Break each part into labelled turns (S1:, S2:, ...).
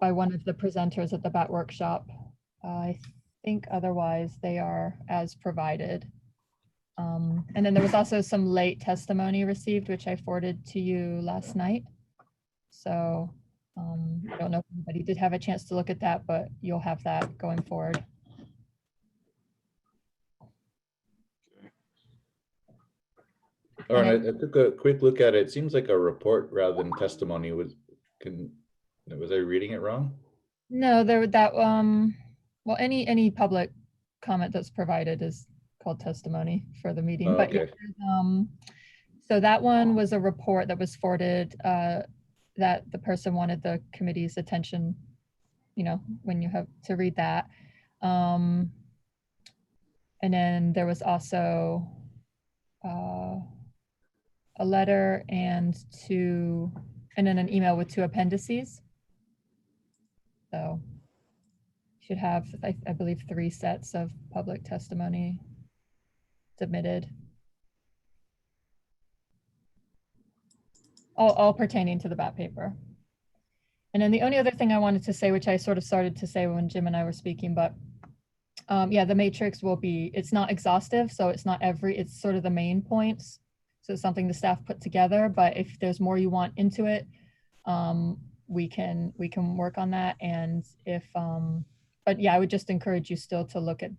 S1: by one of the presenters at the BAT workshop. I think otherwise they are as provided. And then there was also some late testimony received, which I forwarded to you last night. So I don't know if anybody did have a chance to look at that, but you'll have that going forward.
S2: All right, I took a quick look at it. It seems like a report rather than testimony. Was I reading it wrong?
S1: No, well, any public comment that's provided is called testimony for the meeting.
S2: Oh,
S1: But
S2: okay.
S1: yeah, so that one was a report that was forwarded that the person wanted the committee's attention, when you have to read that. And then there was also a letter and then an email with 2 appendices. So should have, I believe, 3 sets of public testimony submitted. All pertaining to the BAT paper. And then the only other thing I wanted to say, which I sort of started to say when Jim and I were speaking, but yeah, the matrix it's not exhaustive, so it's sort of the main points. So it's something the staff put together, but if there's more you want into it, we can work on that. And but yeah, I would just encourage you still to look at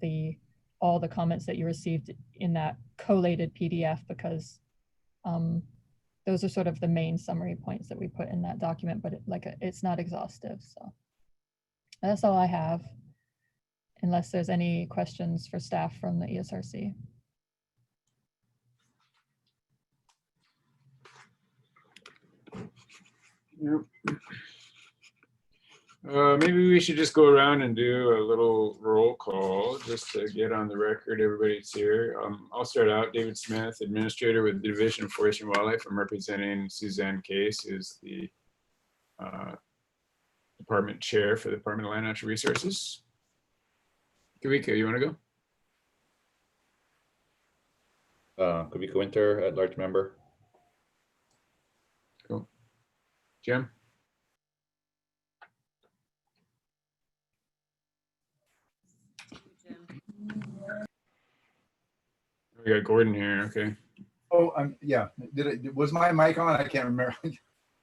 S1: all the comments that you received in that collated PDF, because those are sort of the main summary points that we put in that document, but it's not exhaustive. So that's all I have, unless there's any questions for staff from the ESRC.
S3: Yep. Maybe we should just go around and do a little roll call just to get on the record. Everybody's here. I'll start out. David Smith, Administrator with the Division of Forest and Wildlife. I'm representing Suzanne Case, who's the Department Chair for the Department of Land and Natural Resources. Kawika, you want to go?
S2: Kawika Winter, at large member.
S3: Cool. Jim? We got Gordon here. Okay.
S4: Oh, yeah. Was my mic on? I can't remember.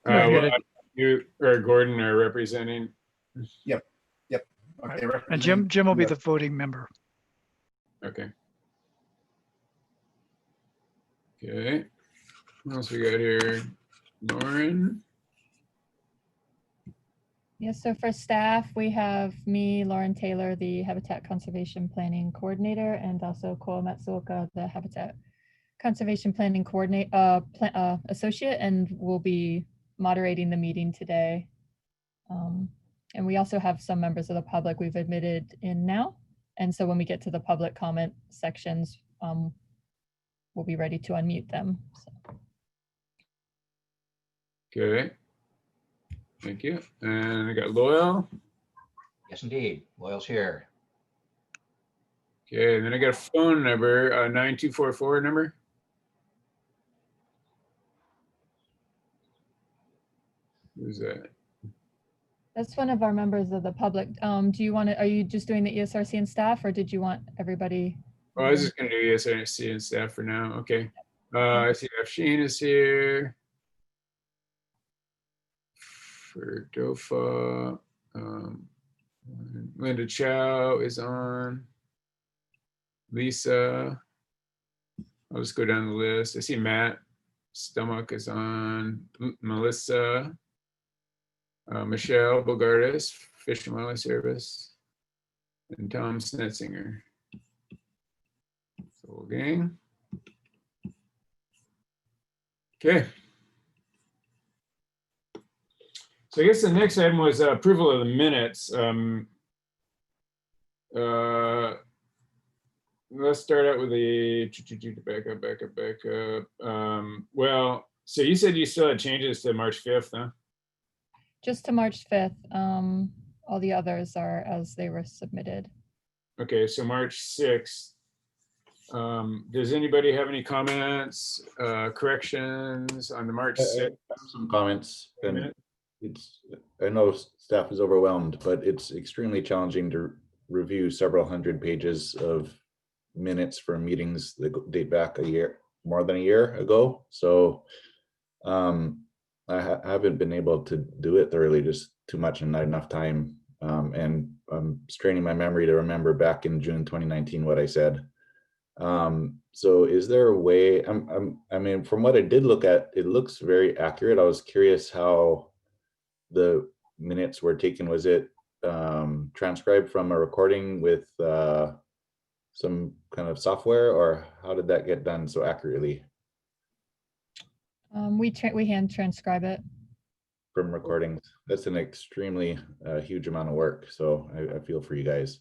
S3: Well, you or Gordon are representing.
S4: Yep. Okay.
S5: And Jim will be the voting member.
S3: Okay. Okay. What else we got here? Lauren.
S1: Yes, so for staff, we have me, Lauren Taylor, the Habitat Conservation Planning Coordinator, and also Koa Matsuoka, the Habitat Conservation Planning Coordinator Associate, and we'll be moderating the meeting today. And we also have some members of the public we've admitted in now. And so when we get to the public comment sections, we'll be ready to unmute them. So.
S3: Okay. Thank you. And I got Loyal.
S6: Yes, indeed. Loyal's here.
S3: Okay, and then I got a phone number, 9244 number. Who's that?
S1: That's one of our members of the public. Do you want to, are you just doing the ESRC and staff, or did you want everybody?
S3: Oh, I was just going to do ESRC and staff for now. Okay. I see Afshin is here. For DOFA. Linda Chow is on. Lisa. I'll just go down the list. I see Matt Stomach is on. Melissa. Michelle Bogardis, Fish and Wildlife Service, and Tom Snetzinger. Full gang. Okay. So I guess the next item was approval of the minutes. Let's start out with the back up. Well, so you said you still had changes to March 5th, huh?
S1: Just to March 5th. All the others are as they were submitted.
S3: Okay, so March 6th. Does anybody have any comments, corrections on the March 6th?
S2: Some comments. And it's, I know staff is overwhelmed, but it's extremely challenging to review several hundred pages of minutes from meetings that date back a year, more than a year ago. So I haven't been able to do it thoroughly, just too much and not enough time. And I'm straining my memory to remember back in June 2019 what I said. So is there a way, I mean, from what I did look at, it looks very accurate. I was curious how the minutes were taken. Was it transcribed from a recording with some kind of software, or how did that get done so accurately
S1: We hand transcribe it.
S2: from recordings? That's an extremely huge amount of work. So I feel for you guys.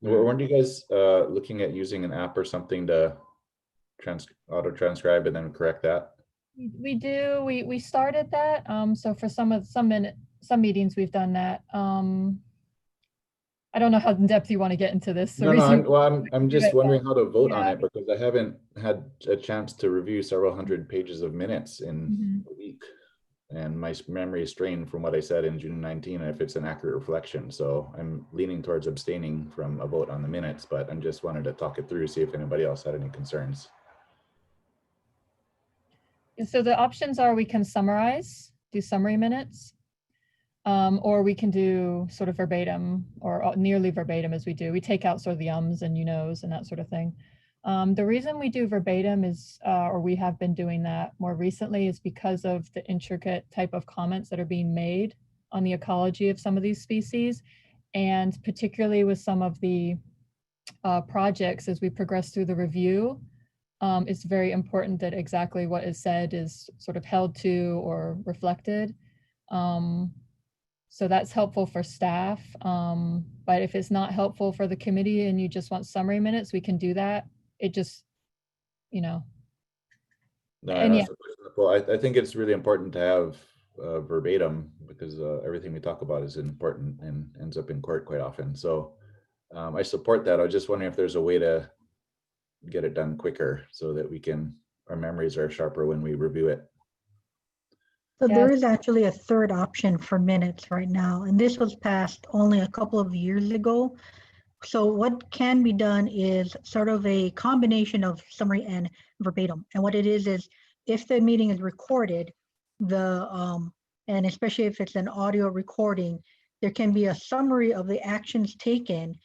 S2: Weren't you guys looking at using an app or something to auto transcribe and then correct that?
S1: We do. We started that. So for some meetings we've done that. I don't know how in depth you want to get into this. The
S2: No,
S1: reason-
S2: well, I'm just wondering how to vote on
S1: Yeah.
S2: it, because I haven't had a chance to review several hundred pages of minutes in
S1: Mhm.
S2: a week. And my memory is strained from what I said in June 19, if it's an accurate reflection. So I'm leaning towards abstaining from a vote on the minutes, but I'm just wanted to talk it through, see if anybody else had any concerns.
S1: So the options are we can summarize, do summary minutes, or we can do sort of verbatim or nearly verbatim as we do. We take out sort of the ums and you knows and that sort of thing. The reason we do verbatim is, or we have been doing that more recently, is because of the intricate type of comments that are being made on the ecology of some of these species. And particularly with some of the projects as we progress through the review, it's very important that exactly what is said is sort of held to or reflected. So that's helpful for staff. But if it's not helpful for the committee and you just want summary minutes, we can do that. It just, you know,
S2: No,
S1: And
S2: that's well, I think it's really important to have verbatim, because everything we talk about is important and ends up in court quite often. So I support that. I was just wondering if there's a way to get it done quicker so that our memories are sharper when we review it.
S7: So
S1: Yeah.
S7: there is actually a third option for minutes right now, and this was passed only a couple of years ago. So what can be done is sort of a combination of summary and verbatim. And what it is if the meeting is recorded, and especially if it's an audio recording, there can be a summary of the actions taken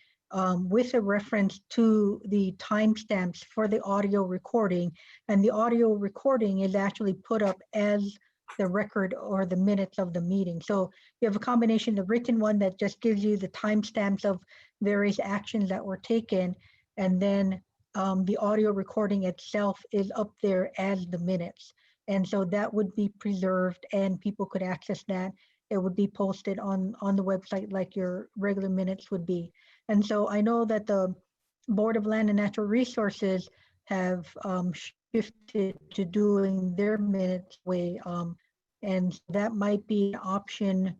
S7: with a reference to the timestamps for the audio recording. And the audio recording is actually put up as the record or the minutes of the meeting. So you have a combination, the written one that just gives you the timestamps of various actions that were taken, and then the audio recording itself is up there as the minutes. And so that would be preserved and people could access that. It would be posted on the website like your regular minutes would be. And so I know that the Board of Land and Natural Resources have shifted to doing their minutes way, and that might be an option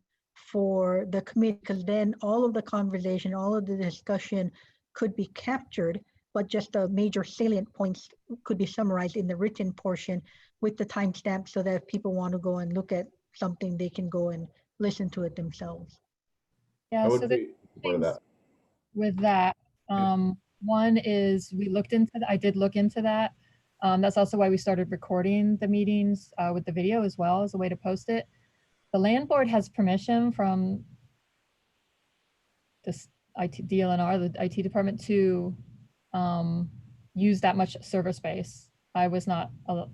S7: for the committee, because then all of the conversation, all of the discussion could be captured, but just the major salient points could be summarized in the written portion with the timestamp, so that if people want to go and look at something, they can go and listen to it themselves.
S1: yeah.
S2: I
S1: So
S2: would
S1: the
S2: be for that.
S1: with that, one is I did look into that. That's also why we started recording the meetings with the video as well as a way to post it. The land board has permission from this DLNR, the IT department, to use that much server space. I was not,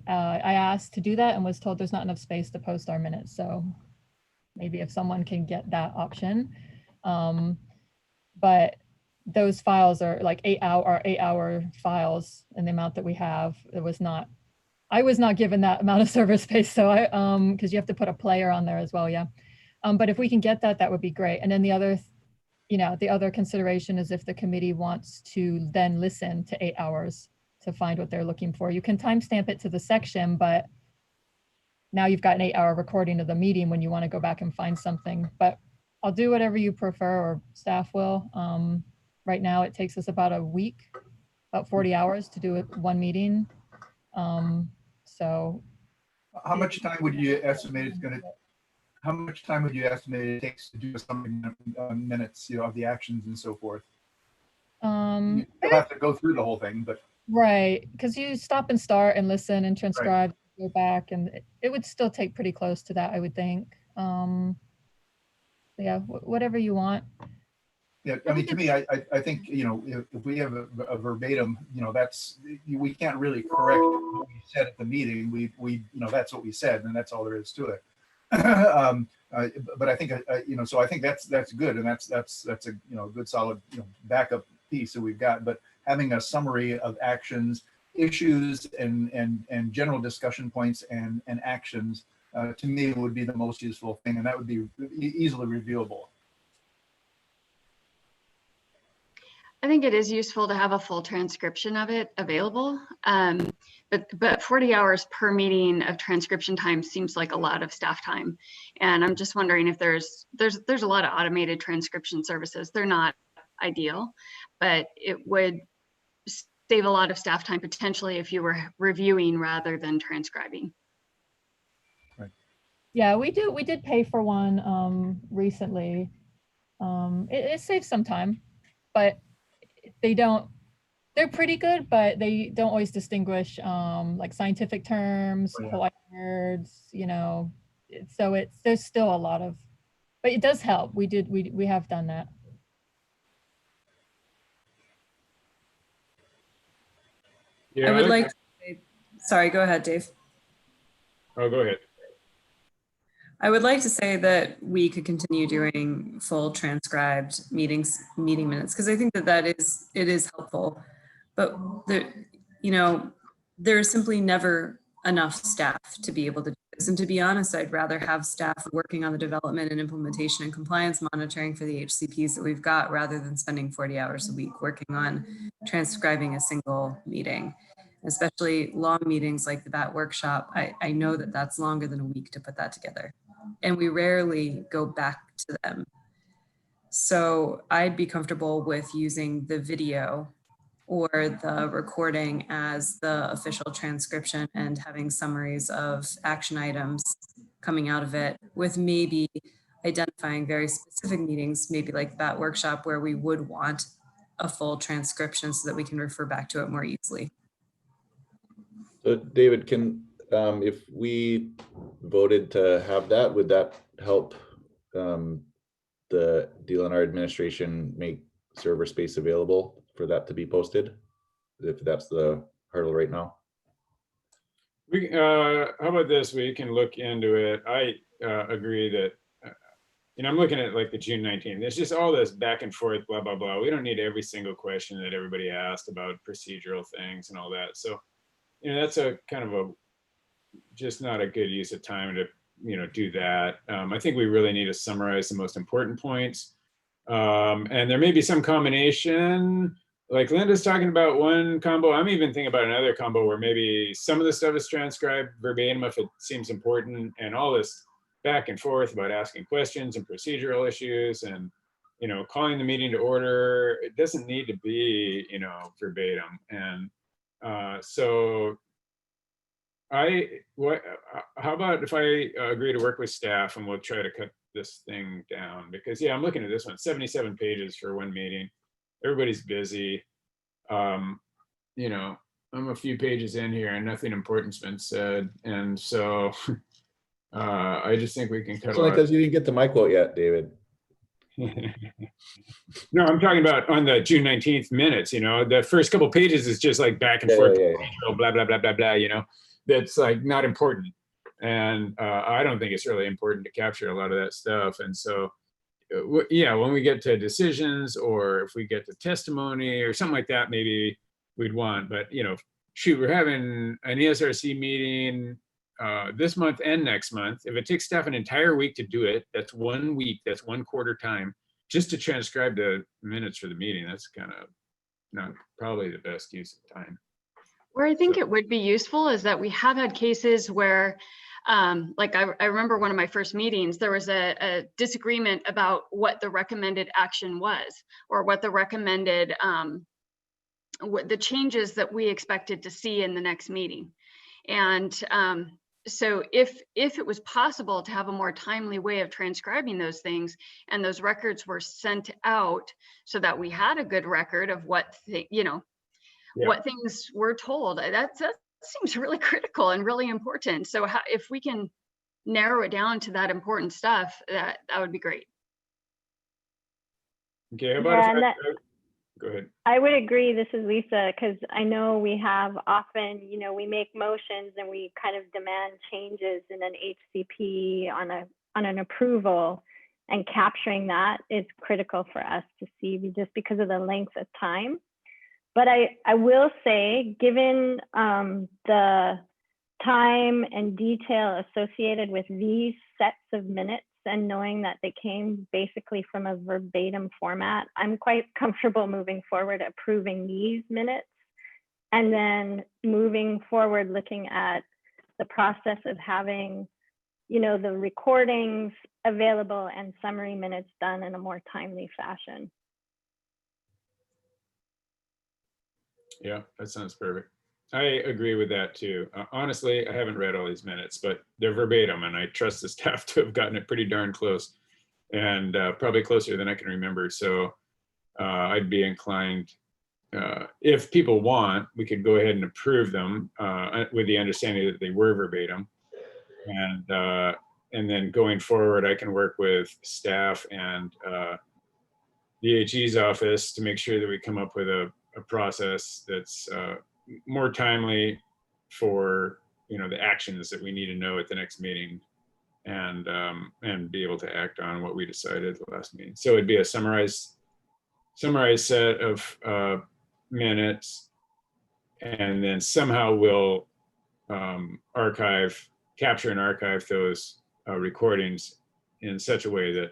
S1: I asked to do that and was told there's not enough space to post our minutes. So maybe if someone can get that option. But those files are like 8-hour files, and the amount that we have, I was not given that amount of server space. So because you have to put a player on there as well. Yeah. But if we can get that, that would be great. And then the other consideration is if the committee wants to then listen to 8 hours to find what they're looking for. You can timestamp it to the section, but now you've got an 8-hour recording of the meeting when you want to go back and find something. But I'll do whatever you prefer, or staff will. Right now it takes us about a week, about 40 hours to do it one meeting. So
S4: How much time would you estimate it's going to how much time would you estimate it takes to do some minutes, of the actions and so forth? You'll have to go through the whole thing, but
S1: Right, because you stop and start and listen and transcribe, go back, and it would still take pretty close to that, I would think. Yeah, whatever you want.
S4: yeah,
S1: I
S4: I mean,
S1: think
S4: to me, I think, if we have a verbatim, that's, we can't really correct what we said at the meeting. We, that's what we said, and that's all there is to it. But I think, so I think that's good, and that's a, good solid, backup piece that we've got. But having a summary of actions, issues, and general discussion points and actions, to me would be the most useful thing, and that would be easily reviewable.
S8: I think it is useful to have a full transcription of it available. But 40 hours per meeting of transcription time seems like a lot of staff time. And I'm just wondering if there's a lot of automated transcription services. They're not ideal, but it would save a lot of staff time potentially if you were reviewing rather than transcribing.
S1: Yeah, we did pay for one recently. It saves some time, but they're pretty good, but they don't always distinguish like scientific terms,
S4: Oh, yeah.
S1: Hawaiian words, so there's still a lot of, but it does help. We have done that.
S3: Yeah,
S9: I would like to say, sorry, go ahead, Dave.
S3: Oh, go ahead.
S9: I would like to say that we could continue doing full transcribed meeting minutes, because I think that it is helpful. But there's simply never enough staff to be able to do this. And to be honest, I'd rather have staff working on the development and implementation and compliance monitoring for the HCPs that we've got, rather than spending 40 hours a week working on transcribing a single meeting. Especially long meetings like the BAT workshop. I know that that's longer than a week to put that together. And we rarely go back to them. So I'd be comfortable with using the video or the recording as the official transcription and having summaries of action items coming out of it, with maybe identifying very specific meetings, maybe like that workshop, where we would want a full transcription so that we can refer back to it more easily.
S2: So David, if we voted to have that, would that help the DLNR administration make server space available for that to be posted, if that's the hurdle right now?
S3: How about this? We can look into it. I agree that, I'm looking at like the June 19th. There's just all this back and forth, blah, blah, blah. We don't need every single question that everybody asked about procedural things and all that. So, that's a kind of just not a good use of time to, do that. I think we really need to summarize the most important points. And there may be some combination, like Linda's talking about one combo. I'm even thinking about another combo where maybe some of the stuff is transcribed verbatim if it seems important, and all this back and forth about asking questions and procedural issues and, calling the meeting to order. It doesn't need to be, verbatim. And so how about if I agree to work with staff and we'll try to cut this thing down, because I'm looking at this one, 77 pages for one meeting. Everybody's busy. I'm a few pages in here and nothing important's been said. And so I just think we can cut
S2: It's only because you didn't get to my quote yet, David.
S3: No, I'm talking about on the June 19th minutes, the first couple pages is just like back and forth, blah, blah, blah, blah, blah, that's like not important. And I don't think it's really important to capture a lot of that stuff. And so, when we get to decisions, or if we get to testimony or something like that, maybe we'd want, but shoot, we're having an ESRC meeting this month and next month. If it takes staff an entire week to do it, that's 1 week, that's 1/4 time just to transcribe the minutes for the meeting. That's kind of not probably the best use of time.
S8: Where I think it would be useful is that we have had cases where, like I remember one of my first meetings, there was a disagreement about what the recommended action was, or what the recommended, what the changes that we expected to see in the next meeting. And So if it was possible to have a more timely way of transcribing those things and those records were sent out so that we had a good record of what,
S3: Yeah.
S8: what things were told, that seems really critical and really important. So if we can narrow it down to that important stuff, that would be great.
S3: Okay, how about
S10: Yeah,
S3: if
S10: and
S3: I, go ahead.
S10: I would agree. This is Lisa, because I know we have often, we make motions and we kind of demand changes in an HCP on an approval, and capturing that is critical for us to see just because of the length of time. But I will say, given the time and detail associated with these sets of minutes, and knowing that they came basically from a verbatim format, I'm quite comfortable moving forward, approving these minutes, and then moving forward, looking at the process of having, the recordings available and summary minutes done in a more timely fashion.
S3: Yeah, that sounds perfect. I agree with that too. Honestly, I haven't read all these minutes, but they're verbatim, and I trust the staff to have gotten it pretty darn close, and probably closer than I can remember. So I'd be inclined, if people want, we could go ahead and approve them with the understanding that they were verbatim, and then going forward, I can work with staff and the AG's office to make sure that we come up with a process that's more timely for the actions that we need to know at the next meeting, and be able to act on what we decided at the last meeting. So it'd be a summarized set of minutes, and then somehow we'll capture and archive those recordings in such a way that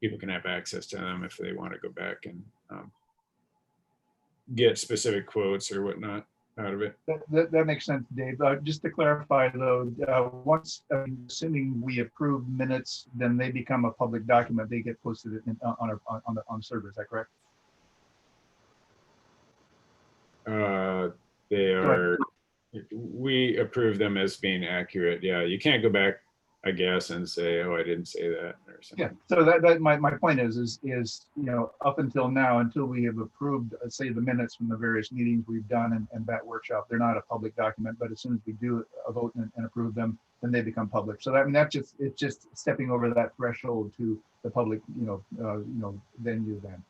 S3: people can have access to them if they want to go back and get specific quotes or whatnot out of it.
S4: That makes sense, Dave. Just to clarify though, once, assuming we approve minutes, then they become a public document. They get posted on server. Is that correct?
S3: They are, we approve them as being accurate. Yeah, you can't go back, I guess, and say, oh, I didn't say that or something.
S4: Yeah. So that my point is up until now, until we have approved, say, the minutes from the various meetings we've done and that workshop, they're not a public document. But as soon as we do a vote and approve them, then they become public. So it's just stepping over that threshold to the public, venue then.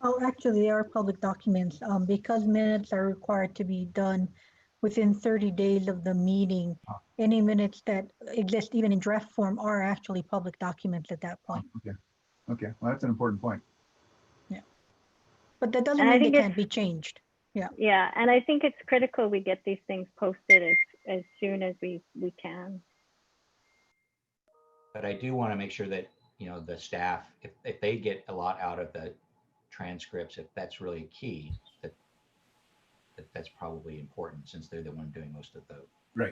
S7: Oh, actually, they are public documents because minutes are required to be done within 30 days of the meeting. Any minutes that exist even in draft form are actually public documents at that point.
S4: Okay. Well, that's an important point.
S7: Yeah. But that doesn't
S10: And I
S7: mean they
S10: think
S7: can't be changed.
S10: Yeah, and I think it's critical we get these things posted as soon as we can.
S6: But I do want to make sure that, the staff, if they get a lot out of the transcripts, if that's really key, that's probably important, since they're the one doing most of the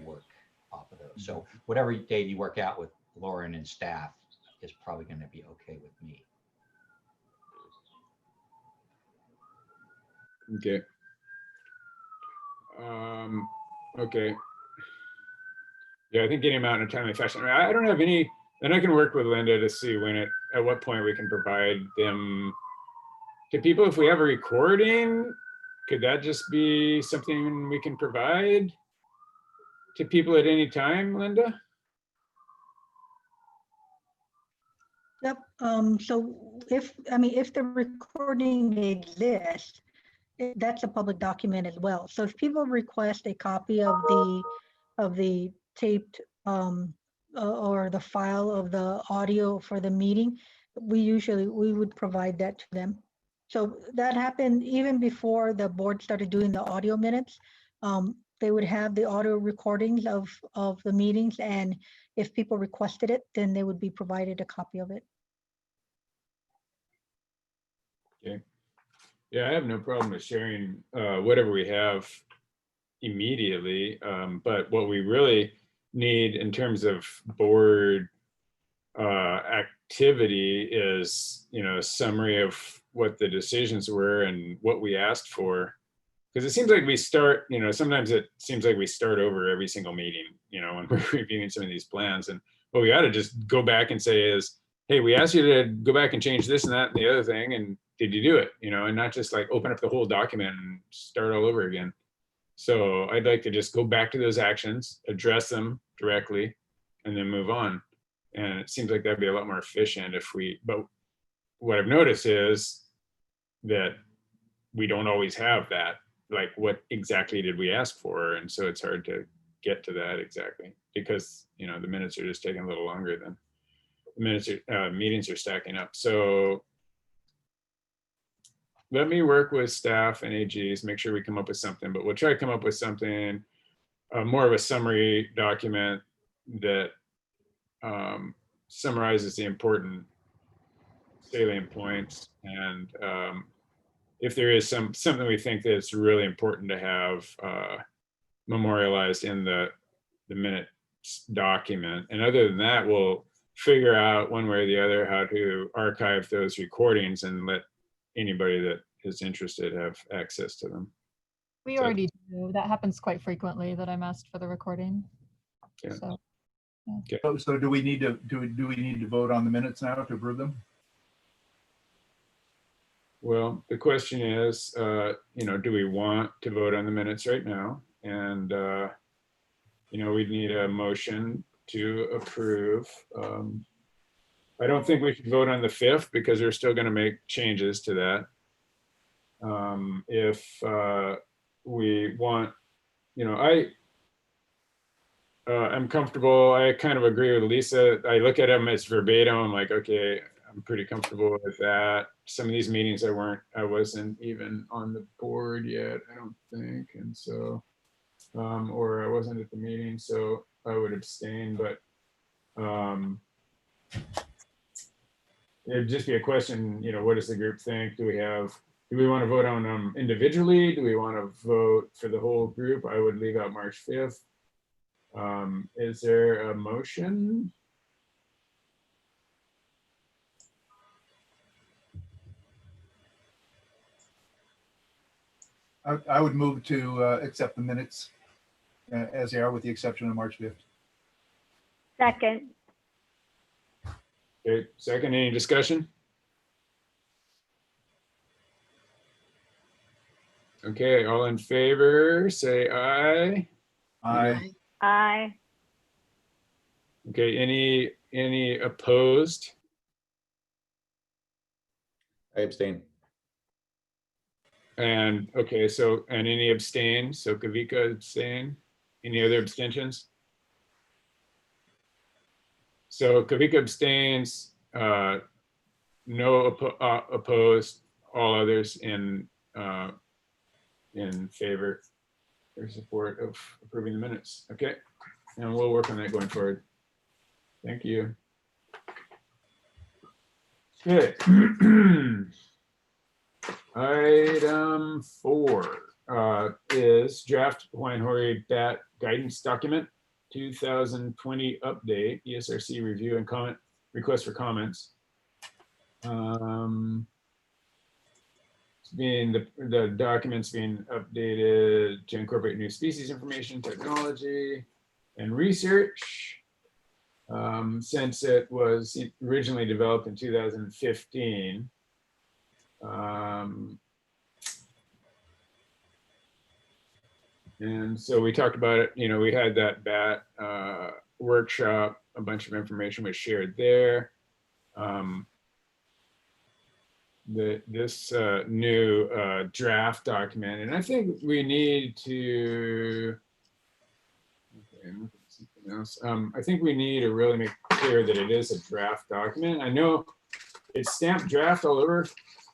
S6: work off of those. So whatever, Dave, you work out with Lauren and staff is probably going to be okay with me.
S3: Okay. Okay. Yeah, I think getting them out in a timely fashion. I don't have any, and I can work with Linda to see at what point we can provide them to people. If we have a recording, could that just be something we can provide to people at any time, Linda?
S7: Yep. So if the recording exists, that's a public document as well. So if people request a copy of the taped or the file of the audio for the meeting, we would provide that to them. So that happened even before the board started doing the audio minutes. They would have the audio recordings of the meetings, and if people requested it, then they would be provided a copy of it.
S3: Okay. Yeah, I have no problem with sharing whatever we have immediately, but what we really need in terms of board activity is, a summary of what the decisions were and what we asked for because it seems like we start, sometimes it seems like we start over every single meeting, when we're reviewing some of these plans. And what we ought to just go back and say is, hey, we asked you to go back and change this and that and the other thing, and did you do it? And not just like open up the whole document and start all over again. So I'd like to just go back to those actions, address them directly, and then move on. And it seems like that'd be a lot more efficient but what I've noticed is that we don't always have that. Like, what exactly did we ask for? And so it's hard to get to that exactly, because the minutes are just taking a little longer than the meetings are stacking up. So let me work with staff and AGs, make sure we come up with something, but we'll try to come up with something, more of a summary document that summarizes the important salient points. And if there is something we think that it's really important to have memorialized in the minutes document. And other than that, we'll figure out one way or the other how to archive those recordings and let anybody that is interested have access to them.
S1: We already do. That happens quite frequently, that I'm asked for the recording.
S3: Yeah.
S1: So,
S4: So do we need to vote on the minutes now to approve them?
S3: Well, the question is, do we want to vote on the minutes right now? And, we'd need a motion to approve. I don't think we should vote on the 5th because we're still going to make changes to that. If we want, I'm comfortable. I kind of agree with Lisa. I look at them as verbatim. I'm like, okay, I'm pretty comfortable with that. Some of these meetings I wasn't even on the board yet, I don't think. And so, or I wasn't at the meeting, so I would abstain, but it'd just be a question, what does the group think? Do we want to vote on them individually? Do we want to vote for the whole group? I would leave out March 5th. Is there a motion?
S4: I would move to accept the minutes as they are, with the exception of March 5th.
S10: Second.
S3: Okay, second, any discussion? Okay, all in favor, say aye.
S4: Aye.
S10: Aye.
S3: Okay, any opposed?
S2: I abstain.
S3: And okay, and any abstain? So Kavika abstain. Any other abstentions? So Kavika abstains, no opposed, all others in favor or support of approving the minutes. Okay, and we'll work on that going forward. Thank you. Okay. Item 4 is draft Hawaiian Hori BAT guidance document 2020 update, ESRC review and comment request for comments. The documents being updated to incorporate new species information, technology, and research. Since it was originally developed in 2015. And so we talked about it, we had that BAT workshop, a bunch of information was shared there. This new draft document, and I think we need to, okay, I'm looking at something else. I think we need to really make clear that it is a draft document. I know it's stamped draft all over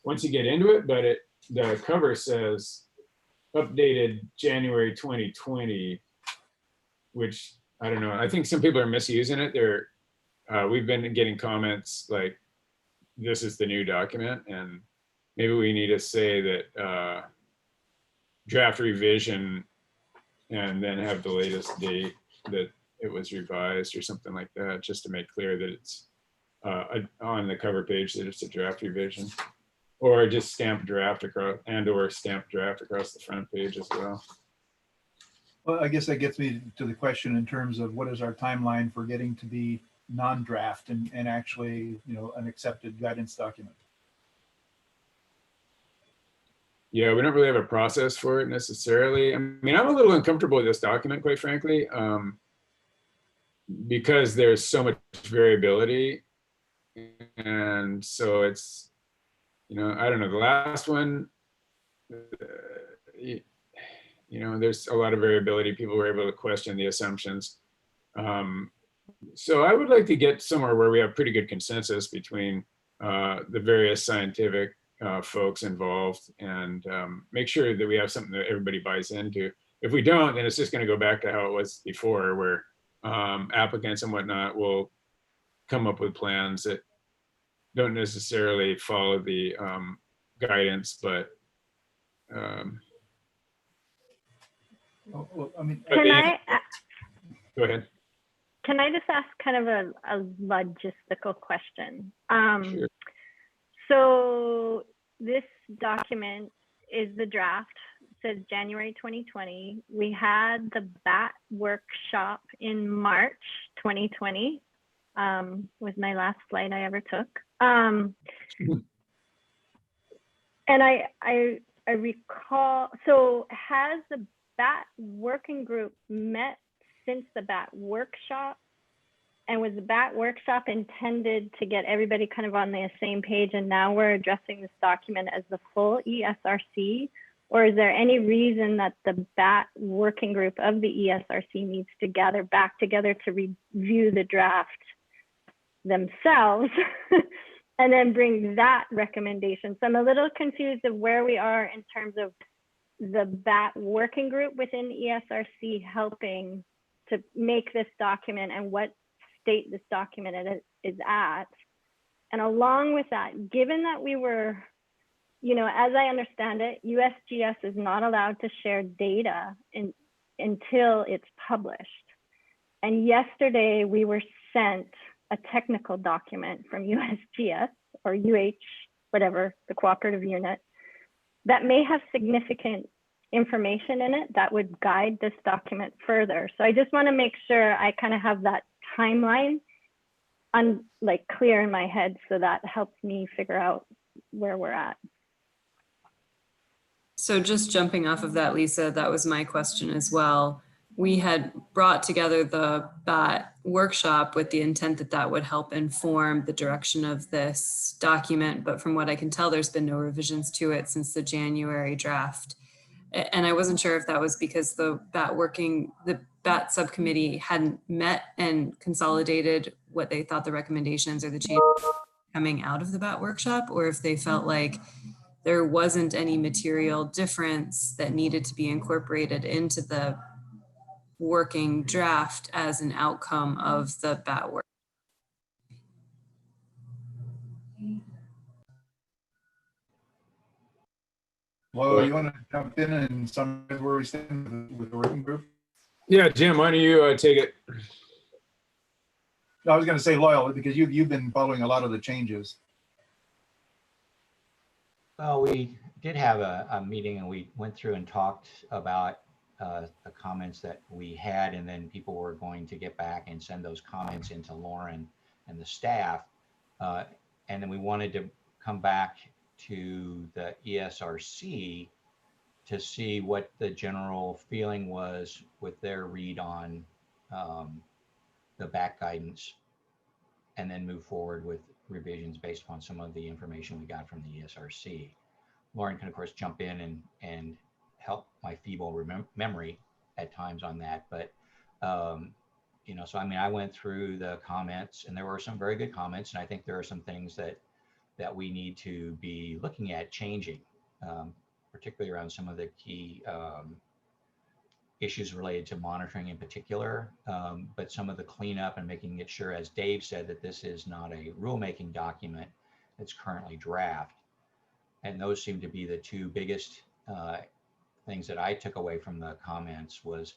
S3: once you get into it, but the cover says updated January 2020, which I don't know. I think some people are misusing it. We've been getting comments like, this is the new document, and maybe we need to say that draft revision and then have the latest date that it was revised or something like that, just to make clear that it's on the cover page that it's a draft revision. or just stamp draft across or stamp draft across the front page as well.
S4: Well, I guess that gets me to the question in terms of what is our timeline for getting to be non-draft and actually, an accepted guidance document.
S3: Yeah, we don't really have a process for it necessarily. I mean, I'm a little uncomfortable with this document, quite frankly, because there's so much variability. And so it's, I don't know, the last one, there's a lot of variability. People were able to question the assumptions. So I would like to get somewhere where we have pretty good consensus between the various scientific folks involved, and make sure that we have something that everybody buys into. If we don't, then it's just going to go back to how it was before, where applicants and whatnot will come up with plans that don't necessarily follow the guidance, but
S4: Well, I mean,
S3: go ahead.
S10: Can I just ask kind of a logistical question?
S3: Sure.
S10: So this document is the draft, says January 2020. We had the BAT workshop in March 2020, was my last flight I ever took. And I recall, so has the BAT working group met since the BAT workshop? And was the BAT workshop intended to get everybody kind of on the same page, and now we're addressing this document as the full ESRC? Or is there any reason that the BAT working group of the ESRC needs to gather back together to review the draft themselves and then bring that recommendation? So I'm a little confused of where we are in terms of the BAT working group within ESRC helping to make this document and what state this document is at. And along with that, given that we were, as I understand it, USGS is not allowed to share data until it's published. And yesterday we were sent a technical document from USGS or UH, whatever, the cooperative unit, that may have significant information in it that would guide this document further. So I just want to make sure I kind of have that timeline clear in my head, so that helps me figure out where we're at.
S9: So just jumping off of that, Lisa, that was my question as well. We had brought together the BAT workshop with the intent that that would help inform the direction of this document. But from what I can tell, there's been no revisions to it since the January draft. And I wasn't sure if that was because the BAT subcommittee hadn't met and consolidated what they thought the recommendations or the changes coming out of the BAT workshop, or if they felt like there wasn't any material difference that needed to be incorporated into the working draft as an outcome of the BAT work.
S4: Well, you want to jump in and summarize where we stand with the working group?
S3: Yeah, Jim, why don't you take it?
S4: I was going to say Loyal, because you've been following a lot of the changes.
S6: Well, we did have a meeting, and we went through and talked about the comments that we had, and then people were going to get back and send those comments into Lauren and the staff. And then we wanted to come back to the ESRC to see what the general feeling was with their read on the back guidance, and then move forward with revisions based upon some of the information we got from the ESRC. Lauren can of course jump in and help my feeble memory at times on that, but so I mean, I went through the comments, and there were some very good comments, and I think there are some things that we need to be looking at changing, particularly around some of the key issues related to monitoring in particular, but some of the cleanup and making it sure, as Dave said, that this is not a rulemaking document that's currently draft. And those seem to be the two biggest things that I took away from the comments was,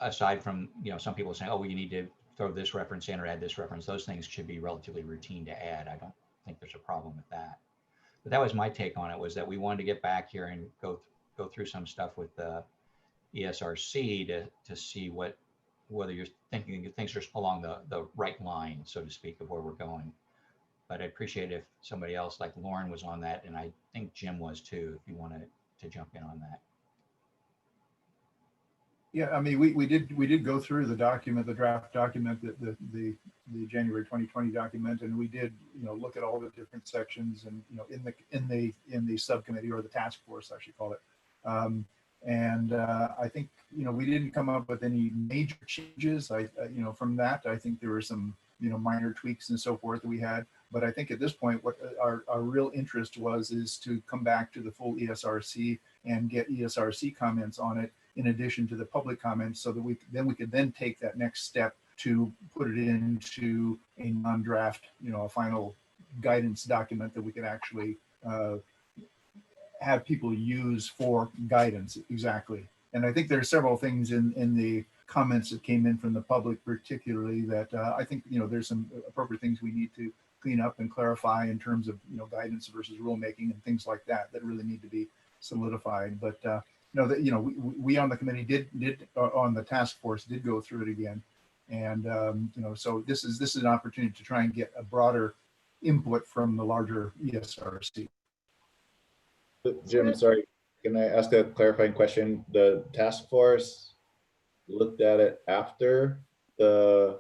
S6: aside from, some people saying, oh, well, you need to throw this reference in or add this reference. Those things should be relatively routine to add. I don't think there's a problem with that. But that was my take on it, was that we wanted to get back here and go through some stuff with the ESRC to see whether you're thinking things are along the right line, so to speak, of where we're going. But I appreciate if somebody else like Lauren was on that, and I think Jim was too, if you wanted to jump in on that.
S4: Yeah, I mean, we did go through the document, the draft document, the January 2020 document, and we did, you know, look at all the different sections, and, you know, in the subcommittee, or the task force, I should call it. I think, you know, we didn't come up with any major changes. You know, from that, I think there were some, you know, minor tweaks and so forth that we had. But I think at this point, what our real interest is to come back to the full ESRC and get ESRC comments on it, in addition to the public comments, so that we could then take that next step to put it into a non-draft, you know, a final guidance document that we could actually have people use for guidance. Exactly. And I think there are several things in the comments that came in from the public, particularly, that I think, you know, there's some appropriate things we need to clean up and clarify in terms of, you know, guidance versus rulemaking and things like that really need to be solidified. But we on the committee did on the task force did go through it again, and you know, so this is an opportunity to try and get a broader input from the larger ESRC.
S2: Jim, sorry, can I ask a clarifying question? The task force looked at it after the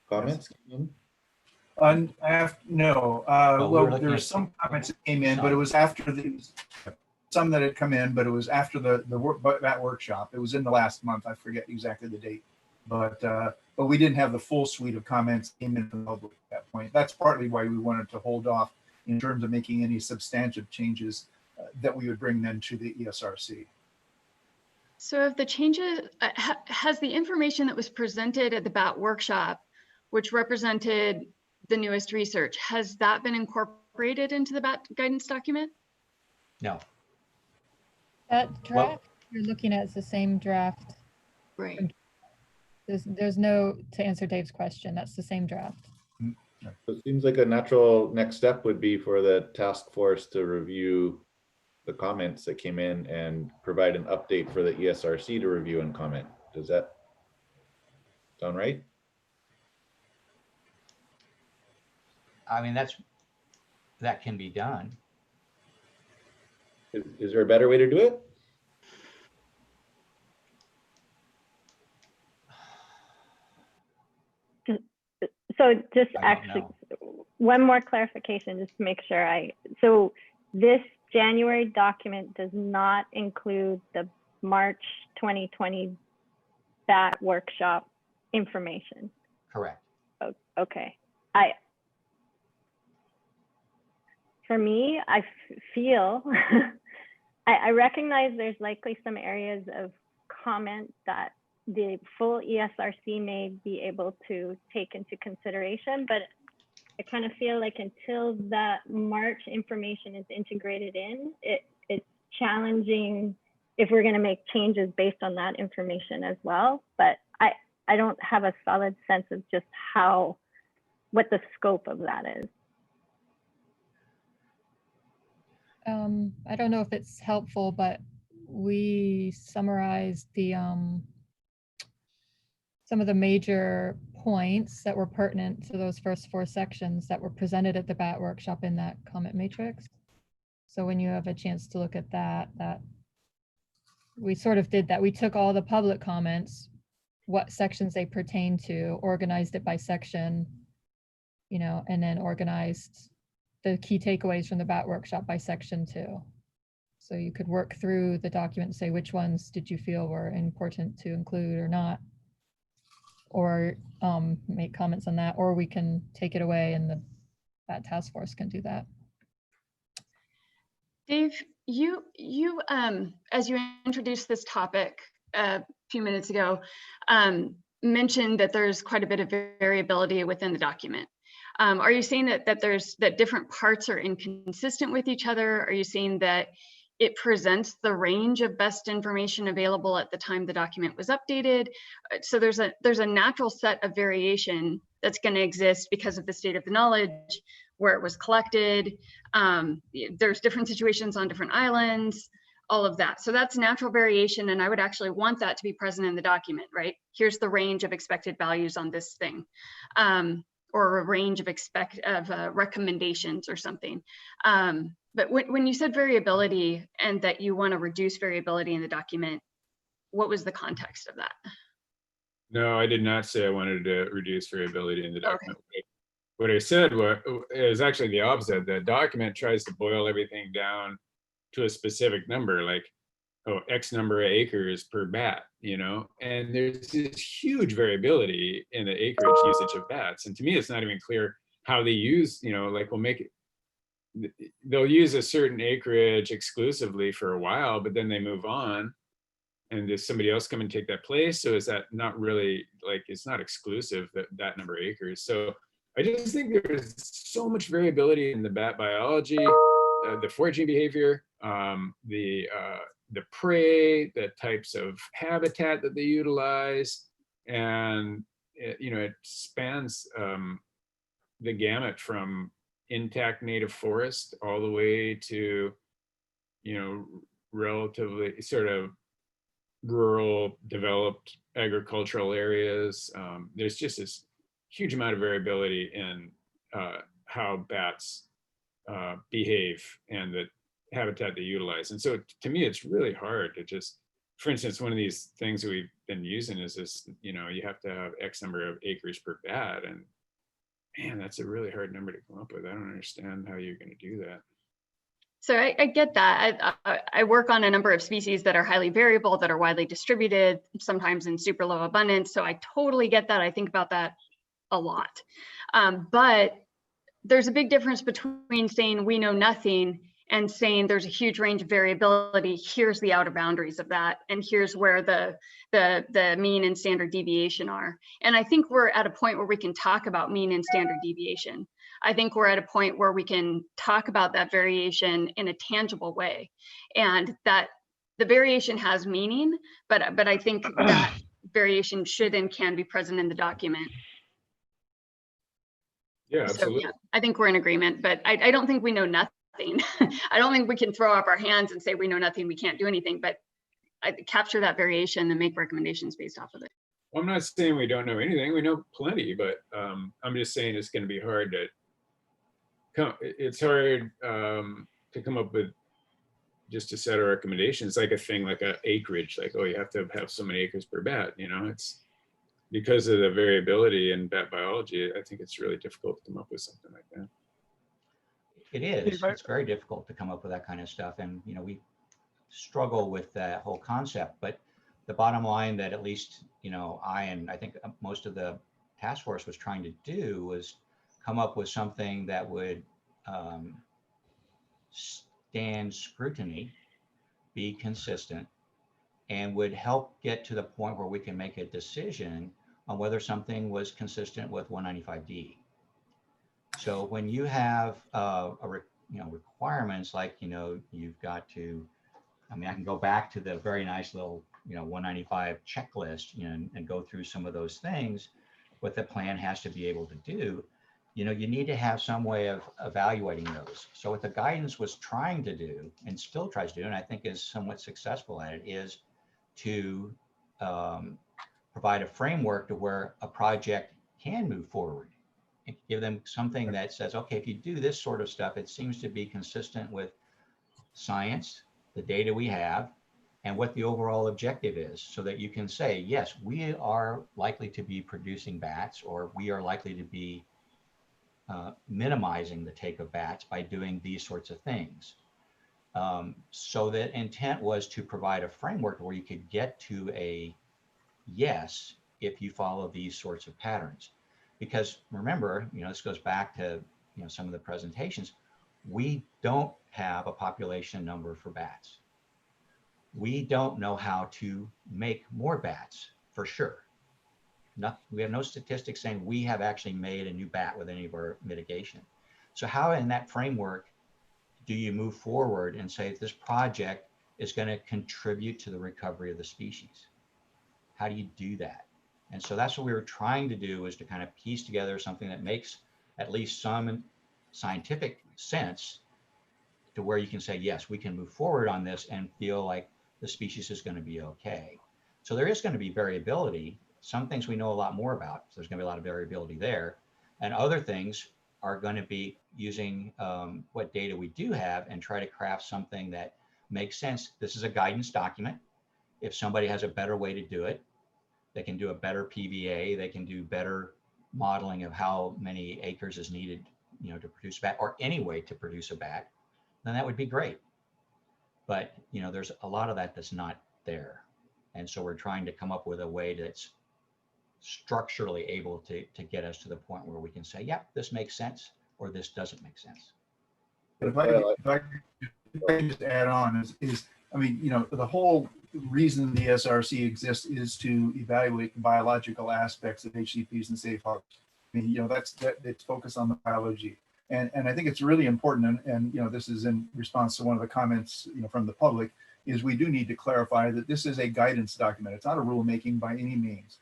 S2: comments came in?
S4: No, well, there were some comments that came in, but it was after some that had come in, but it was after that workshop. It was in the last month. I forget exactly the date, but we didn't have the full suite of comments that came in from the public at that point. That's partly why we wanted to hold off in terms of making any substantive changes that we would bring then to the ESRC.
S8: So if the changes, has the information that was presented at the BAT workshop, which represented the newest research, has that been incorporated into the BAT guidance document?
S6: No.
S1: That draft you're looking at is the same draft.
S8: Right.
S1: There's no, to answer Dave's question, that's the same draft.
S2: So it seems like a natural next step would be for the task force to review the comments that came in and provide an update for the ESRC to review and comment. Does that sound right?
S6: I mean, that can be done.
S2: Is there a better way to do it?
S10: So just
S6: I don't
S10: actually,
S6: know.
S10: one more clarification, just to make sure so this January document does not include the March 2020 BAT workshop information.
S6: Correct.
S10: Okay. For me, I feel, I recognize there's likely some areas of comment that the full ESRC may be able to take into consideration, but I kind of feel like until that March information is integrated in, it's challenging if we're going to make changes based on that information as well. But I don't have a solid sense of just what the scope of that is.
S1: I don't know if it's helpful, but we summarized the some of the major points that were pertinent to those first 4 sections that were presented at the BAT workshop in that comment matrix. So when you have a chance to look at that we sort of did that. We took all the public comments, what sections they pertain to, organized it by section, you know, and then organized the key takeaways from the BAT workshop by section too. So you could work through the document and say which ones did you feel were important to include or not, or make comments on that, or we can take it away and the BAT task force can do that.
S8: Dave, you as you introduced this topic a few minutes ago, mentioned that there's quite a bit of variability within the document. Are you saying that different parts are inconsistent with each other? Are you saying that it presents the range of best information available at the time the document was updated. So there's a natural set of variation that's going to exist because of the state of the knowledge, where it was collected. There's different situations on different islands, all of that. So that's natural variation, and I would actually want that to be present in the document, right? Here's the range of expected values on this thing, or a range of recommendations or something. But when you said variability and that you want to reduce variability in the document, what was the context of that?
S3: No, I did not say I wanted to reduce variability in the document. Okay. What I said is actually the opposite. The document tries to boil everything down to a specific number, like, oh, X number of acres per bat, you know? And there's this huge variability in the acreage usage of bats. And to me, it's not even clear how they use, you know, like they'll use a certain acreage exclusively for a while, but then they move on. And does somebody else come and take that place? So is that not really, like, it's not exclusive, that number of acres. So I just think there's so much variability in the bat biology, the foraging behavior, the prey, the types of habitat that they utilize. And, it spans the gamut from intact native forest all the way to, relatively sort of rural developed agricultural areas. There's just this huge amount of variability in how bats behave and the habitat they utilize. And so to me, it's really hard to just, for instance, one of these things that we've been using is this, you have to have X number of acres per bat. And man, that's a really hard number to come up with. I don't understand how you're going to do that.
S8: So I get that. I work on a number of species that are highly variable, that are widely distributed, sometimes in super low abundance. So I totally get that. I think about that a lot. But there's a big difference between saying we know nothing and saying there's a huge range of variability. Here's the outer boundaries of that, and here's where the mean and standard deviation are. And I think we're at a point where we can talk about mean and standard deviation. I think we're at a point where we can talk about that variation in a tangible way, and that the variation has meaning, but I think that variation should and can be present in the document.
S3: Yeah, absolutely.
S8: So, yeah, I think we're in agreement, but I don't think we know nothing. I don't think we can throw up our hands and say we know nothing, we can't do anything, but I capture that variation and make recommendations based off of it.
S3: Well, I'm not saying we don't know anything, we know plenty, but I'm just saying it's going to be hard to come up with just a set of recommendations, like a thing like a acreage, like, oh, you have to have so many acres per bat, it's because of the variability in bat biology. I think it's really difficult to come up with something like that.
S6: It is. It's very difficult to come up with that kind of stuff. And, we struggle with that whole concept. But the bottom line that at least, I think most of the task force was trying to do was come up with something that would stand scrutiny, be consistent, and would help get to the point where we can make a decision on whether something was consistent with 195D. So when you have requirements like, you've got to, I can go back to the very nice little, 195 checklist, and go through some of those things, what the plan has to be able to do. You need to have some way of evaluating those. So what the guidance was trying to do, and still tries to do, and I think is somewhat successful at it, is to provide a framework to where a project can move forward. And give them something that says, okay, if you do this sort of stuff, it seems to be consistent with science, the data we have, and what the overall objective is, so that you can say, yes, we are likely to be producing bats, or we are likely to be minimizing the take of bats by doing these sorts of things. So the intent was to provide a framework where you could get to a yes if you follow these sorts of patterns. Because remember, this goes back to some of the presentations, we don't have a population number for bats. We don't know how to make more bats for sure. We have no statistics saying we have actually made a new bat with any of our mitigation. So how in that framework do you move forward and say this project is going to contribute to the recovery of the species? How do you do that? And so that's what we were trying to do, is to kind of piece together something that makes at least some scientific sense, to where you can say, yes, we can move forward on this and feel like the species is going to be okay. So there is going to be variability. Some things we know a lot more about, so there's going to be a lot of variability there. And other things are going to be using what data we do have and try to craft something that makes sense. This is a guidance document. If somebody has a better way to do it, they can do a better PVA, they can do better modeling of how many acres is needed, you know, to produce a bat, or any way to produce a bat, then that would be great. But, you know, there's a lot of that that's not there. And so we're trying to come up with a way that's structurally able to get us to the point where we can say, yeah, this makes sense, or this doesn't make sense.
S4: If I could just add on is, I mean, you know, the whole reason the SRC exists is to evaluate the biological aspects of HCPs and safe harbors. I mean, you know, it's focused on the biology. And I think it's really important, and you know, this is in response to one of the comments, you know, from the public, is we do need to clarify that this is a guidance document. It's not a rulemaking by any means.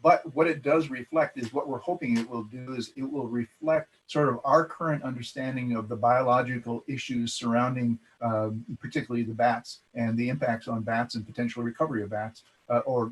S4: But what it does reflect is, what we're hoping it will do is it will reflect sort of our current understanding of the biological issues surrounding particularly the bats and the impacts on bats and potential recovery of bats, or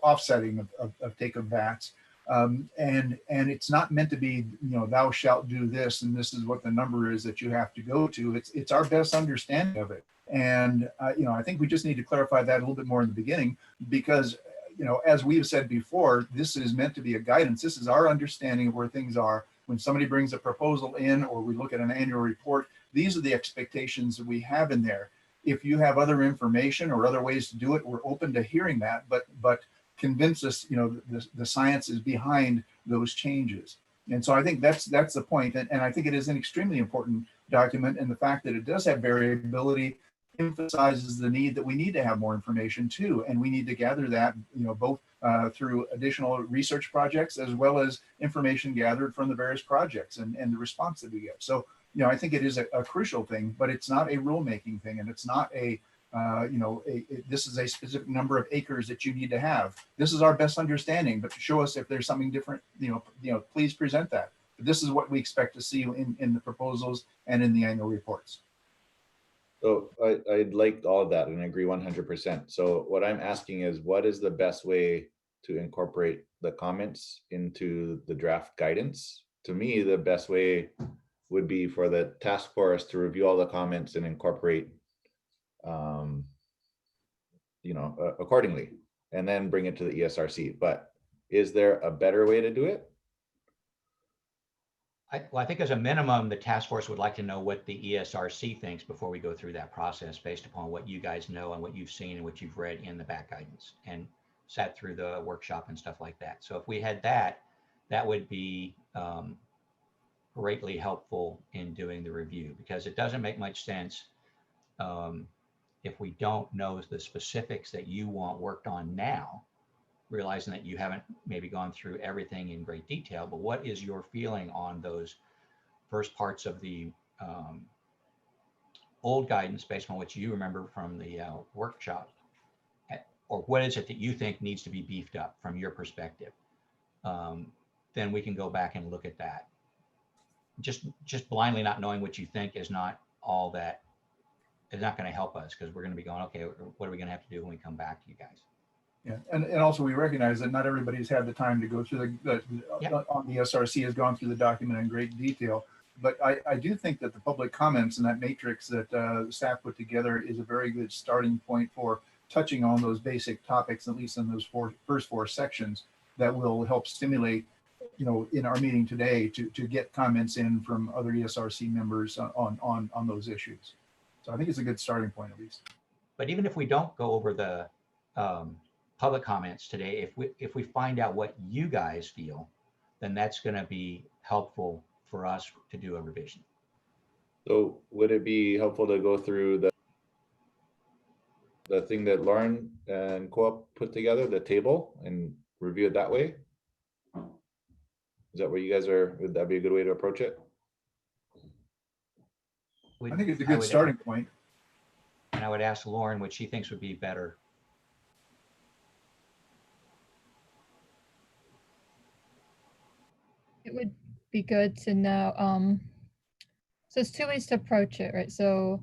S4: offsetting of take of bats. And it's not meant to be, you know, thou shalt do this and this is what the number is that you have to go to. It's our best understanding of it. And you know, I think we just need to clarify that a little bit more in the beginning, because you know, as we've said before, this is meant to be a guidance. This is our understanding of where things are. When somebody brings a proposal in, or we look at an annual report, these are the expectations that we have in there. If you have other information or other ways to do it, we're open to hearing that, but convince us, you know, the science is behind those changes. And so I think that's the point. And I think it is an extremely important document, and the fact that it does have variability emphasizes the need that we need to have more information too, and we need to gather that, you know, both through additional research projects as well as information gathered from the various projects and the response that we get. So, you know, I think it is a crucial thing, but it's not a rulemaking thing, and it's not a you know, this is a specific number of acres that you need to have. This is our best understanding, but to show us if there's something different, you know, please present that. But this is what we expect to see in the proposals and in the annual reports.
S2: So I'd like all of that and I agree 100%. So what I'm asking is, what is the best way to incorporate the comments into the draft guidance? To me, the best way would be for the task force to review all the comments and incorporate, you know, accordingly, and then bring it to the ESRC. But is there a better way to do it?
S6: Well, I think as a minimum, the task force would like to know what the ESRC thinks before we go through that process, based upon what you guys know and what you've seen and what you've read in the back guidance and sat through the workshop and stuff like that. So if we had that, that would be greatly helpful in doing the review, because it doesn't make much sense if we don't know the specifics that you want worked on now, realizing that you haven't maybe gone through everything in great detail, but what is your feeling on those first parts of the old guidance based on what you remember from the workshop? Or what is it that you think needs to be beefed up from your perspective? Then we can go back and look at that. Just blindly not knowing what you think is not all that, is not going to help us, because we're going to be going, okay, what are we going to have to do when we come back to you guys?
S4: Yeah, and also we recognize that not everybody's had the time to go through on the SRC has gone through the document in great detail. But I do think that the public comments and that matrix that the staff put together is a very good starting point for touching on those basic topics, at least in those first four sections, that will help stimulate, you know, in our meeting today to get comments in from other ESRC members on those issues. So I think it's a good starting point, at least.
S6: But even if we don't go over the public comments today, if we find out what you guys feel, then that's going to be helpful for us to do a revision.
S2: So would it be helpful to go through the thing that Lauren and Co-op put together, the table, and review it that way? Is that where you guys are? Would that be a good way to approach it?
S4: I think it's a
S6: I
S4: good
S6: would-
S4: starting point.
S6: And I would ask Lauren what she thinks would be better.
S1: It would be good to know, so there's two ways to approach it, right? So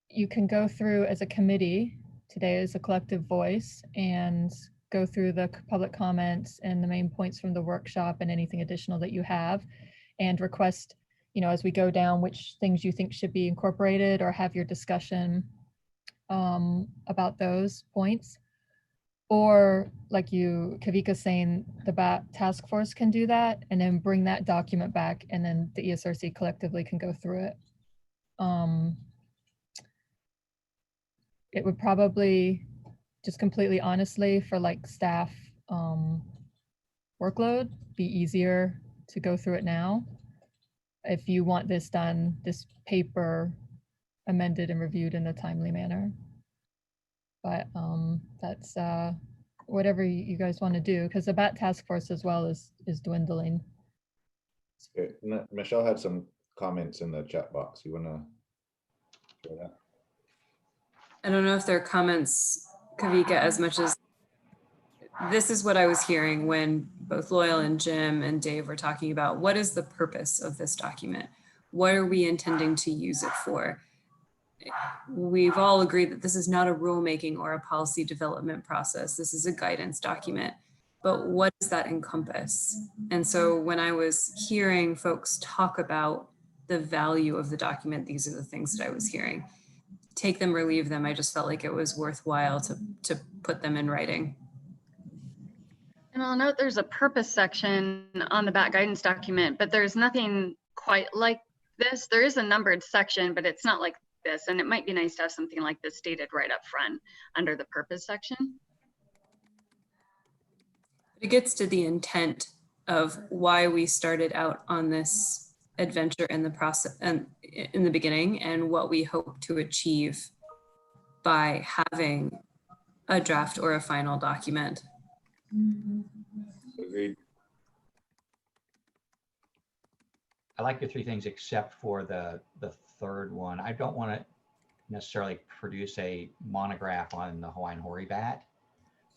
S1: you can go through as a committee today as a collective voice and go through the public comments and the main points from the workshop and anything additional that you have, and request, as we go down, which things you think should be incorporated, or have your discussion about those points. Or like Kavika's saying, the BAT task force can do that and then bring that document back, and then the ESRC collectively can go through it. It would probably, just completely honestly, for like staff workload, be easier to go through it now. If you want this done, this paper amended and reviewed in a timely manner. But that's whatever you guys want to do, because the BAT task force as well is dwindling.
S2: Okay. Michelle had some comments in the chat box. You want to share that?
S9: I don't know if they're comments, Kavika, as much as this is what I was hearing when both Loyal and Jim and Dave were talking about what is the purpose of this document? What are we intending to use it for? We've all agreed that this is not a rulemaking or a policy development process. This is a guidance document. But what does that encompass? And so when I was hearing folks talk about the value of the document, these are the things that I was hearing. Take them or leave them. I just felt like it was worthwhile to put them in writing.
S8: And I'll note there's a purpose section on the BAT guidance document, but there's nothing quite like this. There is a numbered section, but it's not like this. And it might be nice to have something like this stated right up front under the purpose section.
S9: It gets to the intent of why we started out on this adventure in the process and in the beginning, and what we hope to achieve by having a draft or a final document.
S3: Agreed.
S6: I like the three things except for the third one. I don't want to necessarily produce a monograph on the Hawaiian hoary bat.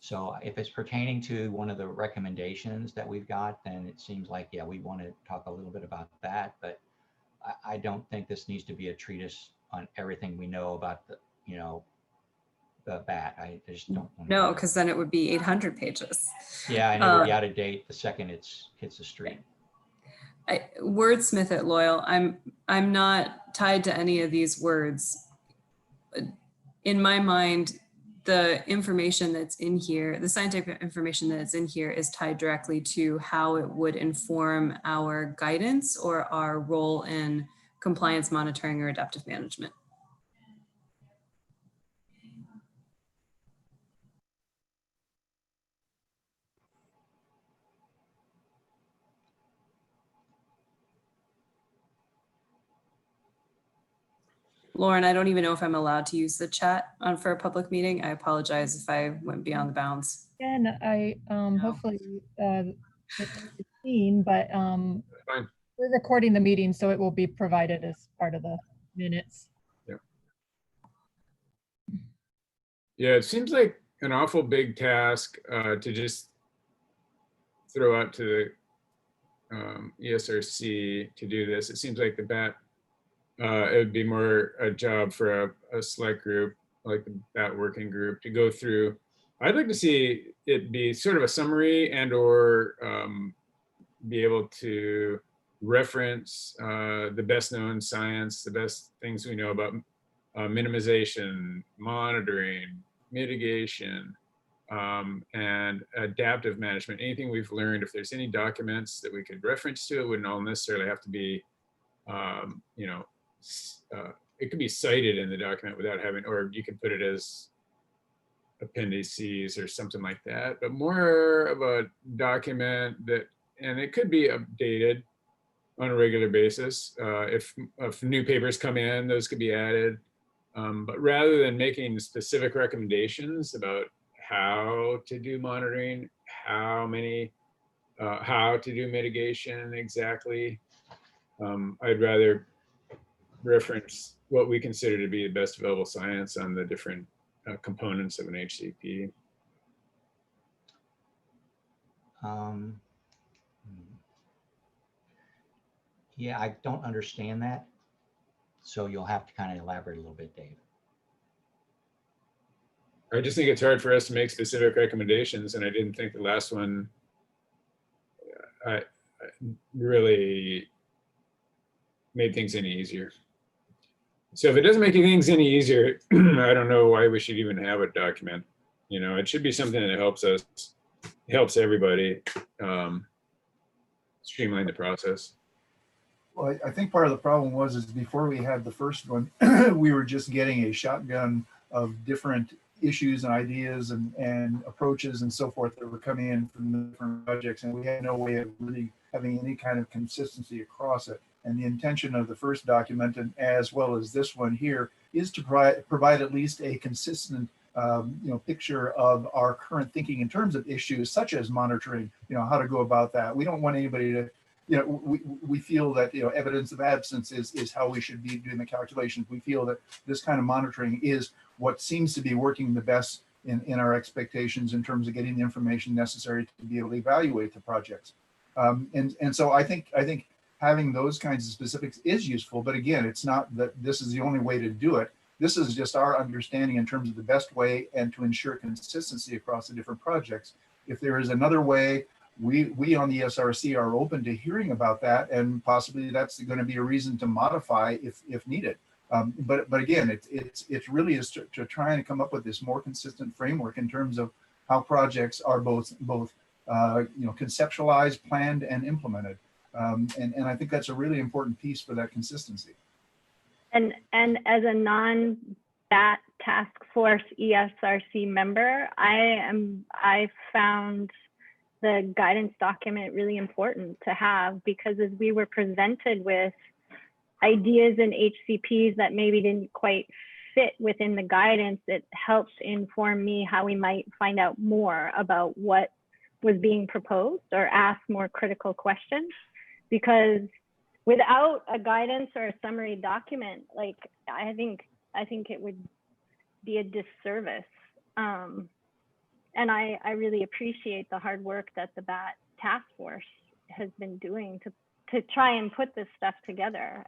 S6: So if it's pertaining to one of the recommendations that we've got, then it seems like, yeah, we want to talk a little bit about that. But I don't think this needs to be a treatise on everything we know about the bat. I just don't want to.
S9: No, because then it would be 800 pages.
S6: Yeah, and it would be out of date the second it hits the street.
S9: Wordsmith it, Loyal. I'm not tied to any of these words. In my mind, the information that's in here, the scientific information that's in here is tied directly to how it would inform our guidance or our role in compliance monitoring or adaptive management. Lauren, I don't even know if I'm allowed to use the chat for a public meeting. I apologize if I went beyond the bounds.
S1: And I hopefully it's seen, but
S3: Fine.
S1: we're recording the meeting, so it will be provided as part of the minutes.
S3: Yeah, it seems like an awful big task to just throw out to the ESRC to do this. It seems like the BAT, it would be more a job for a select group, like the BAT working group, to go through. I'd like to see it be sort of a summary and or be able to reference the best known science, the best things we know about minimization, monitoring, mitigation, and adaptive management. Anything we've learned, if there's any documents that we could reference to, it wouldn't all necessarily have to be, it could be cited in the document without having, or you could put it as appendices or something like that, but more of a document that, and it could be updated on a regular basis. If new papers come in, those could be added. But rather than making specific recommendations about how to do monitoring, how to do mitigation exactly, I'd rather reference what we consider to be the best available science on the different components of an HCP.
S6: Yeah, I don't understand that. So you'll have to kind of elaborate a little bit, Dave.
S3: I just think it's hard for us to make specific recommendations, and I didn't think the last one I really made things any easier. So if it doesn't make things any easier, I don't know why we should even have a document. You know, it should be something that helps us, helps everybody streamline the process.
S4: Well, I think part of the problem is before we had the first one, we were just getting a shotgun of different issues and ideas and approaches and so forth that were coming in from the different projects, and we had no way of really having any kind of consistency across it. And the intention of the first document, and as well as this one here, is to provide at least a consistent picture of our current thinking in terms of issues such as monitoring, how to go about that. We don't want anybody to, we feel that, evidence of absence is how we should be doing the calculations. We feel that this kind of monitoring is what seems to be working the best in our expectations in terms of getting the information necessary to be able to evaluate the projects. And so I think having those kinds of specifics is useful, but again, it's not that this is the only way to do it. This is just our understanding in terms of the best way and to ensure consistency across the different projects. If there is another way, we on the SRC are open to hearing about that, and possibly that's going to be a reason to modify if needed. But again, it's really is to try and come up with this more consistent framework in terms of how projects are both conceptualized, planned, and implemented. And I think that's a really important piece for that consistency.
S10: And as a non-BAT task force ESRC member, I found the guidance document really important to have, because as we were presented with ideas and HCPs that maybe didn't quite fit within the guidance, it helped inform me how we might find out more about what was being proposed or ask more critical questions. Because without a guidance or a summary document, like I think it would be a disservice. And I really appreciate the hard work that the BAT task force has been doing to try and put this stuff together.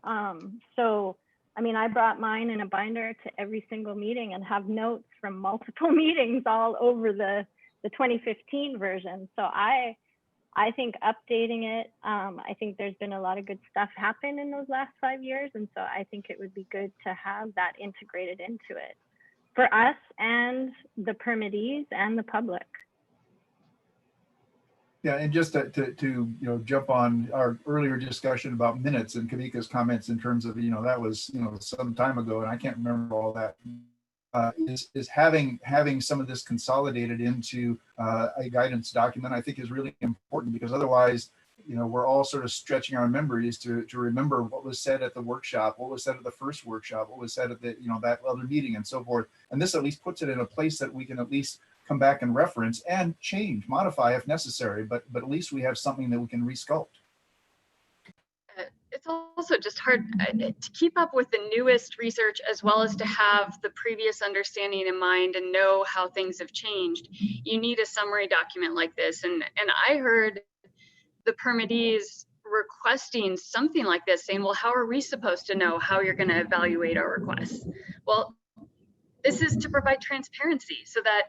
S10: So, I mean, I brought mine in a binder to every single meeting and have notes from multiple meetings all over the 2015 version. So I think updating it, I think there's been a lot of good stuff happen in those last 5 years. And so I think it would be good to have that integrated into it for us and the permittees and the public.
S4: Yeah, and just to jump on our earlier discussion about minutes and Kavika's comments in terms of, that was, some time ago, and I can't remember all that, is having some of this consolidated into a guidance document, I think is really important, because otherwise, we're all sort of stretching our memories to remember what was said at the workshop, what was said at the first workshop, what was said at the, that other meeting and so forth. And this at least puts it in a place that we can at least come back and reference and change, modify if necessary, but at least we have something that we can resculpt.
S8: It's also just hard to keep up with the newest research, as well as to have the previous understanding in mind and know how things have changed. You need a summary document like this. And I heard the permittees requesting something like this, saying, well, how are we supposed to know how you're going to evaluate our requests? Well, this is to provide transparency so that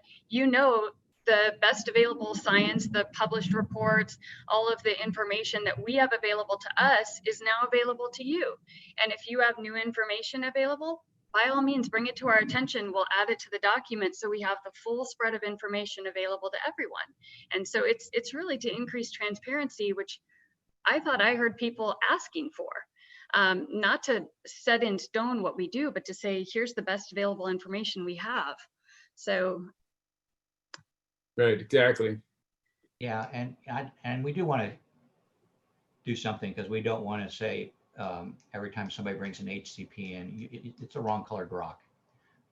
S8: the best available science, the published reports, all of the information that we have available to us is now available to you. And if you have new information available, by all means, bring it to our attention. We'll add it to the document so we have the full spread of information available to everyone. And so it's really to increase transparency, which I thought I heard people asking for. Not to set in stone what we do, but to say, here's the best available information we have. So.
S3: Right, exactly.
S6: Yeah, and we do want to do something, because we don't want to say every time somebody brings an HCP in, it's a wrong colored rock.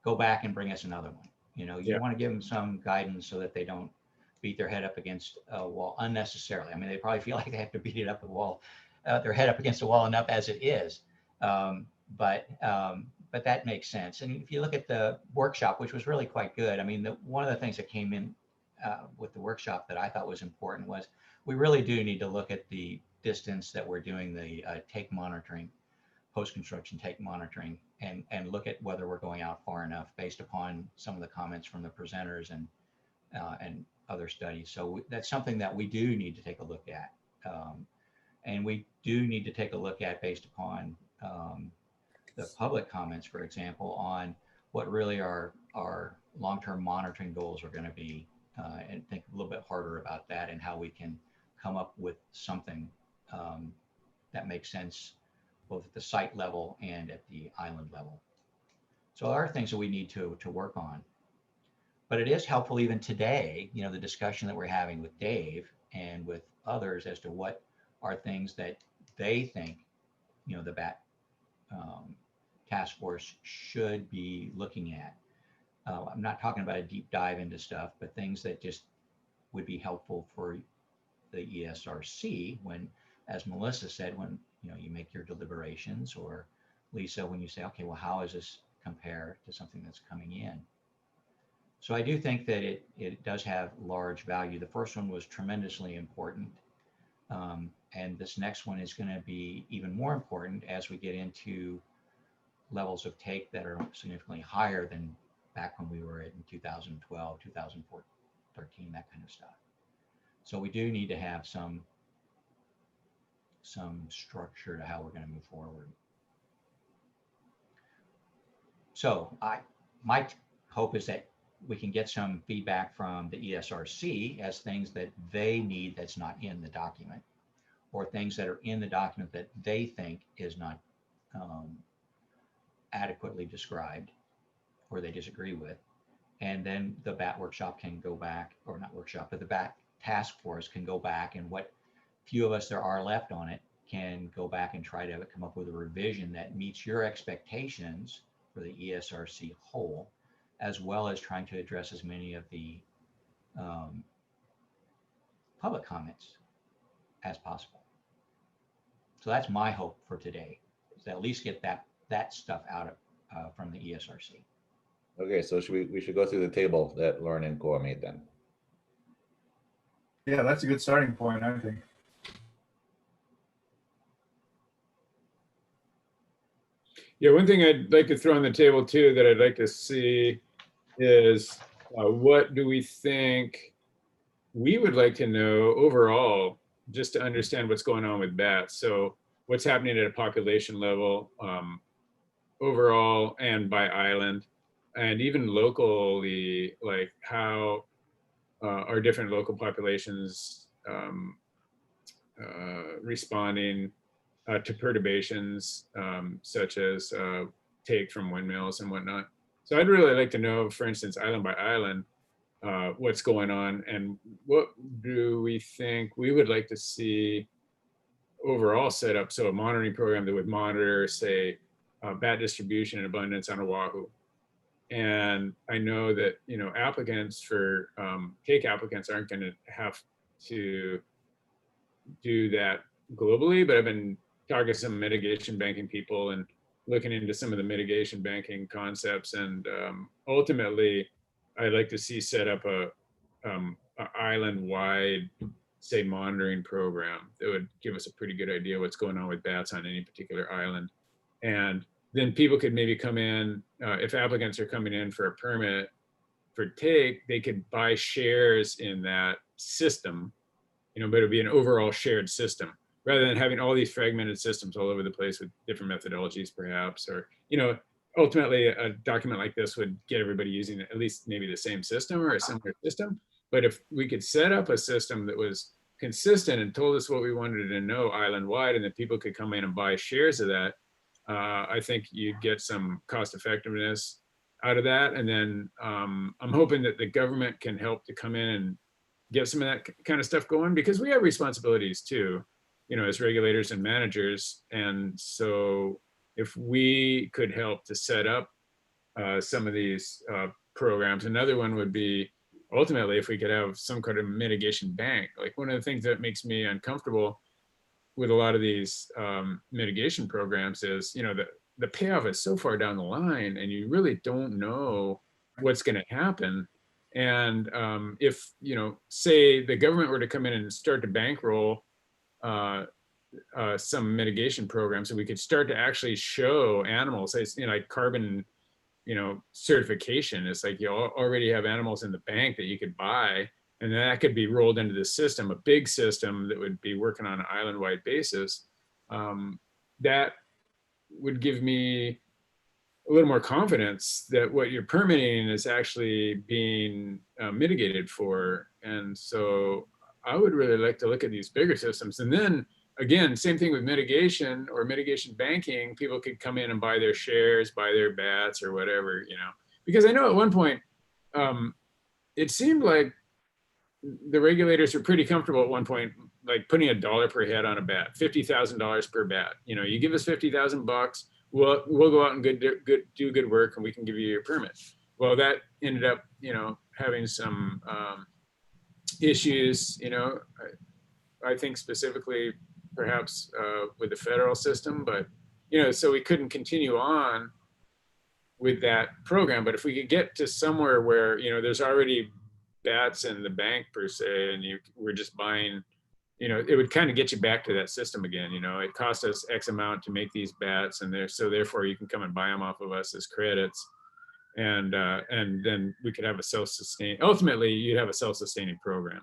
S6: Go back and bring us another one. You want to give them some guidance so that they don't beat their head up against a wall unnecessarily. I mean, they probably feel like they have to beat it up the wall, their head up against the wall enough as it is. but that makes sense. And if you look at the workshop, which was really quite good, I mean, one of the things that came in with the workshop that I thought was important was we really do need to look at the distance that we're doing the take monitoring, post-construction take monitoring, and look at whether we're going out far enough based upon some of the comments from the presenters and other studies. So that's something that we do need to take a look at. And we do need to take a look at based upon the public comments, for example, on what really our long-term monitoring goals are going to be, and think a little bit harder about that and how we can come up with something that makes sense both at the site level and at the island level. So there are things that we need to work on. But it is helpful even today, you know, the discussion that we're having with Dave and with others as to what are things that they think, you know, the BAT task force should be looking at. I'm not talking about a deep dive into stuff, but things that just would be helpful for the ESRC when, as Melissa said, when, you know, you make your deliberations, or Lisa, when you say, okay, well, how does this compare to something that's coming in? So I do think that it does have large value. The first one was tremendously important. And this next one is going to be even more important as we get into levels of take that are significantly higher than back when we were in 2012, 2013, that kind of stuff. So we do need to have some structure to how we're going to move forward. So my hope is that we can get some feedback from the ESRC as things that they need that's not in the document, or things that are in the document that they think is not adequately described or they disagree with. And then the BAT workshop can go back, or not workshop, but the BAT task force can go back, and what few of us there are left on it can go back and try to come up with a revision that meets your expectations for the ESRC whole, as well as trying to address as many of the public comments as possible. So that's my hope for today, is to at least get that stuff out of from the ESRC.
S2: Okay, so we should go through the table that Lauren and Koa made then.
S4: Yeah, that's a good starting point, I think.
S3: Yeah, one thing I'd like to throw on the table too that I'd like to see is what do we think we would like to know overall, just to understand what's going on with bats. So what's happening at a population level overall and by island, and even locally, like how are different local populations responding to perturbations such as take from windmills and whatnot. So I'd really like to know, for instance, island by island, what's going on and what do we think we would like to see overall set up. So a monitoring program that would monitor, say, bat distribution and abundance on Oahu. And I know that, you know, applicants for take applicants aren't going to have to do that globally, but I've been talking to some mitigation banking people and looking into some of the mitigation banking concepts. And ultimately, I'd like to see set up a island-wide, say, monitoring program that would give us a pretty good idea what's going on with bats on any particular island. And then people could maybe come in, if applicants are coming in for a permit for take, they could buy shares in that system, you know, but it'd be an overall shared system rather than having all these fragmented systems all over the place with different methodologies perhaps, or, you know, ultimately a document like this would get everybody using at least maybe the same system or a similar system. But if we could set up a system that was consistent and told us what we wanted to know island wide, and that people could come in and buy shares of that, I think you'd get some cost effectiveness out of that. And then I'm hoping that the government can help to come in and get some of that kind of stuff going, because we have responsibilities too, you know, as regulators and managers. And so if we could help to set up some of these programs, another one would be ultimately if we could have some kind of mitigation bank. Like one of the things that makes me uncomfortable with a lot of these mitigation programs is, you know, the payoff is so far down the line, and you really don't know what's going to happen. And if, you know, say the government were to come in and start to bankroll some mitigation programs, so we could start to actually show animals, you know, like carbon, you know, certification. It's like you already have animals in the bank that you could buy, and that could be rolled into the system, a big system that would be working on an island-wide basis. That would give me a little more confidence that what you're permitting is actually being mitigated for. And so I would really like to look at these bigger systems. And then again, same thing with mitigation or mitigation banking. People could come in and buy their shares, buy their bats or whatever, you know, because I know at one point, it seemed like the regulators were pretty comfortable at one point, like putting $1 per head on a bat, $50,000 per bat. You know, you give us 50,000 bucks, we'll go out and do good work, and we can give you your permit. Well, that ended up, you know, having some issues, you know, I think specifically perhaps with the federal system, but, you know, so we couldn't continue on with that program. But if we could get to somewhere where, you know, there's already bats in the bank per se, and we're just buying, you know, it would kind of get you back to that system again. You know, it cost us X amount to make these bats, and so therefore you can come and buy them off of us as credits, and then we could have a ultimately you'd have a self-sustaining program,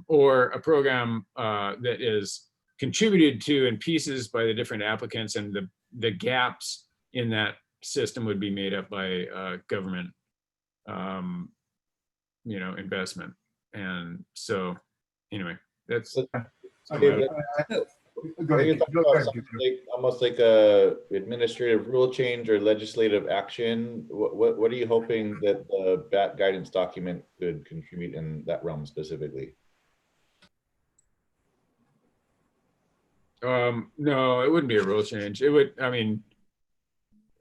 S3: or a program that is contributed to in pieces by the different applicants, and the gaps in that system would be made up by government you know, investment. And so anyway, that's
S4: Okay. Go ahead.
S2: Almost like a administrative rule change or legislative action. What are you hoping that the BAT guidance document could contribute in that realm specifically?
S3: No, it wouldn't be a rule change. It would, I mean,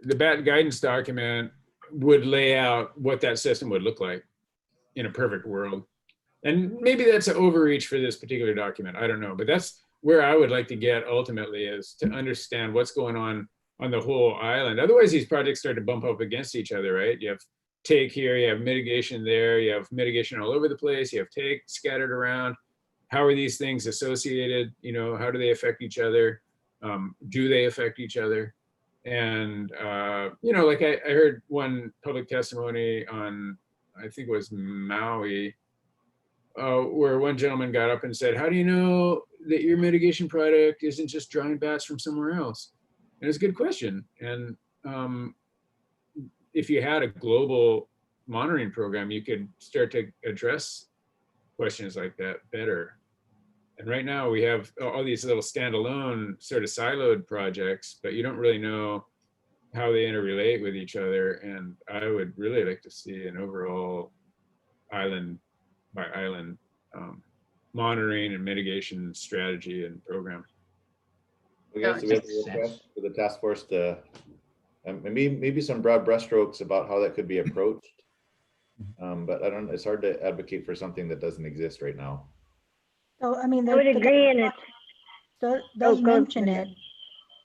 S3: the BAT guidance document would lay out what that system would look like in a perfect world. And maybe that's an overreach for this particular document. I don't know, but that's where I would like to get ultimately, is to understand what's going on the whole island. Otherwise, these projects start to bump up against each other, right? You have take here, you have mitigation there, you have mitigation all over the place, you have take scattered around. How are these things associated? You know, how do they affect each other? Do they affect each other? And, you know, like I heard one public testimony on, I think it was Maui, where one gentleman got up and said, how do you know that your mitigation product isn't just drawing bats from somewhere else? And it's a good question. And if you had a global monitoring program, you could start to address questions like that better. And right now we have all these little standalone sort of siloed projects, but you don't really know how they interrelate with each other. And I would really like to see an overall island by island monitoring and mitigation strategy and program.
S2: I guess we have a request for the task force to maybe some broad brushstrokes about how that could be approached. But it's hard to advocate for something that doesn't exist right now.
S7: So, I mean,
S10: I would agree, and it
S7: does mention it,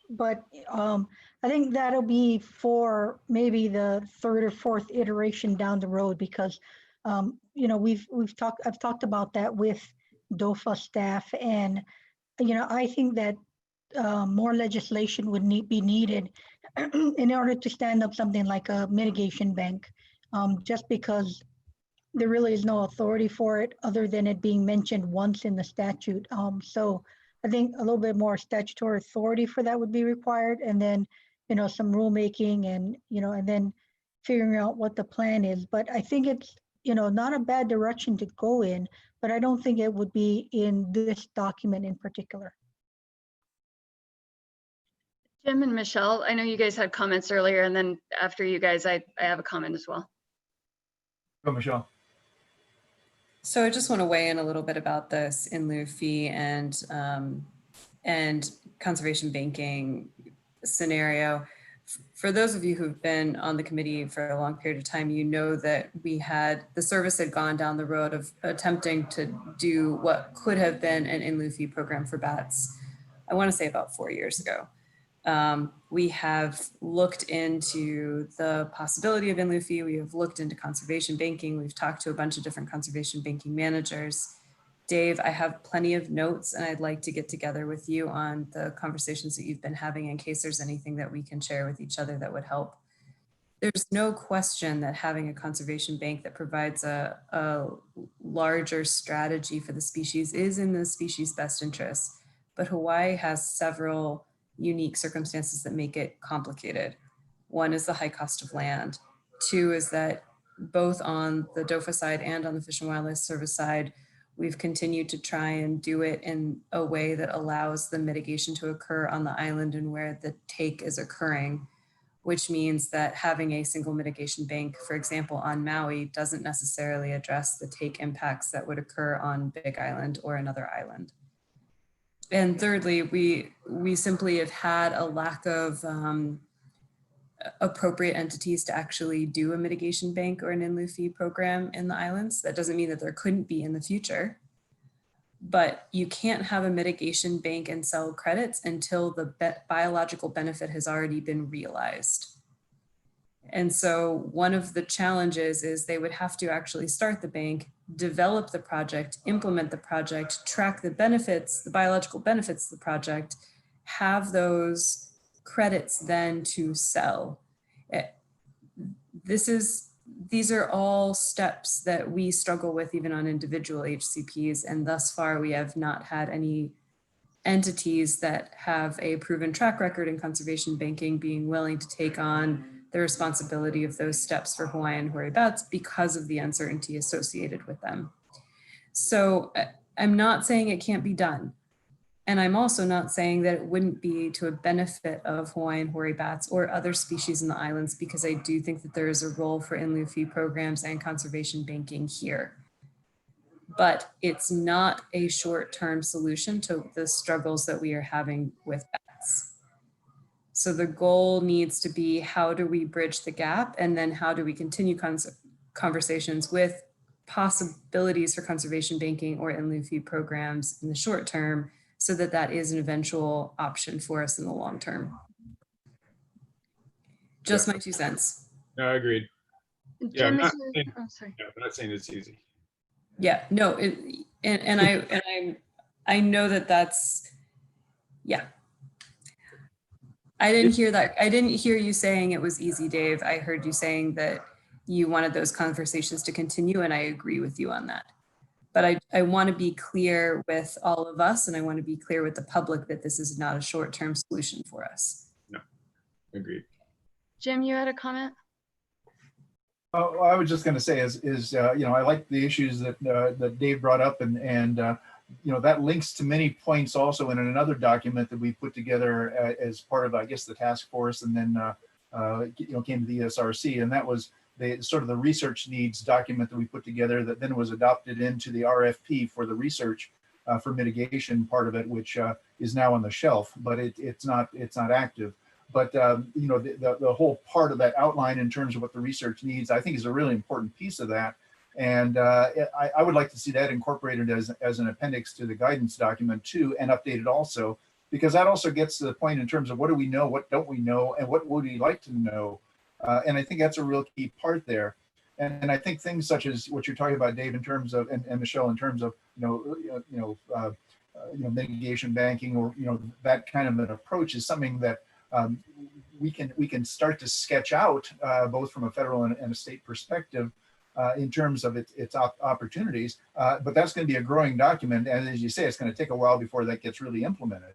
S7: but I think that'll be for maybe the third or fourth iteration down the road, because you know, I've talked about that with DOFA staff, and you know, I think that more legislation would be needed in order to stand up something like a mitigation bank, just because there really is no authority for it other than it being mentioned once in the statute. So I think a little bit more statutory authority for that would be required, and then, you know, some rulemaking, and, you know, and then figuring out what the plan is. But I think it's, you know, not a bad direction to go in, but I don't think it would be in this document in particular.
S8: Jim and Michelle, I know you guys had comments earlier, and then after you guys, I have a comment as well.
S4: Go, Michelle.
S9: So I just want to weigh in a little bit about this in lieu fee and conservation banking scenario. For those of you who've been on the committee for a long period of time, you know that the service had gone down the road of attempting to do what could have been an in lieu fee program for bats, I want to say about 4 years ago. We have looked into the possibility of in lieu fee. We have looked into conservation banking. We've talked to a bunch of different conservation banking managers. Dave, I have plenty of notes and I'd like to get together with you on the conversations that you've been having in case there's anything that we can share with each other that would help. There's no question that having a conservation bank that provides a larger strategy for the species is in the species' best interest. But Hawaii has several unique circumstances that make it complicated. One is the high cost of land. Two is that both on the DOFA side and on the Fish and Wildlife Service side, we've continued to try and do it in a way that allows the mitigation to occur on the island and where the take is occurring, which means that having a single mitigation bank, for example, on Maui, doesn't necessarily address the take impacts that would occur on Big Island or another island. And thirdly, we simply have had a lack of appropriate entities to actually do a mitigation bank or an in lieu fee program in the islands. That doesn't mean that there couldn't be in the future, but you can't have a mitigation bank and sell credits until the biological benefit has already been realized. And so one of the challenges is they would have to actually start the bank, develop the project, implement the project, track the benefits, the biological benefits of the project, have those credits then to sell. These are all steps that we struggle with even on individual HCPs, and thus far we have not had any entities that have a proven track record in conservation banking being willing to take on the responsibility of those steps for Hawaiian hoary bats because of the uncertainty associated with them. So I'm not saying it can't be done. And I'm also not saying that it wouldn't be to a benefit of Hawaiian hoary bats or other species in the islands, because I do think that there is a role for in lieu fee programs and conservation banking here. But it's not a short-term solution to the struggles that we are having with bats. So the goal needs to be, how do we bridge the gap? And then how do we continue conversations with possibilities for conservation banking or in lieu fee programs in the short term, so that that is an eventual option for us in the long term. Just my 2 cents.
S3: No, I agreed. Yeah,
S8: Jim,
S3: I'm not
S8: is
S3: saying,
S8: your- oh, sorry.
S3: yeah, I'm not saying it's easy.
S9: Yeah, no, I know that that's, yeah. I didn't hear that. I didn't hear you saying it was easy, Dave. I heard you saying that you wanted those conversations to continue, and I agree with you on that. But I want to be clear with all of us, and I want to be clear with the public that this is not a short-term solution for us.
S3: No, agreed.
S8: Jim, you had a comment?
S4: Oh, I was just going to say you know, I like the issues that that Dave brought up, and you know, that links to many points also in another document that we put together as part of, I guess, the task force, and then you know, came to the ESRC, and that was the sort of the research needs document that we put together that then was adopted into the RFP for the research for mitigation part of it, which is now on the shelf, but it's not active. But you know, the whole part of that outline in terms of what the research needs, I think, is a really important piece of that. And I would like to see that incorporated as an appendix to the guidance document too, and updated also, because that also gets to the point in terms of what do we know, what don't we know, and what would we like to know. And I think that's a real key part there. And I think things such as what you're talking about, Dave, in terms of, and Michelle, in terms of, you know, mitigation banking, or, you know, that kind of an approach is something that we can start to sketch out both from a federal and a state perspective in terms of its opportunities. But that's going to be a growing document. And as you say, it's going to take a while before that gets really implemented.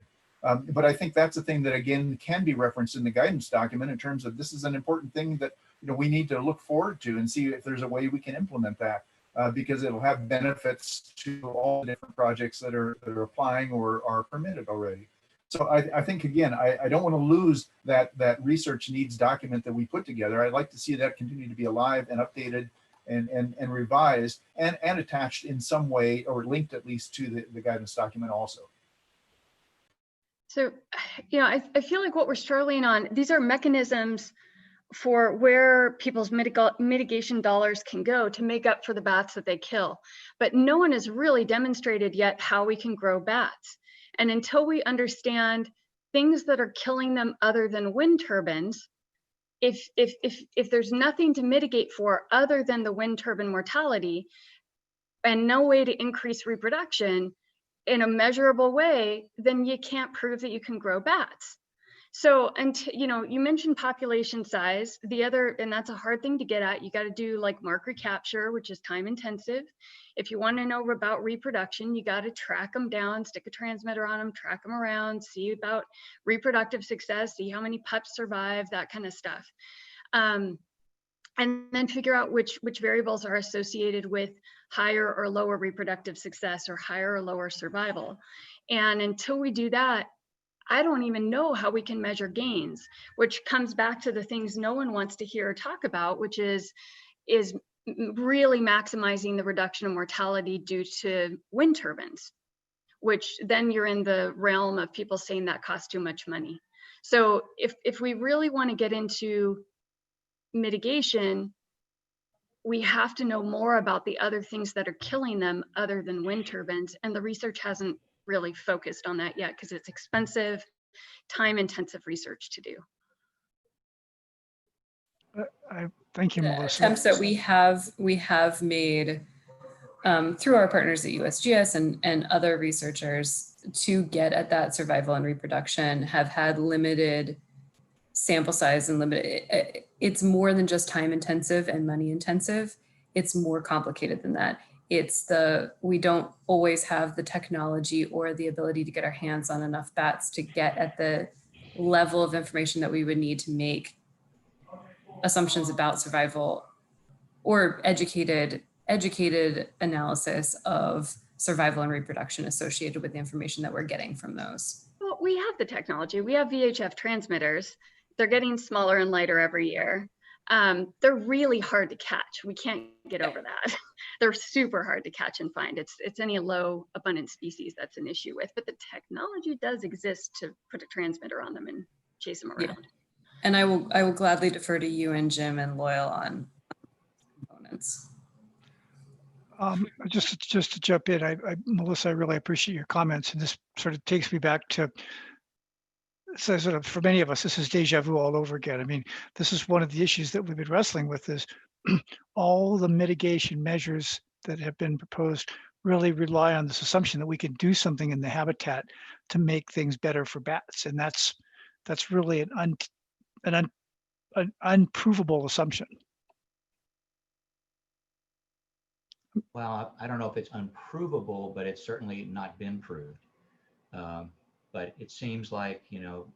S4: But I think that's a thing that, again, can be referenced in the guidance document in terms of this is an important thing that, you know, we need to look forward to and see if there's a way we can implement that, because it'll have benefits to all the different projects that are applying or are permitted already. So I think, again, I don't want to lose that research needs document that we put together. I'd like to see that continue to be alive and updated and revised and attached in some way, or linked at least to the guidance document also.
S8: So, you know, I feel like what we're struggling on, these are mechanisms for where people's mitigation dollars can go to make up for the bats that they kill. But no one has really demonstrated yet how we can grow bats. And until we understand things that are killing them other than wind turbines, if there's nothing to mitigate for other than the wind turbine mortality and no way to increase reproduction in a measurable way, then you can't prove that you can grow bats. So, and you know, you mentioned population size. The other, and that's a hard thing to get at, you got to do like mark recapture, which is time intensive. If you want to know about reproduction, you got to track them down, stick a transmitter on them, track them around, see about reproductive success, see how many pups survive, that kind of stuff. And then figure out which variables are associated with higher or lower reproductive success or higher or lower survival. And until we do that, I don't even know how we can measure gains, which comes back to the things no one wants to hear or talk about, which is really maximizing the reduction of mortality due to wind turbines, which then you're in the realm of people saying that costs too much money. So if we really want to get into mitigation, we have to know more about the other things that are killing them other than wind turbines. And the research hasn't really focused on that yet because it's expensive, time-intensive research to do.
S5: Thank you,
S9: The
S5: Melissa.
S9: attempts that we have made through our partners at USGS and other researchers to get at that survival and reproduction have had limited sample size and limited. It's more than just time intensive and money intensive. It's more complicated than that. We don't always have the technology or the ability to get our hands on enough bats to get at the level of information that we would need to make assumptions about survival or educated analysis of survival and reproduction associated with the information that we're getting from those.
S8: Well, we have the technology. We have VHF transmitters. They're getting smaller and lighter every year. They're really hard to catch. We can't get over that. They're super hard to catch and find. It's any low abundant species that's an issue with, but the technology does exist to put a transmitter on them and chase them around.
S9: Yeah. And I will gladly defer to you and Jim and Loyal on components.
S5: Just to jump in, Melissa, I really appreciate your comments, and this sort of takes me back to, so sort of for many of us, this is deja vu all over again. I mean, this is one of the issues that we've been wrestling with is all the mitigation measures that have been proposed really rely on this assumption that we can do something in the habitat to make things better for bats. And that's really an unprovable assumption.
S6: Well, I don't know if it's unprovable, but it's certainly not been proved. But it seems like, you know,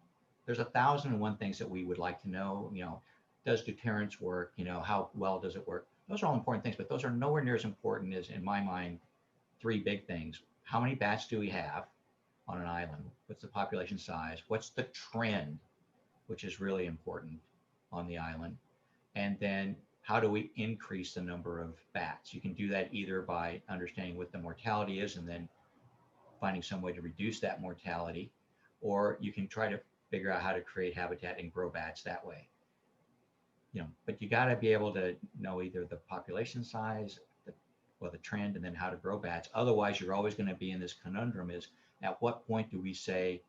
S6: there's 1,001 things that we would like to know. You know, does deterrence work? You know, how well does it work? Those are all important things, but those are nowhere near as important as, in my mind, 3 big things. How many bats do we have on an island? What's the population size? What's the trend, which is really important on the island? And then how do we increase the number of bats? You can do that either by understanding what the mortality is and then finding some way to reduce that mortality, or you can try to figure out how to create habitat and grow bats that way. You know, but you got to be able to know either the population size, the trend, and then how to grow bats. Otherwise, you're always going to be in this conundrum: is at what point do we say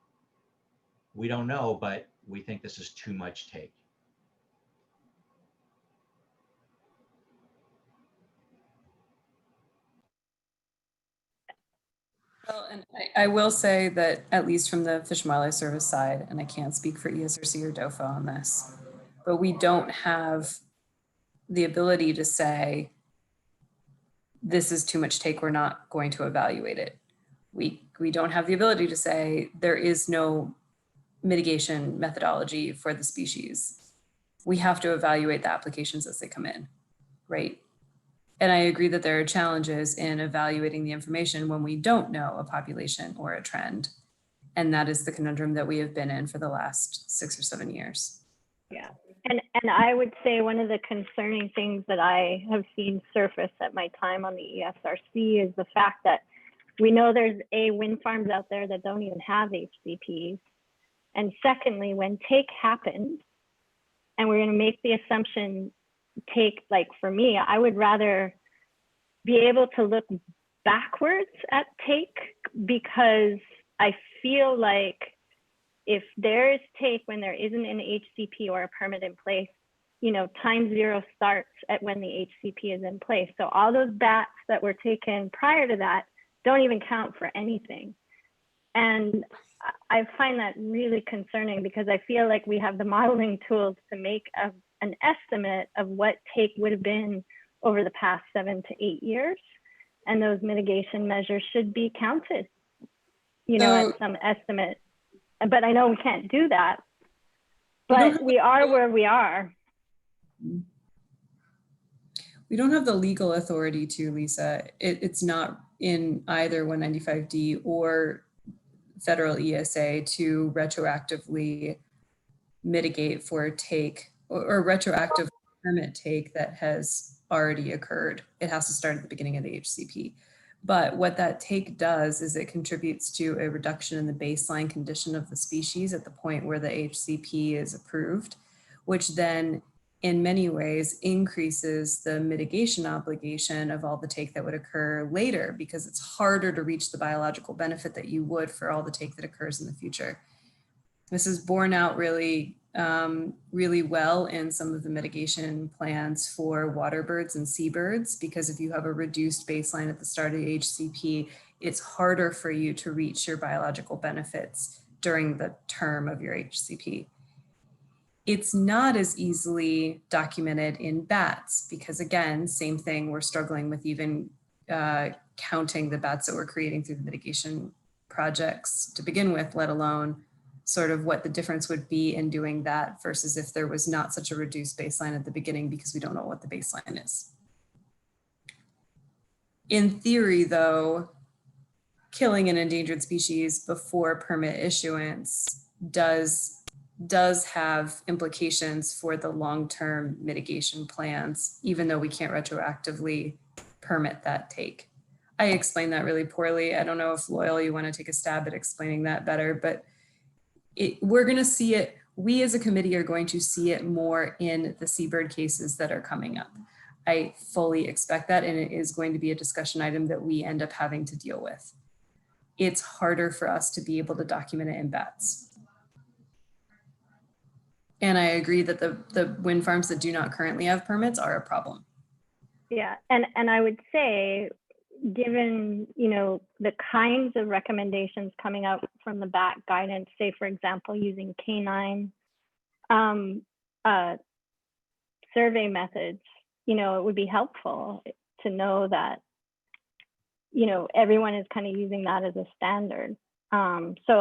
S6: we don't know, but we think this is too much take?
S9: Well, and I will say that at least from the Fish and Wildlife Service side, and I can't speak for ESRC or DOFA on this, but we don't have the ability to say, this is too much take, we're not going to evaluate it. We don't have the ability to say there is no mitigation methodology for the species. We have to evaluate the applications as they come in, right? And I agree that there are challenges in evaluating the information when we don't know a population or a trend. And that is the conundrum that we have been in for the last 6 or 7 years.
S10: Yeah, and I would say one of the concerning things that I have seen surface at my time on the ESRC is the fact that we know there's wind farms out there that don't even have HCPs. And secondly, when take happens, and we're gonna make the assumption take, like for me, I would rather be able to look backwards at take, because I feel like if there is take when there isn't an HCP or a permit in place, you know, time zero starts at when the HCP is in place. So all those bats that were taken prior to that don't even count for anything. And I find that really concerning because I feel like we have the modeling tools to make an estimate of what take would have been over the past 7 to 8 years. And those mitigation measures should be counted, you know, at some estimate. But I know we can't do that, but we are where we are.
S9: We don't have the legal authority to, Lisa. It's not in either 195D or federal ESA to retroactively mitigate for take or retroactive permit take that has already occurred. It has to start at the beginning of the HCP. But what that take does is it contributes to a reduction in the baseline condition of the species at the point where the HCP is approved, which then in many ways increases the mitigation obligation of all the take that would occur later, because it's harder to reach the biological benefit that you would for all the take that occurs in the future. This is borne out really, really well in some of the mitigation plans for water birds and seabirds, because if you have a reduced baseline at the start of the HCP, it's harder for you to reach your biological benefits during the term of your HCP. It's not as easily documented in bats because, again, same thing, we're struggling with even counting the bats that we're creating through the mitigation projects to begin with, let alone sort of what the difference would be in doing that versus if there was not such a reduced baseline at the beginning, because we don't know what the baseline is. In theory, though, killing an endangered species before permit issuance does have implications for the long-term mitigation plans, even though we can't retroactively permit that take. I explained that really poorly. I don't know if Loyal, you want to take a stab at explaining that better, but we're going to see it. We as a committee are going to see it more in the seabird cases that are coming up. I fully expect that, and it is going to be a discussion item that we end up having to deal with. It's harder for us to be able to document it in bats. And I agree that the wind farms that do not currently have permits are a problem.
S10: Yeah, and I would say, given, you know, the kinds of recommendations coming out from the bat guidance, say, for example, using canine survey methods, you know, it would be helpful to know that, you know, everyone is kind of using that as a standard. So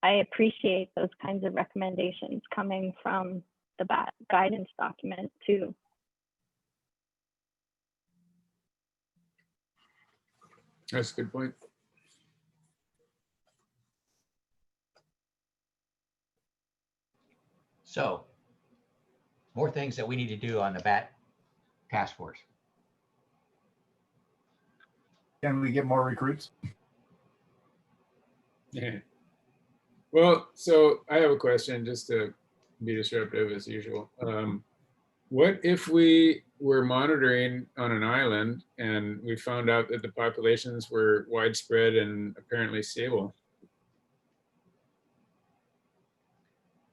S10: I appreciate those kinds of recommendations coming from the bat guidance document too.
S3: That's a good point.
S6: So, more things that we need to do on the bat task force.
S4: Can we get more recruits?
S3: Yeah. Well, so I have a question, just to be disruptive as usual. What if we were monitoring on an island and we found out that the populations were widespread and apparently stable?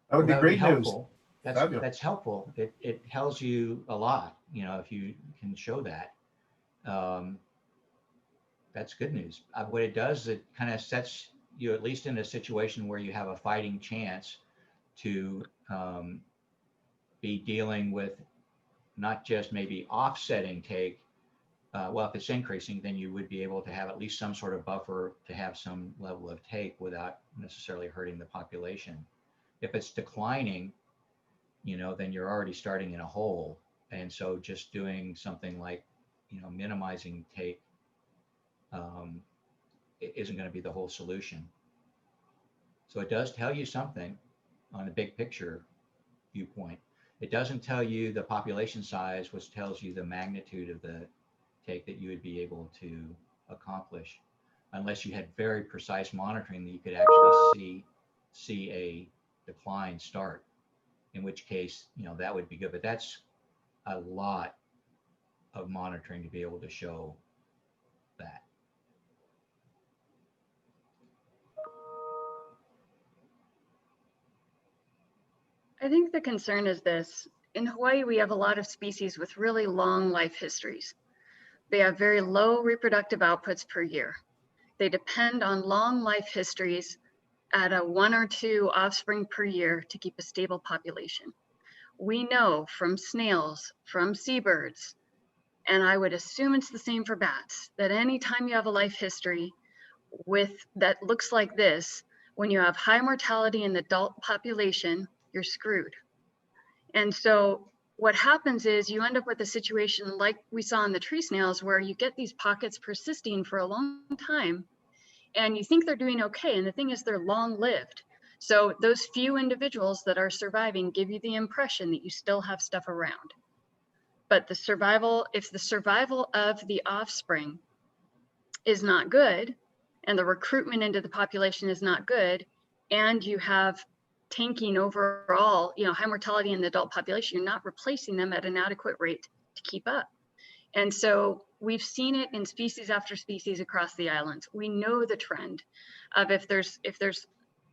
S4: That would be great news.
S6: Helpful. That's helpful. It tells you a lot, you know, if you can show that. That's good news. What it does, it kind of sets you at least in a situation where you have a fighting chance to be dealing with not just maybe offsetting take. Well, if it's increasing, then you would be able to have at least some sort of buffer to have some level of take without necessarily hurting the population. If it's declining, you know, then you're already starting in a hole. And so just doing something like, you know, minimizing take isn't going to be the whole solution. So it does tell you something on a big picture viewpoint. It doesn't tell you the population size, which tells you the magnitude of the take that you would be able to accomplish, unless you had very precise monitoring that you could actually see a decline start, in which case, you know, that would be good. But that's a lot of monitoring to be able to show that.
S8: I think the concern is this. In Hawaii, we have a lot of species with really long life histories. They have very low reproductive outputs per year. They depend on long life histories at a 1 or 2 offspring per year to keep a stable population. We know from snails, from seabirds, and I would assume it's the same for bats, that anytime you have a life history that looks like this, when you have high mortality in the adult population, you're screwed. And so what happens is you end up with a situation like we saw in the tree snails, where you get these pockets persisting for a long time and you think they're doing okay. And the thing is, they're long lived. So those few individuals that are surviving give you the impression that you still have stuff around. But the survival, if the survival of the offspring is not good, and the recruitment into the population is not good, and you have tanking overall, high mortality in the adult population, you're not replacing them at an adequate rate to keep up. And so we've seen it in species after species across the islands. We know the trend of if there's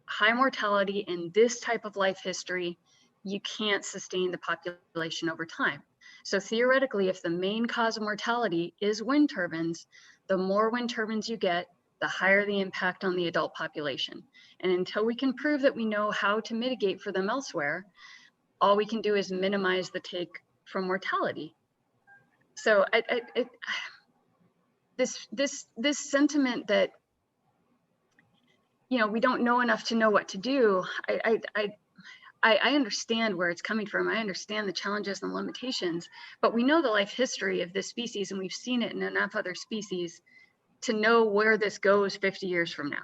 S8: high mortality in this type of life history, you can't sustain the population over time. So theoretically, if the main cause of mortality is wind turbines, the more wind turbines you get, the higher the impact on the adult population. And until we can prove that we know how to mitigate for them elsewhere, all we can do is minimize the take from mortality. So this sentiment that, we don't know enough to know what to do, I understand where it's coming from. I understand the challenges and limitations, but we know the life history of this species, and we've seen it in enough other species to know where this goes 50 years from now.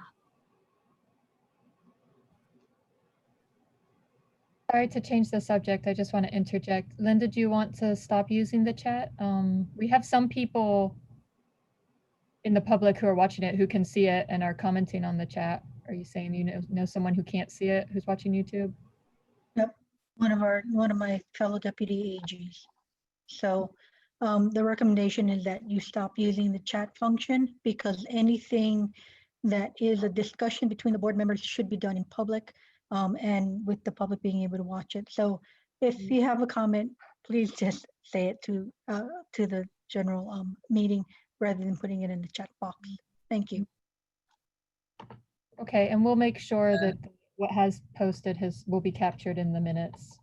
S1: Sorry to change the subject. I just want to interject. Linda, do you want to stop using the chat? We have some people in the public who are watching it who can see it and are commenting on the chat. Are you saying you know someone who can't see it who's watching YouTube?
S7: Yep, one of my fellow deputy AGs. So the recommendation is that you stop using the chat function, because anything that is a discussion between the board members should be done in public, and with the public being able to watch it. So if you have a comment, please just say it to the general meeting rather than putting it in the chat box. Thank you.
S1: Okay, and we'll make sure that what has posted will be captured in the minutes.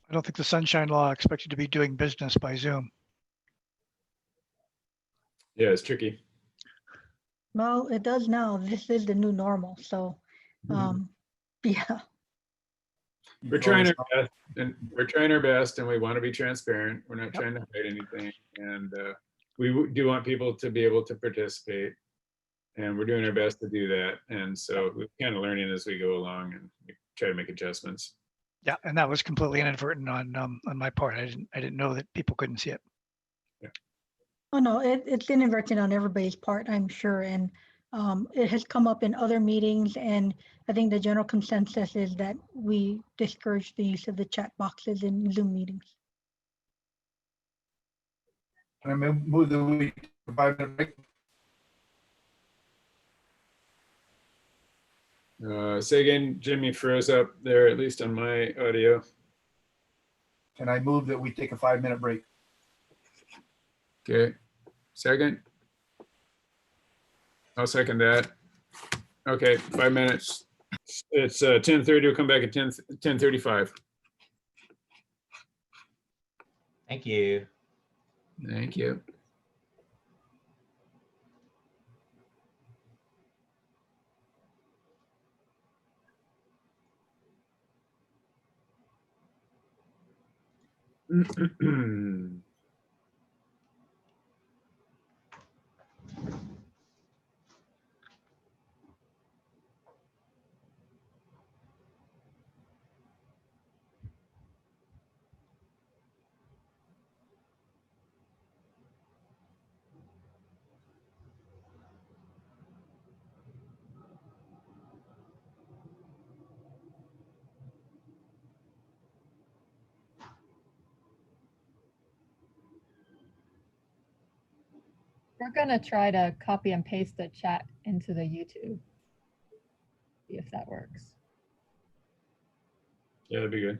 S5: I don't think the Sunshine Law expected to be doing business by Zoom.
S3: Yeah, it's tricky.
S7: Well, it does now. This is the new normal. So yeah.
S3: We're trying our best, and we want to be transparent. We're not trying to hide anything, and we do want people to be able to participate, and we're doing our best to do that. And so we're kind of learning as we go along, and we try to make adjustments.
S5: Yeah, and that was completely inadvertent on my part. I didn't know that people couldn't see it.
S3: Yeah.
S7: Oh no, it's inadvertent on everybody's part, I'm sure, and it has come up in other meetings, and I think the general consensus is that we discourage the use of the chat boxes in Zoom meetings.
S4: Can I move the week to 5-minute break?
S3: Say again, Jimmy froze up there, at least on my audio.
S4: Can I move that we take a 5-minute break?
S3: Okay, second. I'll second that. Okay, 5 minutes. It's 10:30. We'll come back at 10:35.
S6: Thank you.
S3: Thank you.
S1: We're gonna try to copy and paste the chat into the YouTube. See if that works.
S3: Yeah, that'd be good.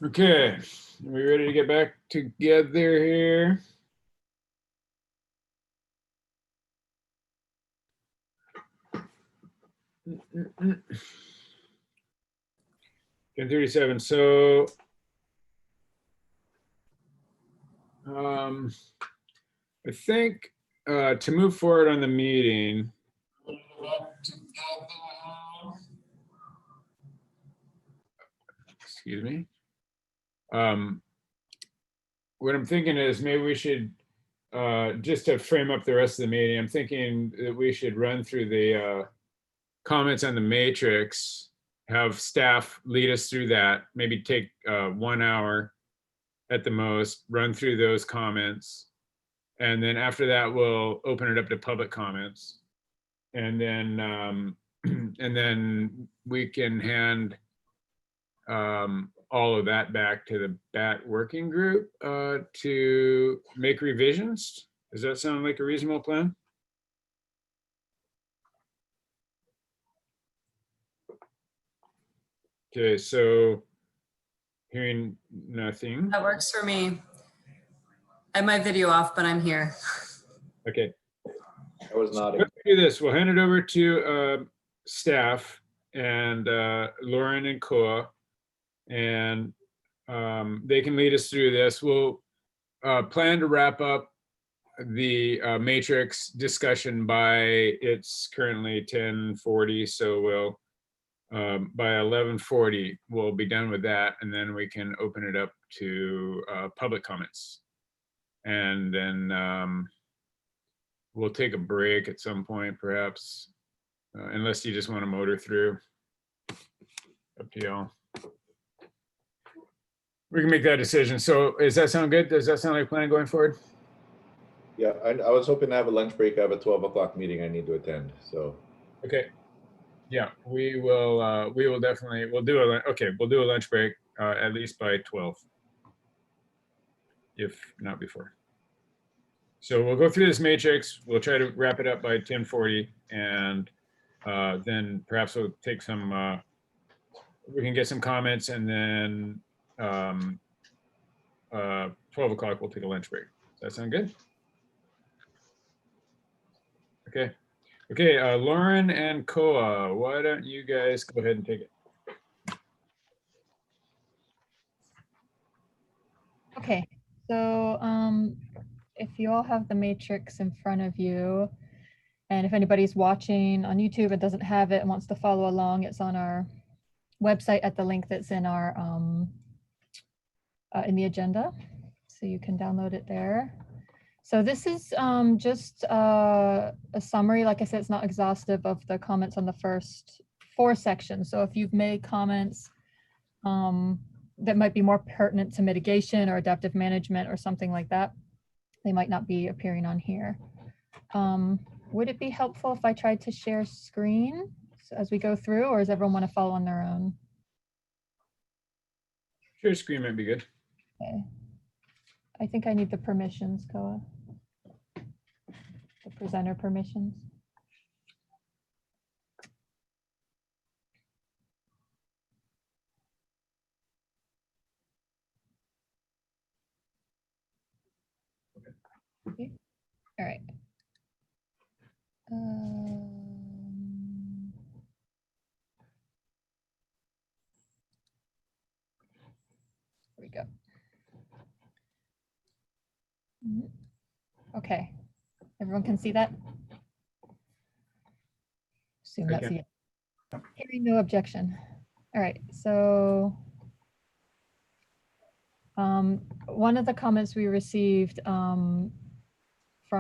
S3: Okay, are we ready to get back together here? Mm-mm-mm. 10:37. So I think to move forward on the meeting, excuse me. What I'm thinking is maybe we should, just to frame up the rest of the meeting, I'm thinking that we should run through the comments on the matrix, have staff lead us through that, maybe take 1 hour at the most, run through those comments. And then after that, we'll open it up to public comments. And then, and then we can hand all of that back to the BAT working group to make revisions. Does that sound like a reasonable plan? Okay, so hearing nothing.
S9: That works for me. I have my video off, but I'm here.
S2: I
S3: Okay,
S2: was nodding.
S3: let's do this. We'll hand it over to staff and Lauren and Koa, and they can lead us through this. We'll plan to wrap up the matrix discussion by, it's currently 10:40, so we'll by 11:40 we'll be done with that, and then we can open it up to public comments. And then we'll take a break at some point, perhaps, unless you just want to motor through. Up to y'all. We can make that decision. So does that sound good? Does that sound like a plan going forward?
S2: Yeah, I was hoping to have a lunch break. I have a 12 o'clock meeting I need to attend, so.
S3: Okay. Yeah, we will definitely, we'll do a lunch break at least by 12, if not before. So we'll go through this matrix. We'll try to wrap it up by 10:40, and then perhaps we'll take some, we can get some comments, and then 12 o'clock we'll take a lunch break. Does that sound good? Okay. Okay, Lauren and Koa, why don't you guys go ahead and take it?
S1: Okay, so if you all have the matrix in front of you, and if anybody's watching on YouTube and doesn't have it and wants to follow along, it's on our website at the link that's in our in the agenda, so you can download it there. So this is just a summary. Like I said, it's not exhaustive of the comments on the first 4 sections. So if you've made comments that might be more pertinent to mitigation or adaptive management or something like that, they might not be appearing on here. Would it be helpful if I tried to share screen as we go through, or does everyone want to follow on their own?
S3: Share screen might be good.
S1: Okay. I think I need the permissions, Koa. The presenter permissions. Okay. All right. Here we go. Okay, everyone can see that? Assume that's
S3: can.
S1: it. Hearing no objection. All right, so one of the comments we received from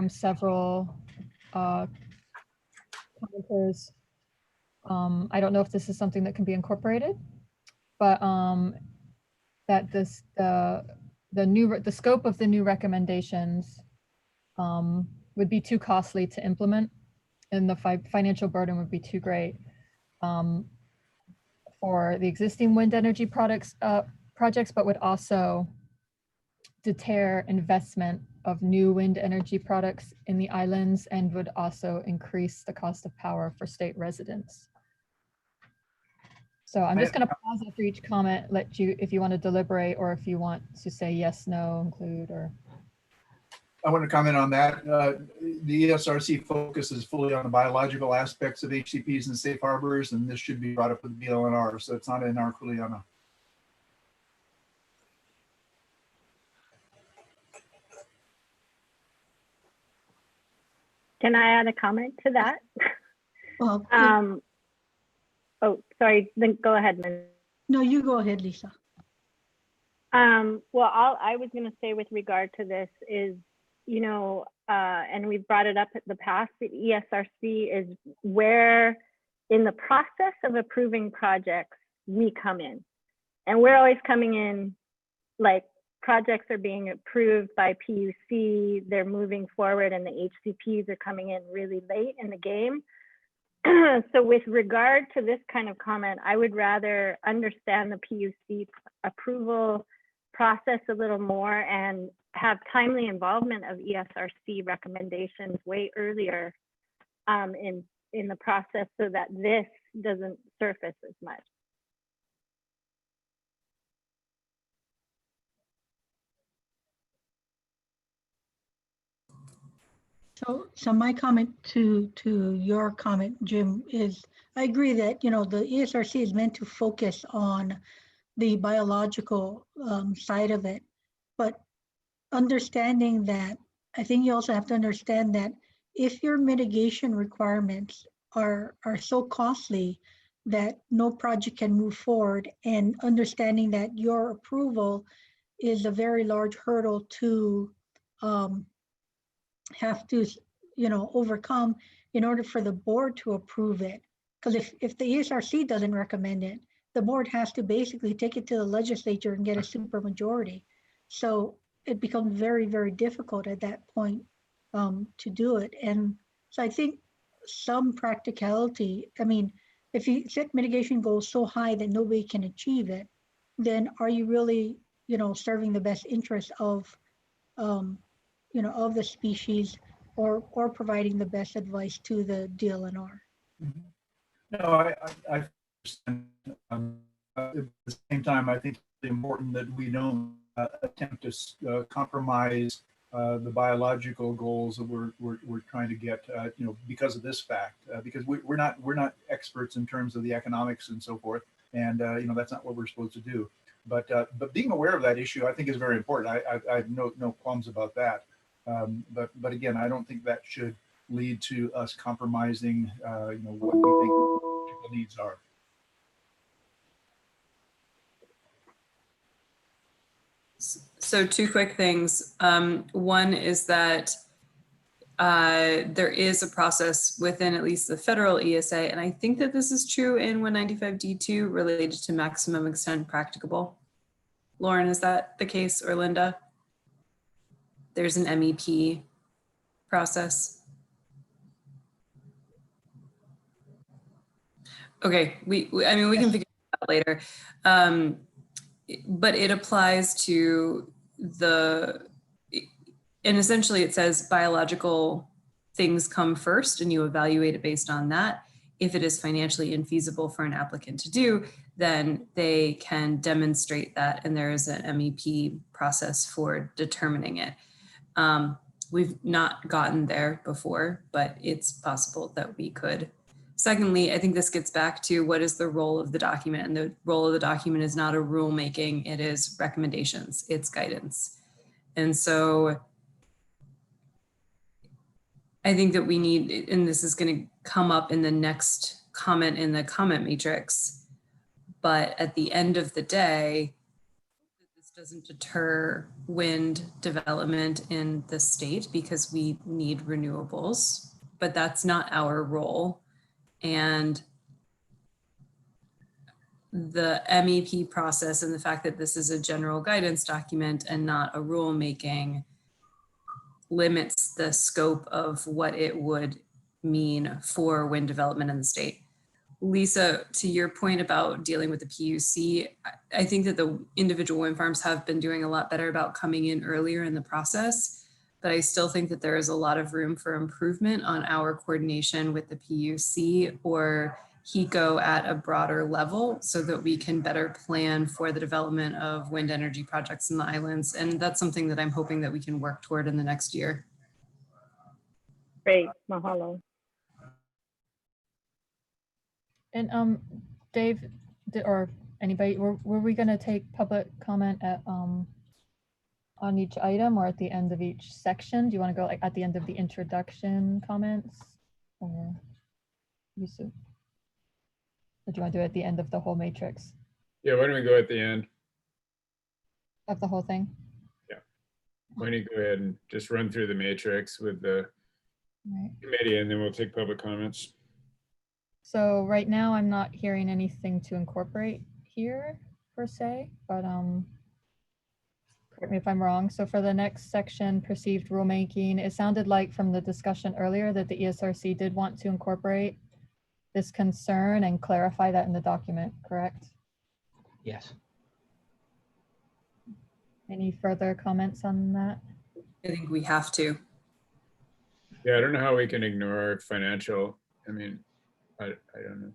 S1: several commenters, I don't know if this is something that can be incorporated, but that the scope of the new recommendations would be too costly to implement, and the financial burden would be too great for the existing wind energy projects, but would also deter investment of new wind energy products in the islands, and would also increase the cost of power for state residents. So I'm just going to pause after each comment, let you, if you want to deliberate, or if you want to say yes, no, include, or.
S4: I want to comment on that. The ESRC focuses fully on the biological aspects of HCPs and safe harbors, and this should be brought up with the BLNR, so it's not in our Kuleana.
S10: Can I add a comment to that?
S7: Well,
S10: Oh, sorry, then go ahead, Lynn.
S7: no, you go ahead, Lisa.
S10: Well, all I was going to say with regard to this is, you know, and we've brought it up in the past, the ESRC is where in the process of approving projects, we come in. And we're always coming in, like, projects are being approved by PUC, they're moving forward, and the HCPs are coming in really late in the game. So with regard to this kind of comment, I would rather understand the PUC approval process a little more and have timely involvement of ESRC recommendations way earlier in the process, so that this doesn't surface as much.
S7: So my comment to your comment, Jim, is I agree that, you know, the ESRC is meant to focus on the biological side of it, but understanding that, I think you also have to understand that if your mitigation requirements are so costly that no project can move forward, and understanding that your approval is a very large hurdle to have to, you know, overcome in order for the board to approve it. Because if the ESRC doesn't recommend it, the board has to basically take it to the legislature and get a super majority. So it becomes very, very difficult at that point to do it. And so I think some practicality, I mean, if you set mitigation goals so high that nobody can achieve it, then are you really, you know, serving the best interest of you know, of the species, or providing the best advice to the DLNR?
S4: No, I understand. At the same time, I think it's important that we don't attempt to compromise the biological goals that we're trying to get, because of this fact, because we're not experts in terms of the economics and so forth, and that's not what we're supposed to do. But being aware of that issue, I think, is very important. I have no qualms about that. But again, I don't think that should lead to us compromising, what we think the needs are.
S9: So two quick things. One is that there is a process within at least the federal ESA, and I think that this is true in 195D2 related to maximum extent practicable. Lauren, is that the case, or Linda? There's an MEP process. Okay, I mean, we can figure it out later. But it applies to and essentially it says biological things come first and you evaluate it based on that. If it is financially infeasible for an applicant to do, then they can demonstrate that, and there is an MEP process for determining it. We've not gotten there before, but it's possible that we could. Secondly, I think this gets back to what is the role of the document, and the role of the document is not a rulemaking, it is recommendations, it's guidance. And so I think that we need, and this is going to come up in the next comment in the comment matrix, but at the end of the day, this doesn't deter wind development in the state because we need renewables, but that's not our role. And the MEP process and the fact that this is a general guidance document and not a rulemaking limits the scope of what it would mean for wind development in the state. Lisa, to your point about dealing with the PUC, I think that the individual wind farms have been doing a lot better about coming in earlier in the process, but I still think that there is a lot of room for improvement on our coordination with the PUC or HECO at a broader level so that we can better plan for the development of wind energy projects in the islands. And that's something that I'm hoping that we can work toward in the next year.
S10: Great, mahalo.
S1: And Dave, or anybody, were we going to take public comment at on each item or at the end of each section? Do you want to go like at the end of the introduction comments, or Yusuf? Or do you want to do it at the end of the whole matrix?
S3: Yeah, why don't we go at the end?
S1: Of the whole thing?
S3: Yeah. Why don't you go ahead and just run through the matrix with the
S1: Right.
S3: committee, and then we'll take public comments.
S1: So right now I'm not hearing anything to incorporate here per se, but correct me if I'm wrong. So for the next section, perceived rulemaking, it sounded like from the discussion earlier that the ESRC did want to incorporate this concern and clarify that in the document, correct?
S6: Yes.
S1: Any further comments on that?
S9: I think we have to.
S3: Yeah, I don't know how we can ignore financial. I mean, I don't know.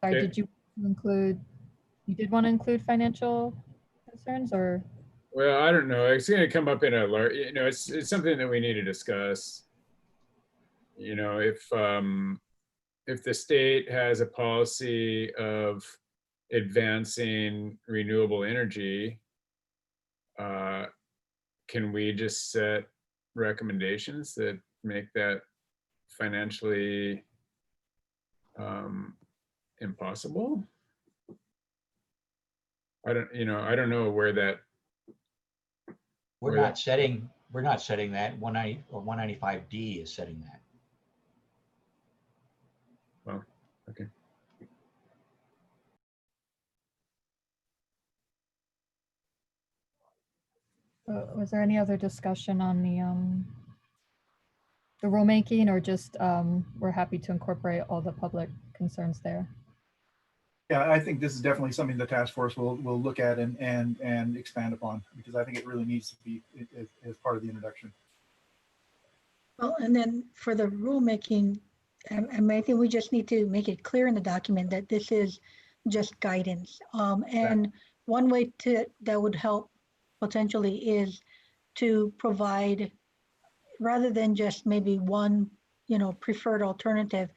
S1: Sorry,
S3: Okay.
S1: did you did want to include financial concerns, or?
S3: Well, I don't know. It's going to come up in a large, it's something that we need to discuss. If the state has a policy of advancing renewable energy, can we just set recommendations that make that financially impossible? I don't know where that.
S6: We're not setting that. 190 or 195D is setting that.
S3: Well, okay.
S1: Was there any other discussion on the rulemaking, or just we're happy to incorporate all the public concerns there?
S4: Yeah, I think this is definitely something the task force will look at and expand upon, because I think it really needs to be as part of the introduction.
S7: Well, and then for the rulemaking, I think we just need to make it clear in the document that this is just guidance. And one way that would help potentially is to provide, rather than just maybe one, preferred alternative,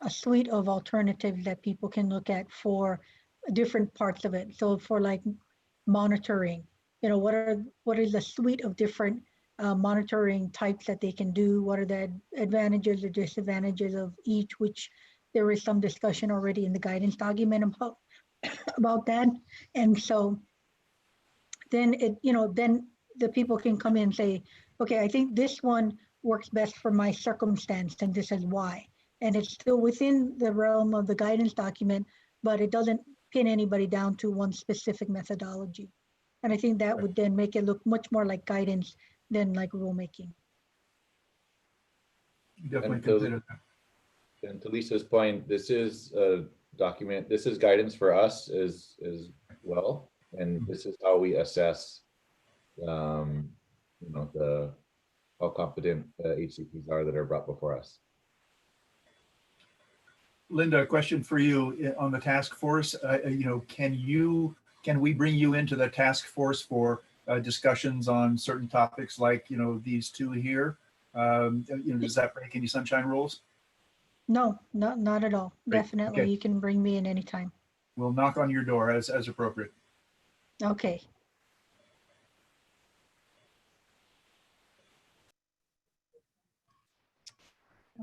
S7: a suite of alternatives that people can look at for different parts of it. So for like monitoring, what is the suite of different monitoring types that they can do? What are the advantages or disadvantages of each, which there is some discussion already in the guidance document about that. And so then then the people can come in and say, okay, I think this one works best for my circumstance, and this is why. And it's still within the realm of the guidance document, but it doesn't pin anybody down to one specific methodology. And I think that would then make it look much more like guidance than like rulemaking.
S4: Definitely
S2: And
S4: consider that.
S2: And to Lisa's point, this is a document, this is guidance for us as well. And this is how we assess, how competent HCPs are that are brought before us.
S4: Linda, a question for you on the task force. Can we bring you into the task force for discussions on certain topics like, these two here? Does that break any sunshine rules?
S7: No, not at all.
S4: Great.
S7: Definitely,
S4: Okay.
S7: you can bring me in anytime.
S4: We'll knock on your door as appropriate.
S7: Okay.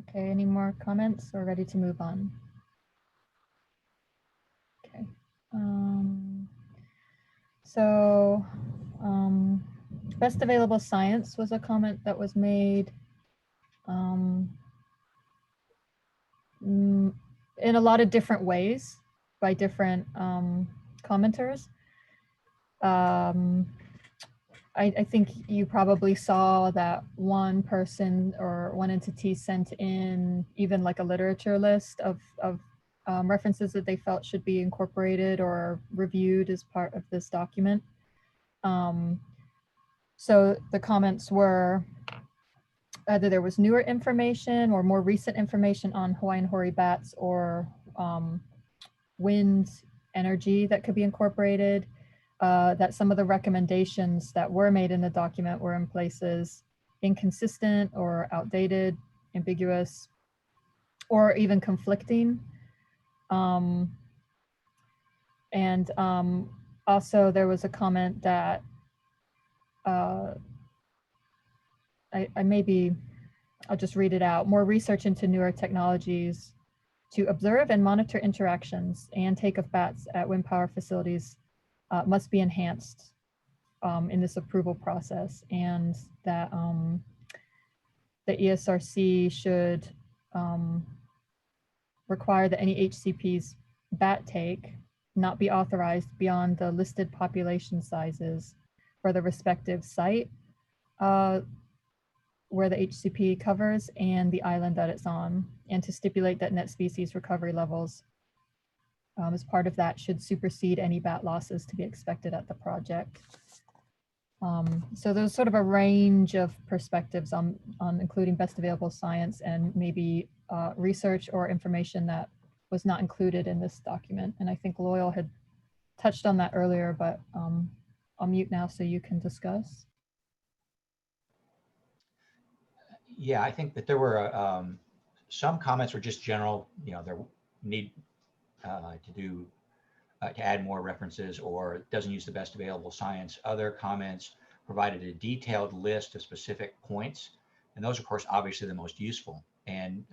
S1: Okay, any more comments or ready to move on? Okay. So best available science was a comment that was made in a lot of different ways by different commenters. I think you probably saw that one person or one entity sent in even like a literature list of references that they felt should be incorporated or reviewed as part of this document. So the comments were either there was newer information or more recent information on Hawaiian hoary bats or wind energy that could be incorporated, that some of the recommendations that were made in the document were in places inconsistent or outdated, ambiguous, or even conflicting. Also there was a comment that I'll just read it out. More research into newer technologies to observe and monitor interactions and take of bats at wind power facilities must be enhanced in this approval process, and that the ESRC should require that any HCP's bat take not be authorized beyond the listed population sizes for the respective site where the HCP covers and the island that it's on, and to stipulate that net species recovery levels as part of that should supersede any bat losses to be expected at the project. So there's sort of a range of perspectives on including best available science and maybe research or information that was not included in this document. And I think Loyal had touched on that earlier, but I'll mute now so you can discuss.
S6: Yeah, I think that there were some comments were just general, there need to add more references or doesn't use the best available science. Other comments provided a detailed list of specific points. And those, of course, obviously the most useful and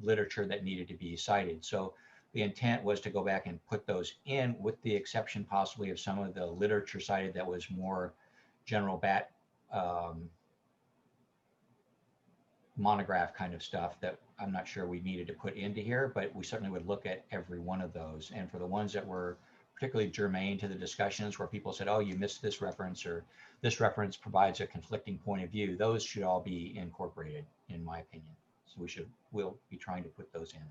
S6: literature that needed to be cited. So the intent was to go back and put those in, with the exception possibly of some of the literature cited that was more general bat monograph kind of stuff that I'm not sure we needed to put into here, but we certainly would look at every one of those. And for the ones that were particularly germane to the discussions where people said, oh, you missed this reference, or this reference provides a conflicting point of view, those should all be incorporated, in my opinion. So we'll be trying to put those in.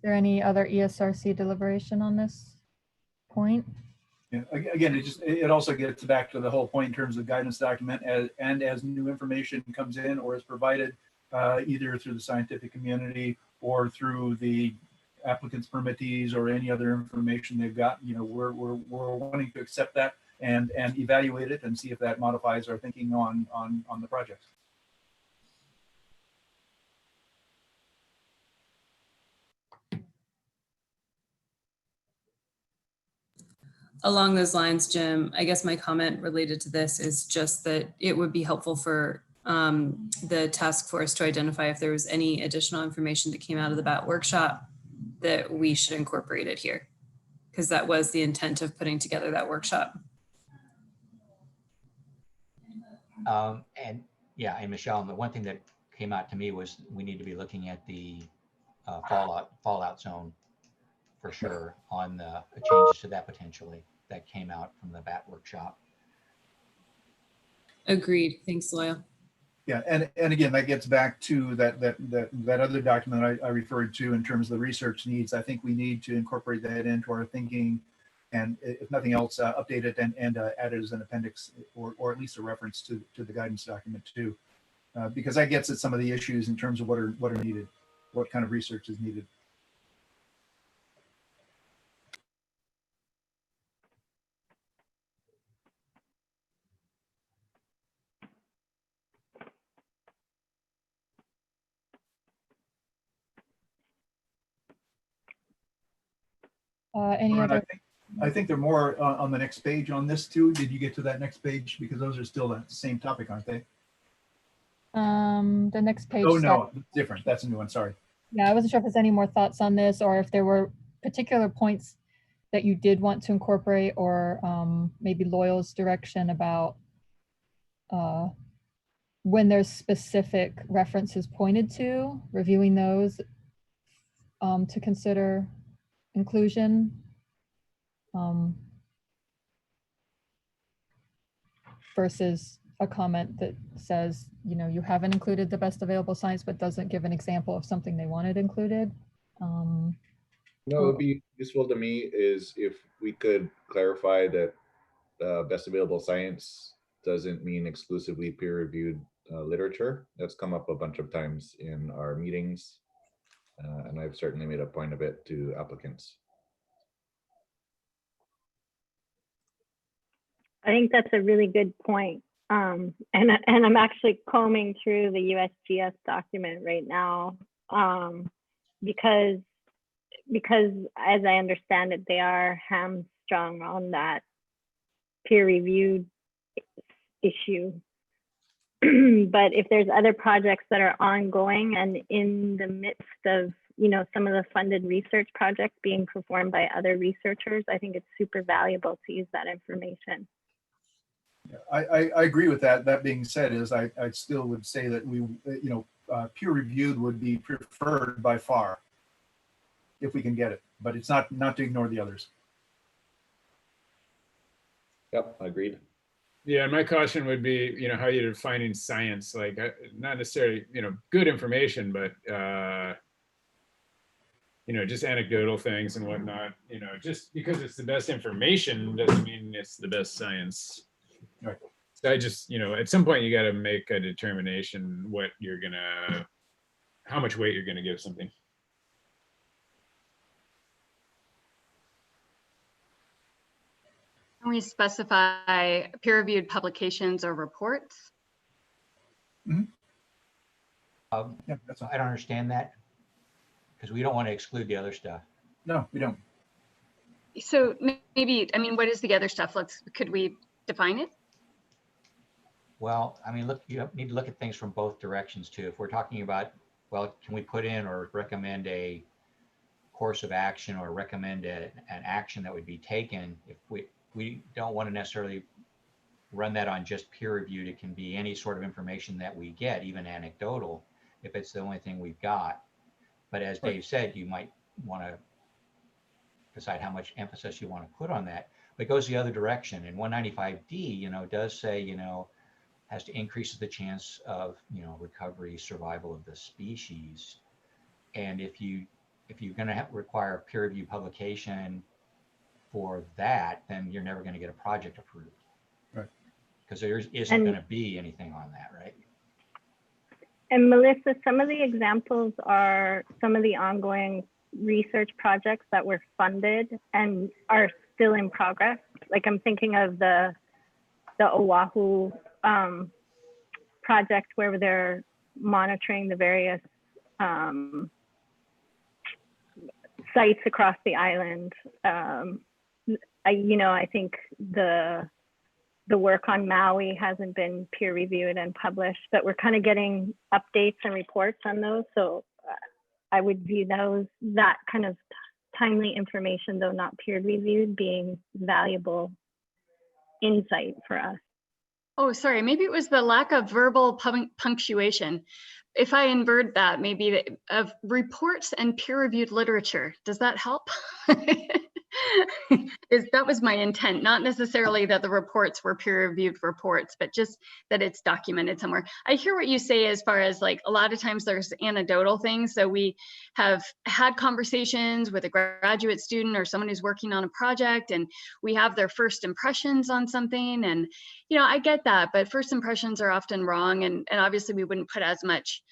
S1: there any other ESRC deliberation on this point?
S4: Yeah, again, it also gets back to the whole point in terms of guidance document as new information comes in or is provided either through the scientific community or through the applicants, permittees, or any other information they've got. You know, we're wanting to accept that and evaluate it and see if that modifies our thinking on the project.
S9: Along those lines, Jim, I guess my comment related to this is just that it would be helpful for the task force to identify if there was any additional information that came out of the BAT workshop that we should incorporate it here, because that was the intent of putting together that workshop.
S6: And yeah, and Michelle, the one thing that came out to me was we need to be looking at the fallout zone for sure on the changes to that potentially that came out from the BAT workshop.
S9: Agreed. Thanks, Loyal.
S4: Yeah, and again, that gets back to that other document I referred to in terms of the research needs. I think we need to incorporate that into our thinking, and if nothing else, update it and add it as an appendix or at least a reference to the guidance document too, because that gets at some of the issues in terms of what are needed, what kind of research is needed.
S1: Any other?
S4: I think they're more on the next page on this too. Did you get to that next page? Because those are still the same topic, aren't they?
S1: The next page.
S4: Oh, no, different. That's a new one. Sorry.
S1: Yeah, I wasn't sure if there's any more thoughts on this or if there were particular points that you did want to incorporate or maybe Loyal's direction about when there's specific references pointed to, reviewing those to consider inclusion. Versus a comment that says, you know, you haven't included the best available science, but doesn't give an example of something they wanted included.
S2: No, it would be useful to me is if we could clarify that best available science doesn't mean exclusively peer-reviewed literature. That's come up a bunch of times in our meetings, and I've certainly made a point of it to applicants.
S10: I think that's a really good point. And I'm actually combing through the USGS document right now because as I understand it, they are hamstrung on that peer-reviewed issue. But if there's other projects that are ongoing and in the midst of, you know, some of the funded research projects being performed by other researchers, I think it's super valuable to use that information.
S4: I agree with that. That being said, is I still would say that we, you know, peer-reviewed would be preferred by far if we can get it, but it's not to ignore the others.
S2: Yep, agreed.
S3: Yeah, my caution would be, you know, how you're defining science, like not necessarily, you know, good information, but, you know, just anecdotal things and whatnot, you know, just because it's the best information doesn't mean it's the best science.
S4: Right.
S3: So I just, you know, at some point you got to make a determination what you're gonna, how much weight you're gonna give something.
S8: Can we specify peer-reviewed publications or reports?
S4: Yeah, that's
S6: I don't understand that because we don't want to exclude the other stuff.
S4: no, we don't.
S8: So maybe, I mean, what is the other stuff? Could we define it?
S6: Well, I mean, look, you need to look at things from both directions too. If we're talking about, well, can we put in or recommend a course of action or recommend an action that would be taken? If we don't want to necessarily run that on just peer reviewed. It can be any sort of information that we get, even anecdotal, if it's the only thing we've got. But as Dave said, you might want to decide how much emphasis you want to put on that. But it goes the other direction. And 195D, you know, does say, you know, has to increase the chance of, you know, recovery, survival of the species. And if you if you're going to require peer review publication for that, then you're never going to get a project approved.
S4: Right.
S6: Because there isn't
S10: And-
S6: going to be anything on that, right?
S10: And Melissa, some of the examples are some of the ongoing research projects that were funded and are still in progress. Like I'm thinking of the Oahu project where they're monitoring the various sites across the island. I think the work on Maui hasn't been peer reviewed and published, but we're kind of getting updates and reports on those. So I would view that kind of timely information, though not peer reviewed, being valuable insight for us.
S8: Oh, sorry, maybe it was the lack of verbal punctuation. If I invert that, maybe of reports and peer-reviewed literature, does that help? That was my intent, not necessarily that the reports were peer-reviewed reports, but just that it's documented somewhere. I hear what you say as far as like a lot of times there's anecdotal things. So we have had conversations with a graduate student or someone who's working on a project, and we have their first impressions on something. And, I get that, but first impressions are often wrong. And obviously we wouldn't put as much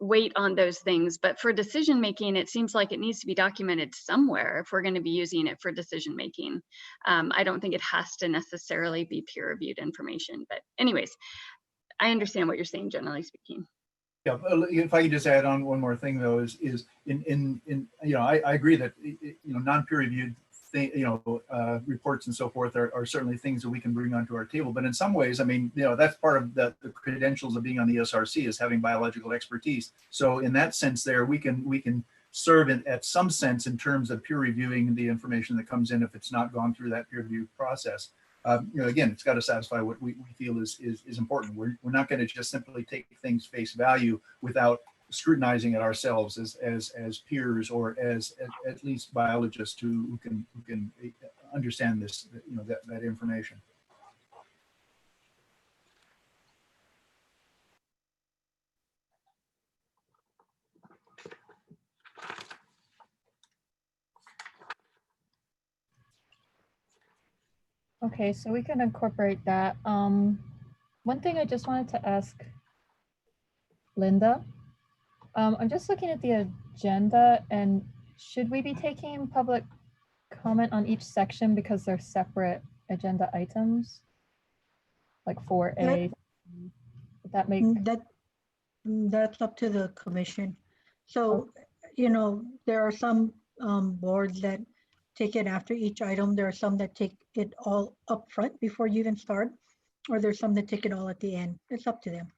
S8: weight on those things, but for decision making, it seems like it needs to be documented somewhere if we're going to be using it for decision making. I don't think it has to necessarily be peer reviewed information, but anyways, I understand what you're saying, generally speaking.
S4: Yeah, if I could just add on one more thing though, is I agree that non-peer reviewed reports and so forth are certainly things that we can bring onto our table. But in some ways, I mean, that's part of the credentials of being on the ESRC is having biological expertise. So in that sense, there we can serve at some sense in terms of peer reviewing the information that comes in if it's not gone through that peer review process. Again, it's got to satisfy what we feel is important. We're not going to just simply take things face value without scrutinizing it ourselves as peers or as at least biologists who can understand this, that information.
S1: Okay, so we can incorporate that. One thing I just wanted to ask Linda, I'm just looking at the agenda, and should we be taking public comment on each section because they're separate agenda items? Like 4A, would that make?
S7: That's up to the commission. So, there are some boards that take it after each item. There are some that take it all up front before you even start, or there's some that take it all at the end. It's up to them.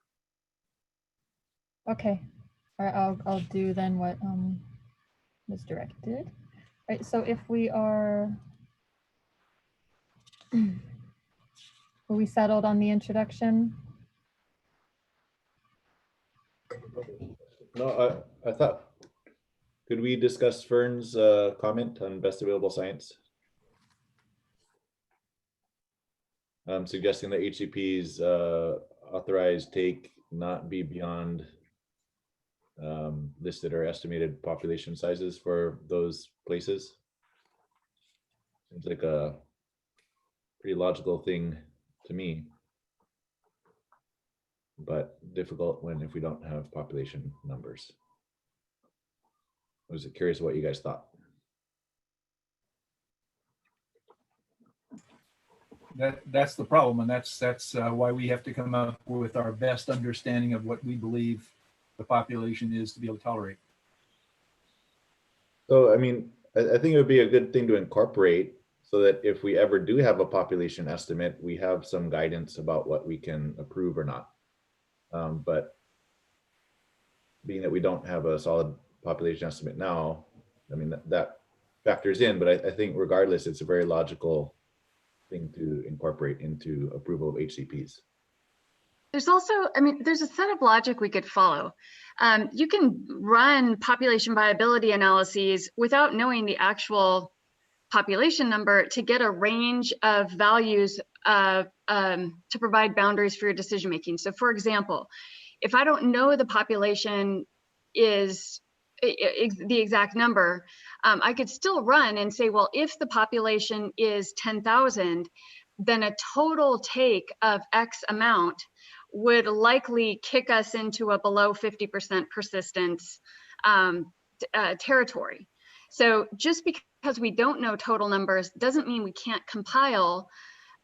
S1: Okay, all right, I'll do then what was directed. All right, so if we are, are we settled on the introduction?
S2: No, I thought, could we discuss Fern's comment on best available science? Suggesting that HCP's authorized take not be beyond listed or estimated population sizes for those places. Seems like a pretty logical thing to me, but difficult if we don't have population numbers. I was curious what you guys thought.
S4: That's the problem, and that's why we have to come up with our best understanding of what we believe the population is to be able to tolerate.
S2: So, I mean, I think it would be a good thing to incorporate so that if we ever do have a population estimate, we have some guidance about what we can approve or not. But being that we don't have a solid population estimate now, I mean, that factors in, but I think regardless, it's a very logical thing to incorporate into approval of HCPs.
S8: There's also, there's a set of logic we could follow. You can run population viability analyses without knowing the actual population number to get a range of values to provide boundaries for your decision making. So for example, if I don't know the population is the exact number, I could still run and say, well, if the population is 10,000, then a total take of X amount would likely kick us into a below 50% persistence territory. So just because we don't know total numbers doesn't mean we can't compile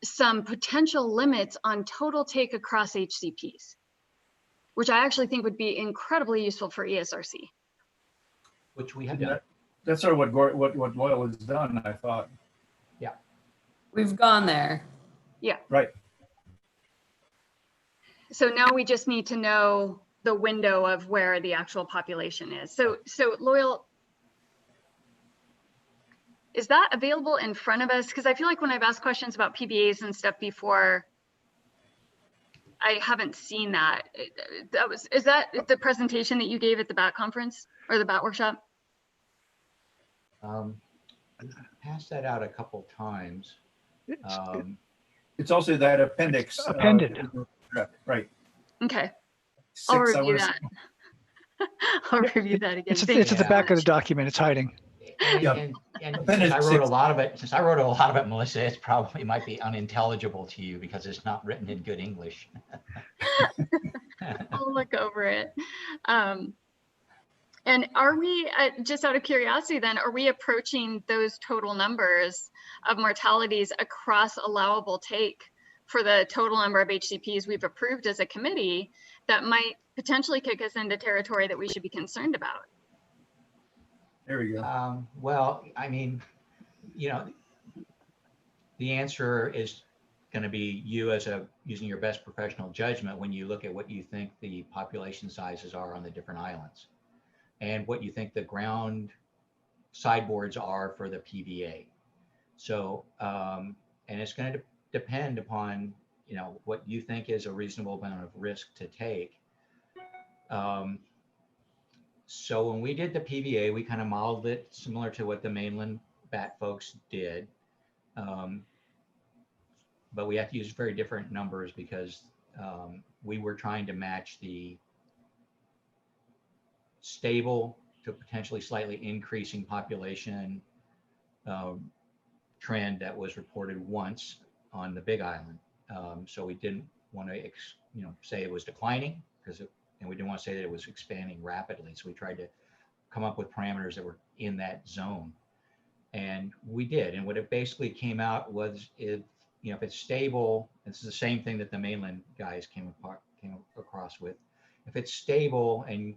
S8: some potential limits on total take across HCPs, which I actually think would be incredibly useful for ESRC.
S6: Which we have done.
S4: That's sort of what Loyal has done, I thought.
S6: Yeah.
S9: We've gone there.
S8: Yeah.
S4: Right.
S8: So now we just need to know the window of where the actual population is. So Loyal, is that available in front of us? Because I feel like when I've asked questions about PBAs and stuff before, I haven't seen that. Is that the presentation that you gave at the BAT conference or the BAT workshop?
S6: Passed that out a couple times.
S4: It's also that appendix.
S5: Appended.
S4: Right.
S8: Okay. I'll review that. I'll review that again.
S5: It's at the back of the document. It's hiding.
S6: And since I wrote a lot of it, Melissa, it's probably might be unintelligible to you because it's not written in good English.
S8: I'll look over it. And are we, just out of curiosity then, are we approaching those total numbers of mortalities across allowable take for the total number of HCPs we've approved as a committee that might potentially kick us into territory that we should be concerned about?
S4: There we go.
S6: Well, I mean, the answer is going to be you using your best professional judgment when you look at what you think the population sizes are on the different islands and what you think the ground sideboards are for the PVA. So, and it's going to depend upon, what you think is a reasonable amount of risk to take. So when we did the PVA, we kind of modeled it similar to what the mainland BAT folks did. But we have to use very different numbers because we were trying to match the stable to potentially slightly increasing population trend that was reported once on the Big Island. So we didn't want to, say it was declining and we didn't want to say that it was expanding rapidly. So we tried to come up with parameters that were in that zone. And we did. And what it basically came out was if it's stable, this is the same thing that the mainland guys came across with. If it's stable and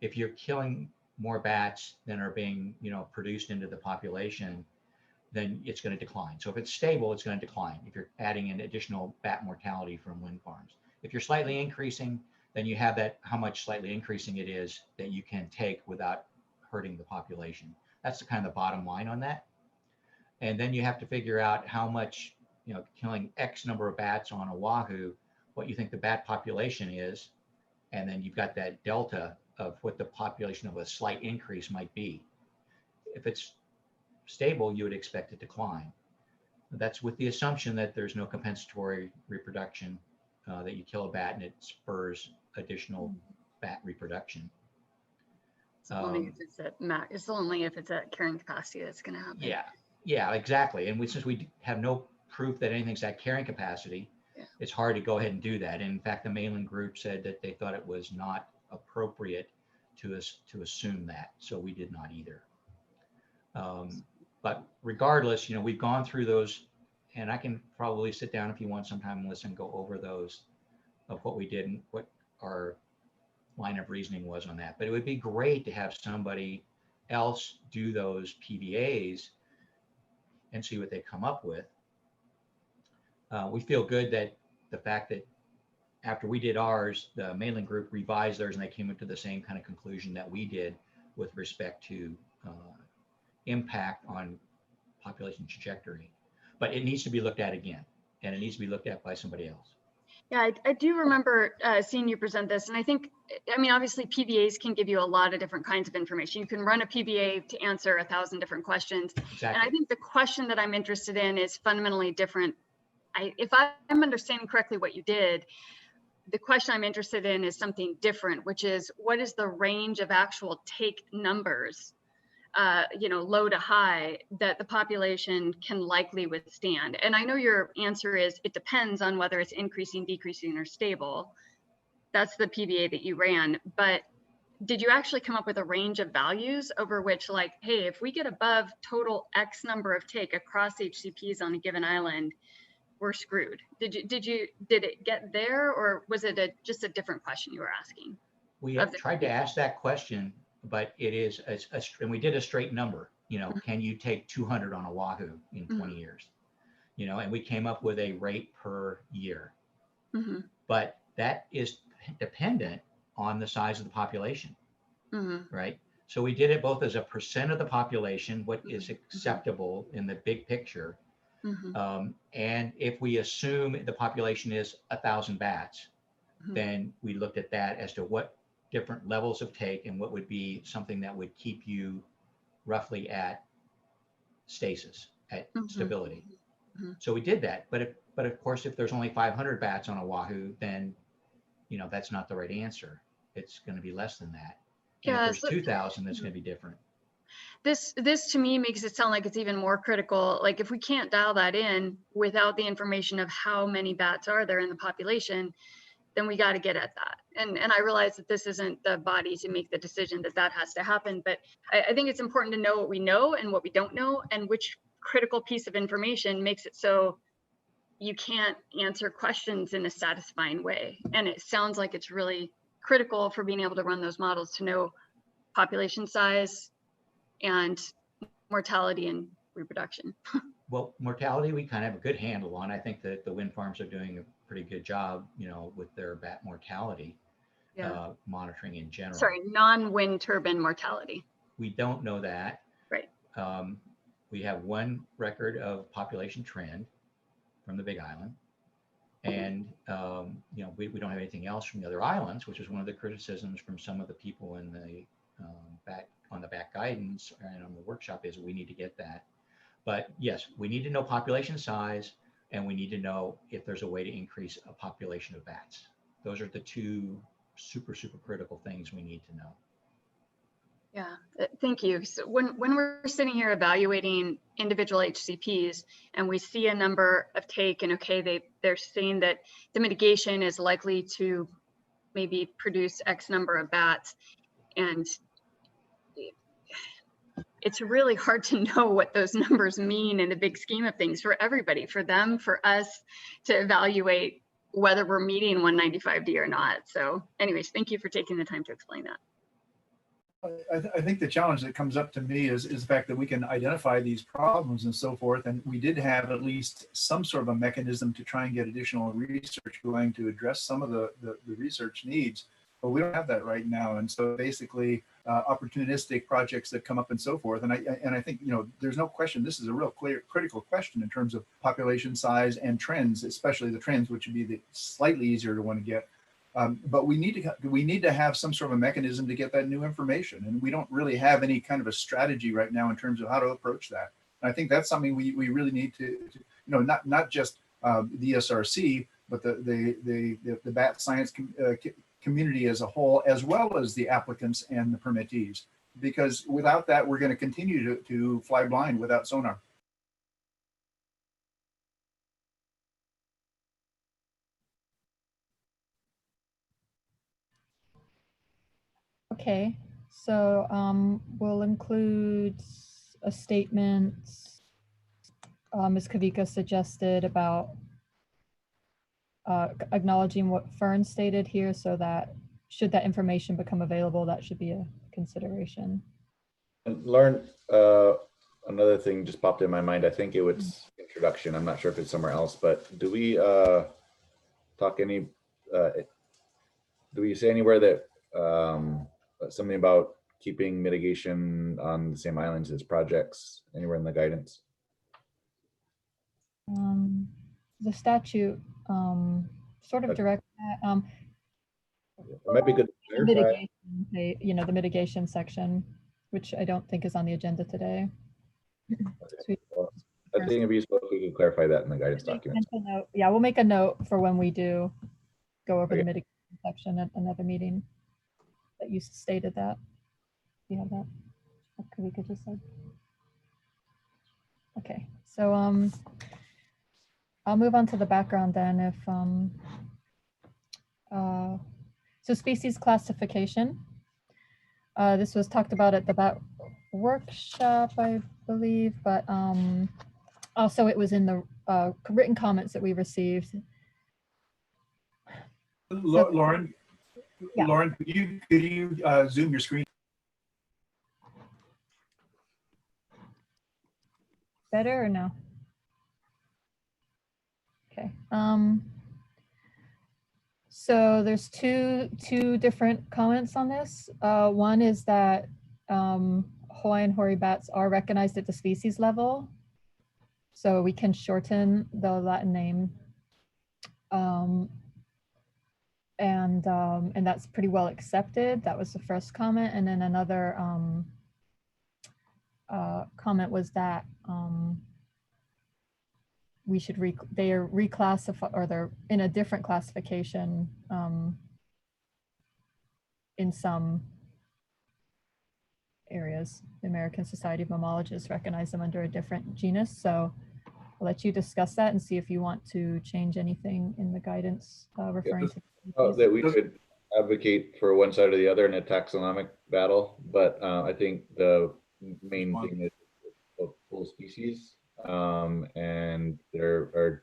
S6: if you're killing more bats than are being, produced into the population, then it's going to decline. So if it's stable, it's going to decline if you're adding in additional bat mortality from wind farms. If you're slightly increasing, then you have that how much slightly increasing it is that you can take without hurting the population. That's the kind of the bottom line on that. And then you have to figure out how much, killing X number of bats on Oahu, what you think the bat population is. And then you've got that delta of what the population of a slight increase might be. If it's stable, you would expect it to decline. That's with the assumption that there's no compensatory reproduction, that you kill a bat and it spurs additional bat reproduction.
S8: It's only if it's at max. It's only if it's at carrying capacity that's going to happen.
S6: Yeah, exactly. And since we have no proof that anything's at carrying capacity, it's hard to go ahead and do that. And in fact, the mainland group said that they thought it was not appropriate to assume that. So we did not either. But regardless, we've gone through those, and I can probably sit down if you want sometime and listen, go over those of what we did and what our line of reasoning was on that. But it would be great to have somebody else do those PVAs and see what they come up with. We feel good that the fact that after we did ours, the mainland group revised theirs and they came up to the same kind of conclusion that we did with respect to impact on population trajectory. But it needs to be looked at again, and it needs to be looked at by somebody else.
S8: Yeah, I do remember seeing you present this, and I think, obviously PVAs can give you a lot of different kinds of information. You can run a PVA to answer 1,000 different questions.
S6: Exactly.
S8: And I think the question that I'm interested in is fundamentally different. If I'm understanding correctly what you did, the question I'm interested in is something different, which is what is the range of actual take numbers, low to high, that the population can likely withstand? And I know your answer is it depends on whether it's increasing, decreasing, or stable. That's the PBA that you ran, but did you actually come up with a range of values over which, like, hey, if we get above total X number of take across HCPs on a given island, we're screwed? Did it get there, or was it just a different question you were asking?
S6: We have tried to ask that question, but it is, and we did a straight number, can you take 200 on Oahu in 20 years? And we came up with a rate per year. But that is dependent on the size of the population, right? So we did it both as a percent of the population, what is acceptable in the big picture. And if we assume the population is 1,000 bats, then we looked at that as to what different levels of take and what would be something that would keep you roughly at stasis, at stability. So we did that. But of course, if there's only 500 bats on Oahu, then that's not the right answer. It's going to be less than that. And if there's 2,000, that's going to be different.
S8: This to me makes it sound like it's even more critical. Like, if we can't dial that in without the information of how many bats are there in the population, then we got to get at that. And I realize that this isn't the body to make the decision that has to happen, but I think it's important to know what we know and what we don't know, and which critical piece of information makes it so you can't answer questions in a satisfying way. And it sounds like it's really critical for being able to run those models to know population size and mortality and reproduction.
S6: Well, mortality, we kind of have a good handle on. I think that the wind farms are doing a pretty good job, with their bat mortality monitoring in general.
S8: Sorry, non-wind turbine mortality. We
S6: don't know that.
S8: Right.
S6: We have one record of population trend from the Big Island. And, we don't have anything else from the other islands, which is one of the criticisms from some of the people in the back guidance and on the workshop, is we need to get that. But yes, we need to know population size, and we need to know if there's a way to increase a population of bats. Those are the two super, super critical things we need to know.
S8: Yeah, thank you. So when we're sitting here evaluating individual HCPs and we see a number of take, and okay, they're saying that the mitigation is likely to maybe produce X number of bats, and it's really hard to know what those numbers mean in the big scheme of things for everybody, for them, for us to evaluate whether we're meeting 195D or not. So anyways, thank you for taking the time to explain that.
S4: I think the challenge that comes up to me is the fact that we can identify these problems and so forth. And we did have at least some sort of a mechanism to try and get additional research going to address some of the research needs, but we don't have that right now. And so basically opportunistic projects that come up and so forth. And I think, there's no question, this is a real critical question in terms of population size and trends, especially the trends, which would be the slightly easier to want to get. But we need to have some sort of a mechanism to get that new information, and we don't really have any kind of a strategy right now in terms of how to approach that. And I think that's something we really need to not just the SRC, but the bat science community as a whole, as well as the applicants and the permittees, because without that, we're going to continue to fly blind without sonar.
S1: Okay, so we'll include a statement Ms. Kavika suggested about acknowledging what Fern stated here, so that should that information become available, that should be a consideration.
S2: And Lauren, another thing just popped in my mind. I think it was introduction. I'm not sure if it's somewhere else, but do we talk any, do we say anywhere that something about keeping mitigation on the same islands as projects anywhere in the guidance?
S1: The statute sort of direct that.
S2: It might be good to clarify.
S1: The mitigation section, which I don't think is on the agenda today.
S2: Well, I think it'd be useful if we could clarify that in the guidance document.
S1: Yeah, we'll make a note for when we do. go over the
S2: Okay.
S1: mitigation section at another meeting that you stated that. You have that? What Kavika just said. Okay, so I'll move on to the background then if so species classification. This was talked about at the BAT workshop, I believe, but also it was in the written comments that we received.
S4: Lauren,
S1: Yeah.
S4: Lauren, could you zoom your screen?
S1: Better or no? Okay. So there's two different comments on this. One is that Hawaiian hoary bats are recognized at the species level, so we can shorten the Latin name, and that's pretty well accepted. That was the first comment, and then another comment was that we should they are reclassified, or they're in a different classification in some areas. The American Society of Mammalogists recognize them under a different genus. So I'll let you discuss that and see if you want to change anything in the guidance referring to
S2: That we could advocate for one side or the other in a taxonomic battle, but I think the main thing is a full species, and there are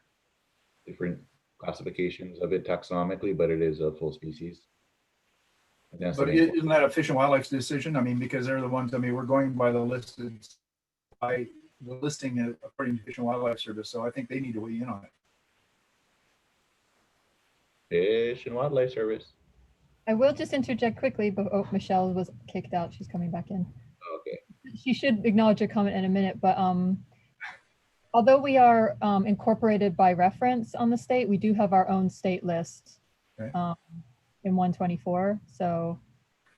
S2: different classifications of it taxonomically, but it is a full species.
S4: But isn't that a Fish and Wildlife's decision? I mean, because they're the ones, I mean, we're going by the listed, by the listing according to Fish and Wildlife Service, so I think they need to weigh in on it.
S2: Fish and Wildlife Service.
S1: I will just interject quickly, but oh, Michelle was kicked out. She's coming back in.
S2: Okay.
S1: She should acknowledge your comment in a minute, but although we are incorporated by reference on the state, we do have our own state list
S4: Okay.
S1: In 124, so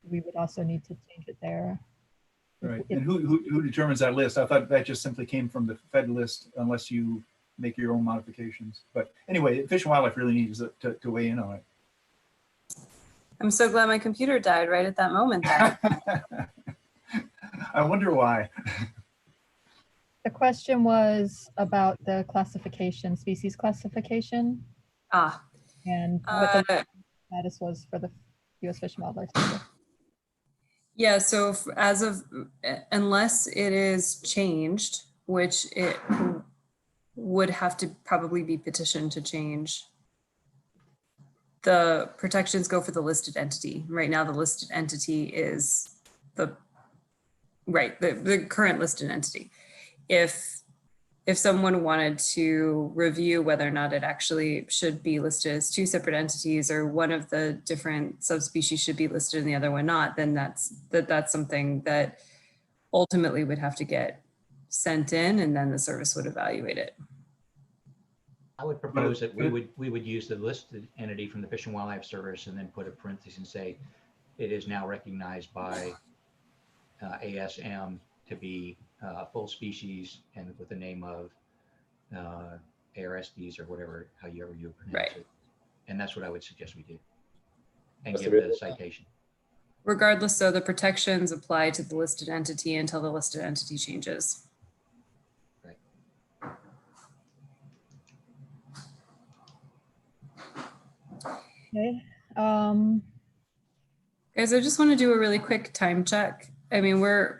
S1: we would also need to change it there.
S4: Right, and who determines that list? I thought that just simply came from the Fed list unless you make your own modifications. But anyway, Fish and Wildlife really needs to weigh in on it.
S9: I'm so glad my computer died right at that moment.
S4: I wonder why.
S1: The question was about the classification, species classification,
S9: Ah,
S1: and what the status was for the U.S. Fish and Wildlife Service.
S9: yeah, so as of, unless it is changed, which it would have to probably be petitioned to change, the protections go for the listed entity. Right now, the listed entity is the current listed entity. If someone wanted to review whether or not it actually should be listed as two separate entities, or one of the different subspecies should be listed and the other one not, then that's something that ultimately would have to get sent in, and then the service would evaluate it.
S6: I would propose that we would use the listed entity from the Fish and Wildlife Service and then put a parenthesis and say it is now recognized by ASM to be full species and with the name of ARSDs or whatever, however you pronounce it. And that's what I would suggest we do. And give the citation.
S9: Regardless, so the protections apply to the listed entity until the listed entity changes.
S6: Right.
S1: Okay.
S9: Guys, I just want to do a really quick time check. I mean, we're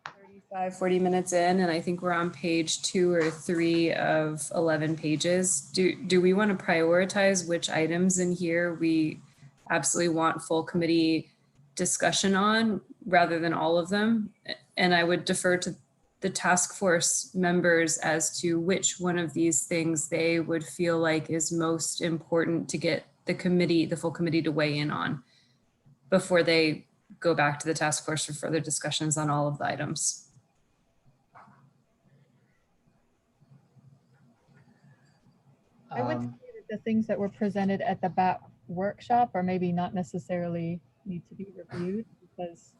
S9: 35, 40 minutes in, and I think we're on page 2 or 3 of 11 pages. Do we want to prioritize which items in here we absolutely want full committee discussion on rather than all of them? And I would defer to the task force members as to which one of these things they would feel like is most important to get the committee, the full committee, to weigh in on before they go back to the task force for further discussions on all of the items.
S1: I would say that the things that were presented at the BAT workshop are maybe not necessarily need to be reviewed because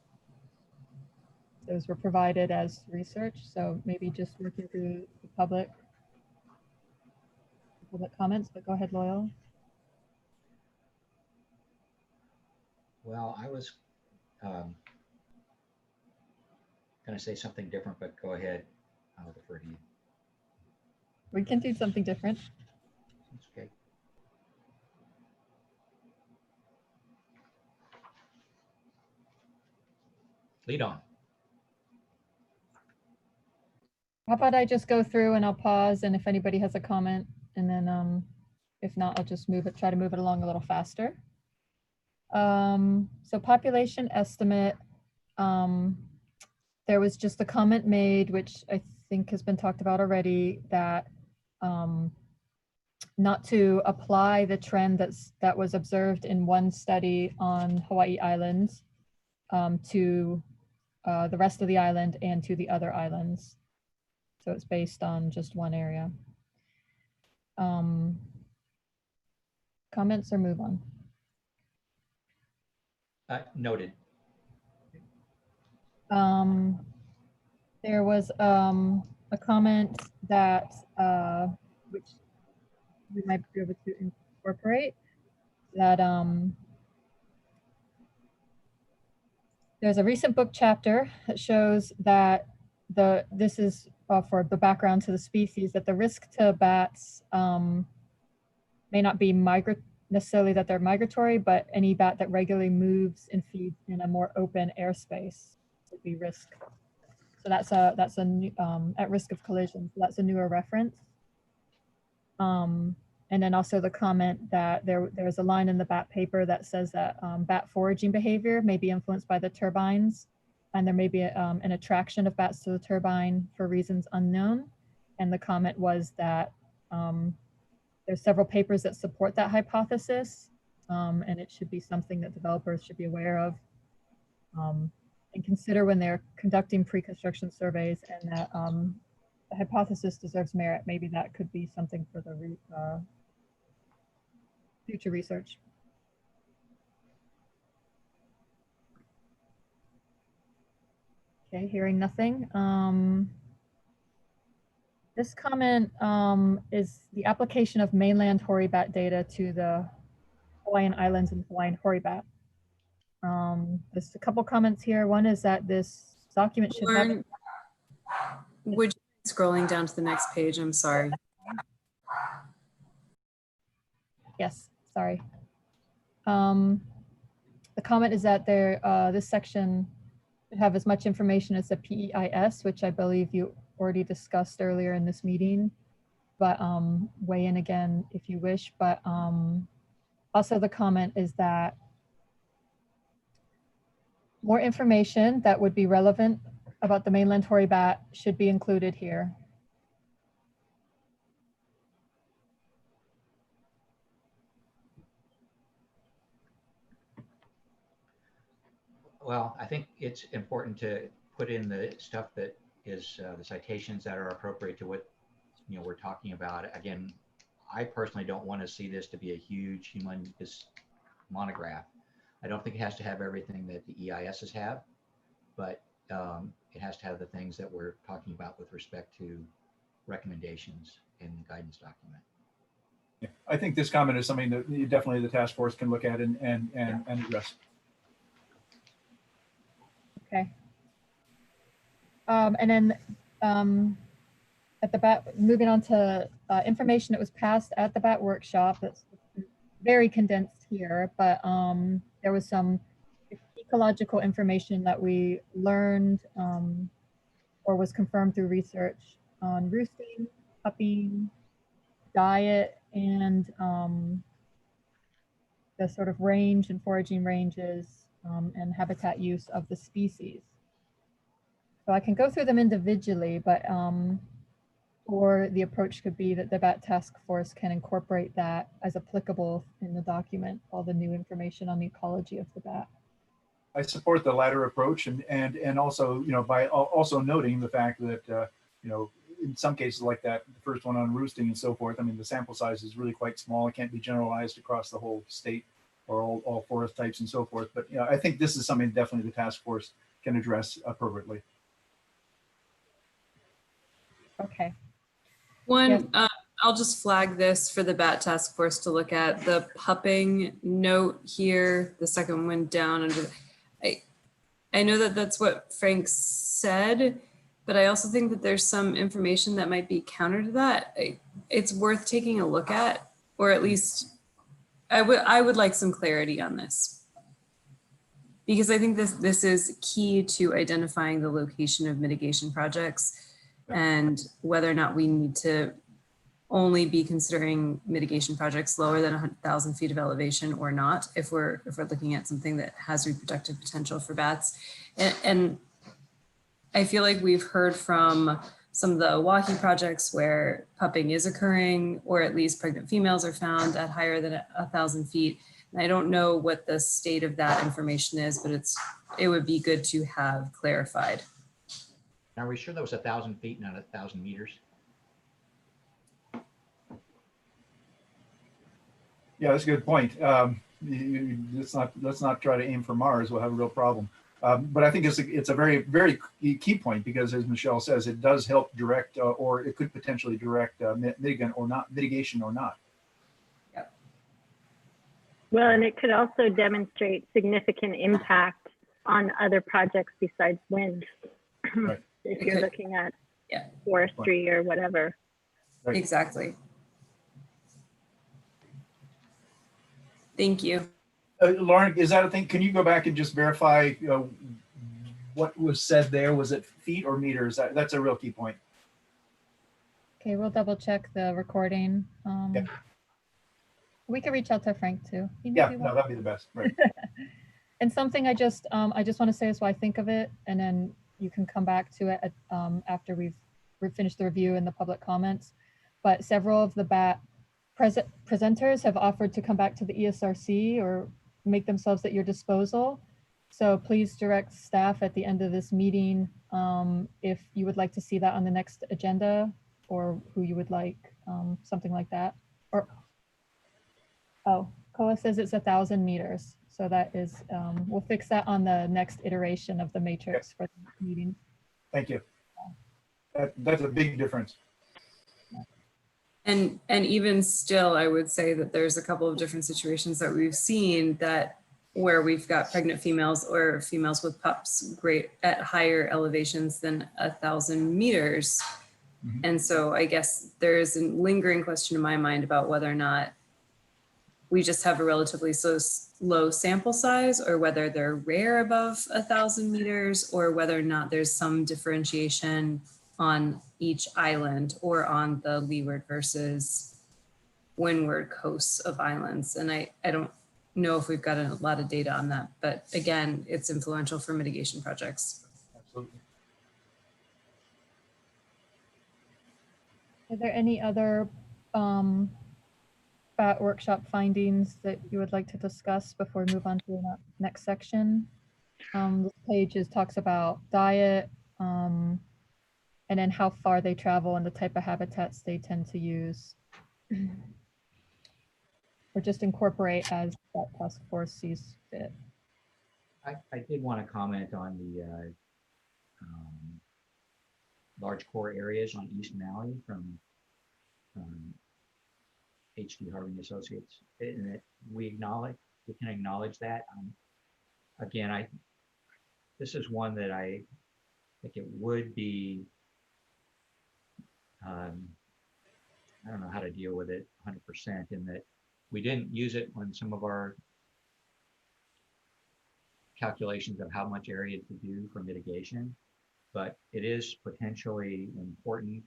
S1: those were provided as research. So maybe just working through the public comments, but go ahead, Loyal.
S6: Well, I was going to say something different, but go ahead. I'll defer to you.
S1: We can do something different.
S6: That's okay. Lead on.
S1: How about I just go through and I'll pause, and if anybody has a comment, and then if not, I'll just try to move it along a little faster. So population estimate, there was just a comment made, which I think has been talked about already, that not to apply the trend that was observed in one study on Hawaii Islands to the rest of the island and to the other islands. So it's based on just one area. Comments or move on?
S6: Noted.
S1: There was a comment that which we might be able to incorporate, that there's a recent book chapter that shows that this is for the background to the species, that the risk to bats may not be necessarily that they're migratory, but any bat that regularly moves and feeds in a more open airspace would be risk. So that's a new, at risk of collision. So that's a newer reference. And then also the comment that there's a line in the bat paper that says that bat foraging behavior may be influenced by the turbines, and there may be an attraction of bats to the turbine for reasons unknown. And the comment was that there's several papers that support that hypothesis, and it should be something that developers should be aware of and consider when they're conducting pre-construction surveys, and that the hypothesis deserves merit. Maybe that could be something for the future research. Okay, hearing nothing. This comment is the application of mainland hoary bat data to the Hawaiian Islands and Hawaiian hoary bat. There's a couple comments here. One is that this document should have...
S9: Lauren, would you mind scrolling down to the next page? I'm sorry.
S1: Yes, sorry. The comment is that this section should have as much information as the PEIS, which I believe you already discussed earlier in this meeting, but weigh in again if you wish. But also the comment is that more information that would be relevant about the mainland hoary bat should be included here.
S6: Well, I think it's important to put in the stuff that is the citations that are appropriate to what we're talking about. Again, I personally don't want to see this to be a huge humongous monograph. I don't think it has to have everything that the EISs have, but it has to have the things that we're talking about with respect to recommendations in the guidance document.
S4: Yeah, I think this comment is something that definitely the task force can look at and address.
S1: Okay. And then at the BAT, moving on to information that was passed at the BAT workshop, that's very condensed here, but there was some ecological information that we learned or was confirmed through research on roosting, pupping, diet, and the sort of range and foraging ranges and habitat use of the species. So I can go through them individually, but or the approach could be that the BAT task force can incorporate that as applicable in the document, all the new information on the ecology of the bat.
S4: I support the latter approach, and also, by also noting the fact that, in some cases like that, the first one on roosting and so forth, I mean, the sample size is really quite small. It can't be generalized across the whole state or all forest types and so forth. But I think this is something definitely the task force can address appropriately.
S1: Okay.
S9: One,
S1: Yes.
S9: I'll just flag this for the BAT task force to look at. The pupping note here, the second one down under, I know that that's what Frank said, but I also think that there's some information that might be counter to that. It's worth taking a look at, or at least I would like some clarity on this. Because I think this is key to identifying the location of mitigation projects and whether or not we need to only be considering mitigation projects lower than 1,000 feet of elevation or not, if we're looking at something that has reproductive potential for bats. And I feel like we've heard from some of the Oahe projects where pupping is occurring, or at least pregnant females are found at higher than 1,000 feet. And I don't know what the state of that information is, but it would be good to have clarified.
S6: Are we sure that was 1,000 feet, not 1,000 meters?
S4: Yeah, that's a good point. Let's not try to aim for Mars. We'll have a real problem. But I think it's a very, very key point, because as Michelle says, it does help direct, or it could potentially direct mitigation or not.
S9: Yep.
S10: Well, and it could also demonstrate significant impact on other projects besides wind.
S4: Right.
S10: If you're looking at
S9: Yeah.
S10: forestry or whatever.
S4: Right.
S9: Exactly. Thank you.
S4: Lauren, is that a thing? Can you go back and just verify what was said there? Was it feet or meters? That's a real key point.
S1: Okay, we'll double check the recording.
S4: Yeah.
S1: We can reach out to Frank too. He may
S4: Yeah,
S1: be
S4: no, that'd be the best. Right.
S1: And something I just want to say is what I think of it, and then you can come back to it after we've finished the review and the public comments. But several of the BAT presenters have offered to come back to the ESRC or make themselves at your disposal. So please direct staff at the end of this meeting if you would like to see that on the next agenda, or who you would like, something like that. Or, oh, COA says it's 1,000 meters. So that is, we'll fix that on the next iteration of the matrix for the meeting.
S4: Thank you. That's a big difference.
S9: And even still, I would say that there's a couple of different situations that we've seen that where we've got pregnant females or females with pups great at higher elevations than 1,000 meters.
S4: Mhm.
S9: And so I guess there is a lingering question in my mind about whether or not we just have a relatively low sample size, or whether they're rare above 1,000 meters, or whether or not there's some differentiation on each island or on the leeward versus windward coasts of islands. And I don't know if we've got a lot of data on that, but again, it's influential for mitigation projects.
S4: Absolutely.
S1: Are there any other BAT workshop findings that you would like to discuss before we move on to the next section? This page talks about diet, and then how far they travel and the type of habitats they tend to use. Or just incorporate as that task force sees fit.
S6: I did want to comment on the large core areas on East Maui from H.D. Harvey & Associates, and that we can acknowledge that. Again, this is one that I think it would be, I don't know how to deal with it 100%, in that we didn't use it on some of our calculations of how much area to do for mitigation, but it is potentially important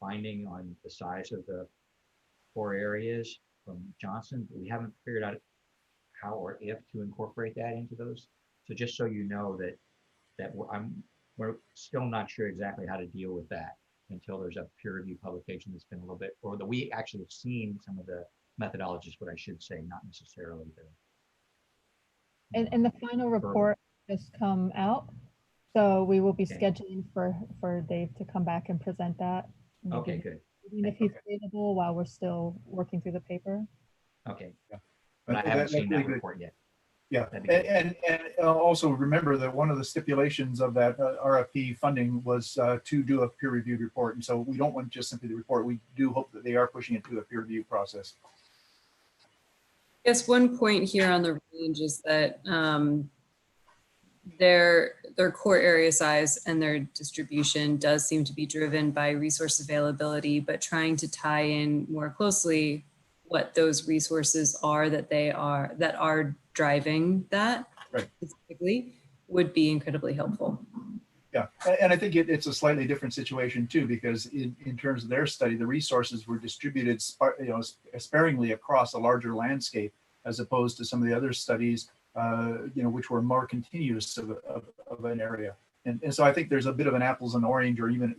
S6: finding on the size of the core areas from Johnson, but we haven't figured out how or if to incorporate that into those. So just so you know that we're still not sure exactly how to deal with that until there's a peer review publication that's been a little bit, or that we actually have seen some of the methodologies, what I should say, not necessarily the.
S1: And the final report just come out. So we will be
S6: Okay.
S1: scheduling for Dave to come back and present that.
S6: Okay, good.
S1: Even if he's available while we're still working through the paper.
S6: Okay.
S4: Yeah.
S6: But I
S4: That-
S6: haven't
S4: that's
S6: seen
S4: really
S6: that
S4: good.
S6: report yet.
S4: Yeah,
S6: That'd be good.
S4: and also remember that one of the stipulations of that RFP funding was to do a peer-reviewed report. And so we don't want just simply the report. We do hope that they are pushing it to a peer review process.
S9: Yes, one point here on the range is that their core area size and their distribution does seem to be driven by resource availability, but trying to tie in more closely what those resources are that are driving that
S4: Right.
S9: specifically would be incredibly helpful.
S4: Yeah, and I think it's a slightly different situation too, because in terms of their study, the resources were distributed sparingly across a larger landscape, as opposed to some of the other studies, which were more continuous of an area. And so I think there's a bit of an apples and orange, or even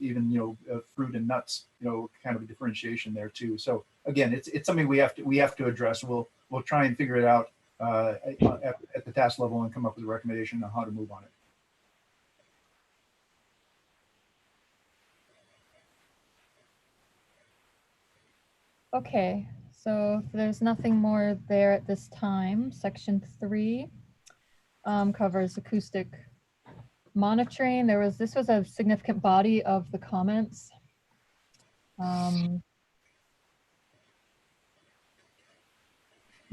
S4: fruit and nuts, kind of a differentiation there too. So again, it's something we have to address. We'll try and figure it out at the task level and come up with a recommendation on how to move on it.
S1: Okay, so if there's nothing more there at this time, section 3 covers acoustic monitoring. This was a significant body of the comments.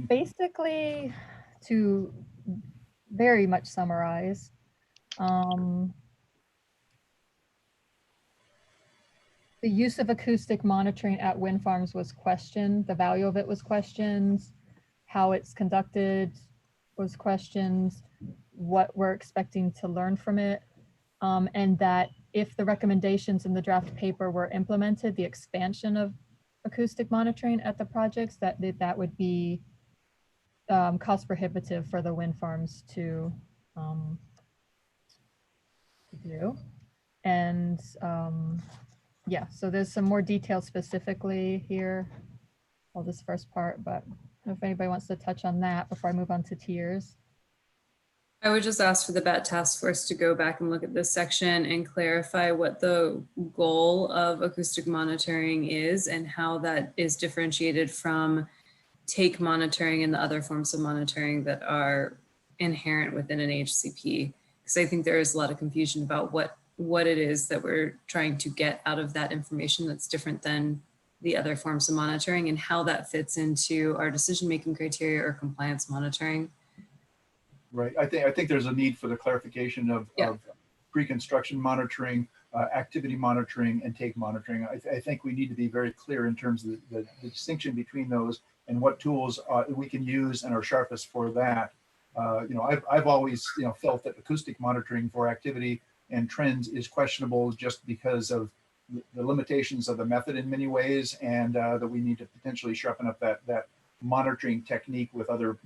S1: Basically, to very much summarize, the use of acoustic monitoring at wind farms was questioned. The value of it was questioned. How it's conducted was questioned. What we're expecting to learn from it. And that if the recommendations in the draft paper were implemented, the expansion of acoustic monitoring at the projects, that would be cost prohibitive for the wind farms to do. And yeah, so there's some more detail specifically here, all this first part, but I don't know if anybody wants to touch on that before I move on to tiers.
S9: I would just ask for the BAT task force to go back and look at this section and clarify what the goal of acoustic monitoring is and how that is differentiated from take monitoring and the other forms of monitoring that are inherent within an HCP. Because I think there is a lot of confusion about what it is that we're trying to get out of that information that's different than the other forms of monitoring, and how that fits into our decision-making criteria or compliance monitoring.
S4: Right. I think there's a need for the clarification of pre-construction monitoring, activity monitoring, and take monitoring. I think we need to be very clear in terms of the distinction between those and what tools we can use and are sharpest for that. I've always felt that acoustic monitoring for activity and trends is questionable just because of the limitations of the method in many ways, and that we need to potentially sharpen up that monitoring technique with other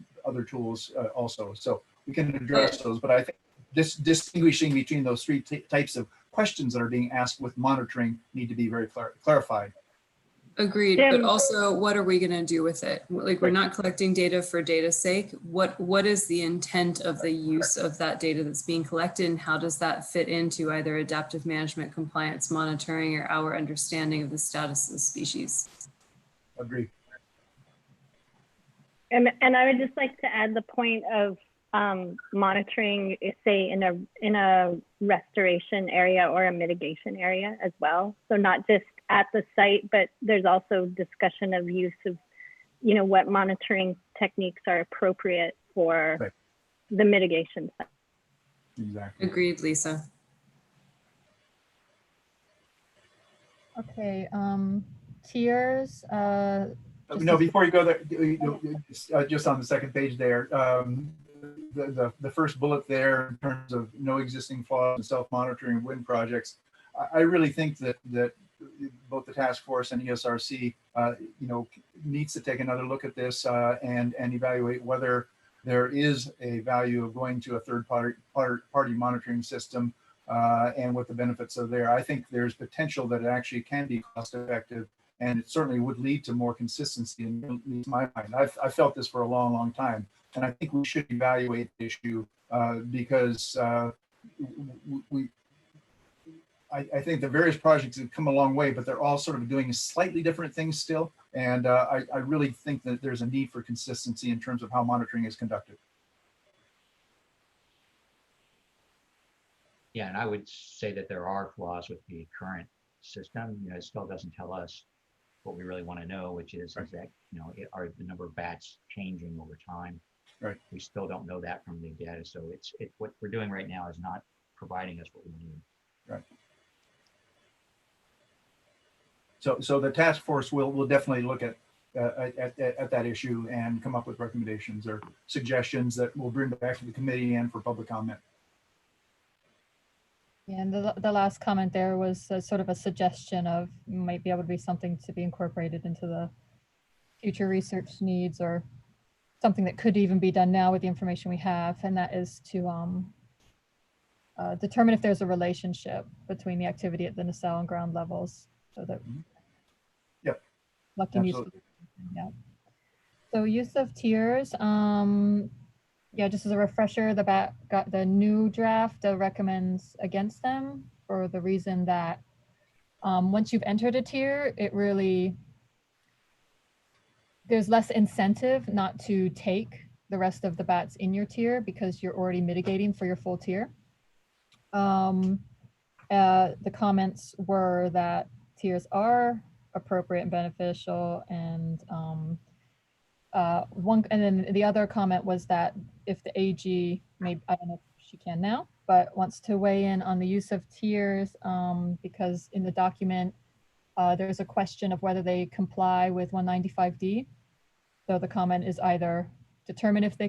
S4: tools also. So we can address those, but I think distinguishing between those three types of questions that are being asked with monitoring need to be very clarified.
S9: Agreed, but also what are we going to do with it? Like, we're not collecting data for data's sake. What is the intent of the use of that data that's being collected, and how does that fit into either adaptive management, compliance monitoring, or our understanding of the status of the species?
S4: Agree.
S10: And I would just like to add the point of monitoring, say in a restoration area or a mitigation area as well. So not just at the site, but there's also discussion of use of, what monitoring techniques are appropriate for the mitigation side.
S4: Exactly.
S9: Agreed, Lisa.
S1: Okay, tiers.
S4: No, before you go there, just on the second page there, the first bullet there in terms of no existing flaws in self-monitoring wind projects, I really think that both the task force and ESRC, needs to take another look at this and evaluate whether there is a value of going to a third party monitoring system and what the benefits are there. I think there's potential that it actually can be cost effective, and it certainly would lead to more consistency in my mind. I've felt this for a long, long time, and I think we should evaluate the issue because I think the various projects have come a long way, but they're all sort of doing slightly different things still. And I really think that there's a need for consistency in terms of how monitoring is conducted.
S6: Yeah, and I would say that there are flaws with the current system. You know, it still doesn't tell us what we really want to know, which is
S4: Right.
S6: that, you know, are the number of bats changing over time?
S4: Right.
S6: We still don't know that from the data. So what we're doing right now is not providing us what we need.
S4: Right. So the task force will definitely look at that issue and come up with recommendations or suggestions that we'll bring back to the committee and for public comment.
S1: Yeah, and the last comment there was sort of a suggestion of might be able to be something to be incorporated into the future research needs, or something that could even be done now with the information we have, and that is to determine if there's a relationship between the activity at the nacelle and ground levels, so that
S4: Yep,
S1: lucky news.
S4: absolutely.
S1: Yeah. So use of tiers. Yeah, just as a refresher, the BAT got the new draft recommends against them for the reason that once you've entered a tier, it really, there's less incentive not to take the rest of the bats in your tier because you're already mitigating for your full tier. The comments were that tiers are appropriate and beneficial, and then the other comment was that if the AG, maybe, I don't know if she can now, but wants to weigh in on the use of tiers, because in the document, there's a question of whether they comply with 195D. So the comment is either determine if they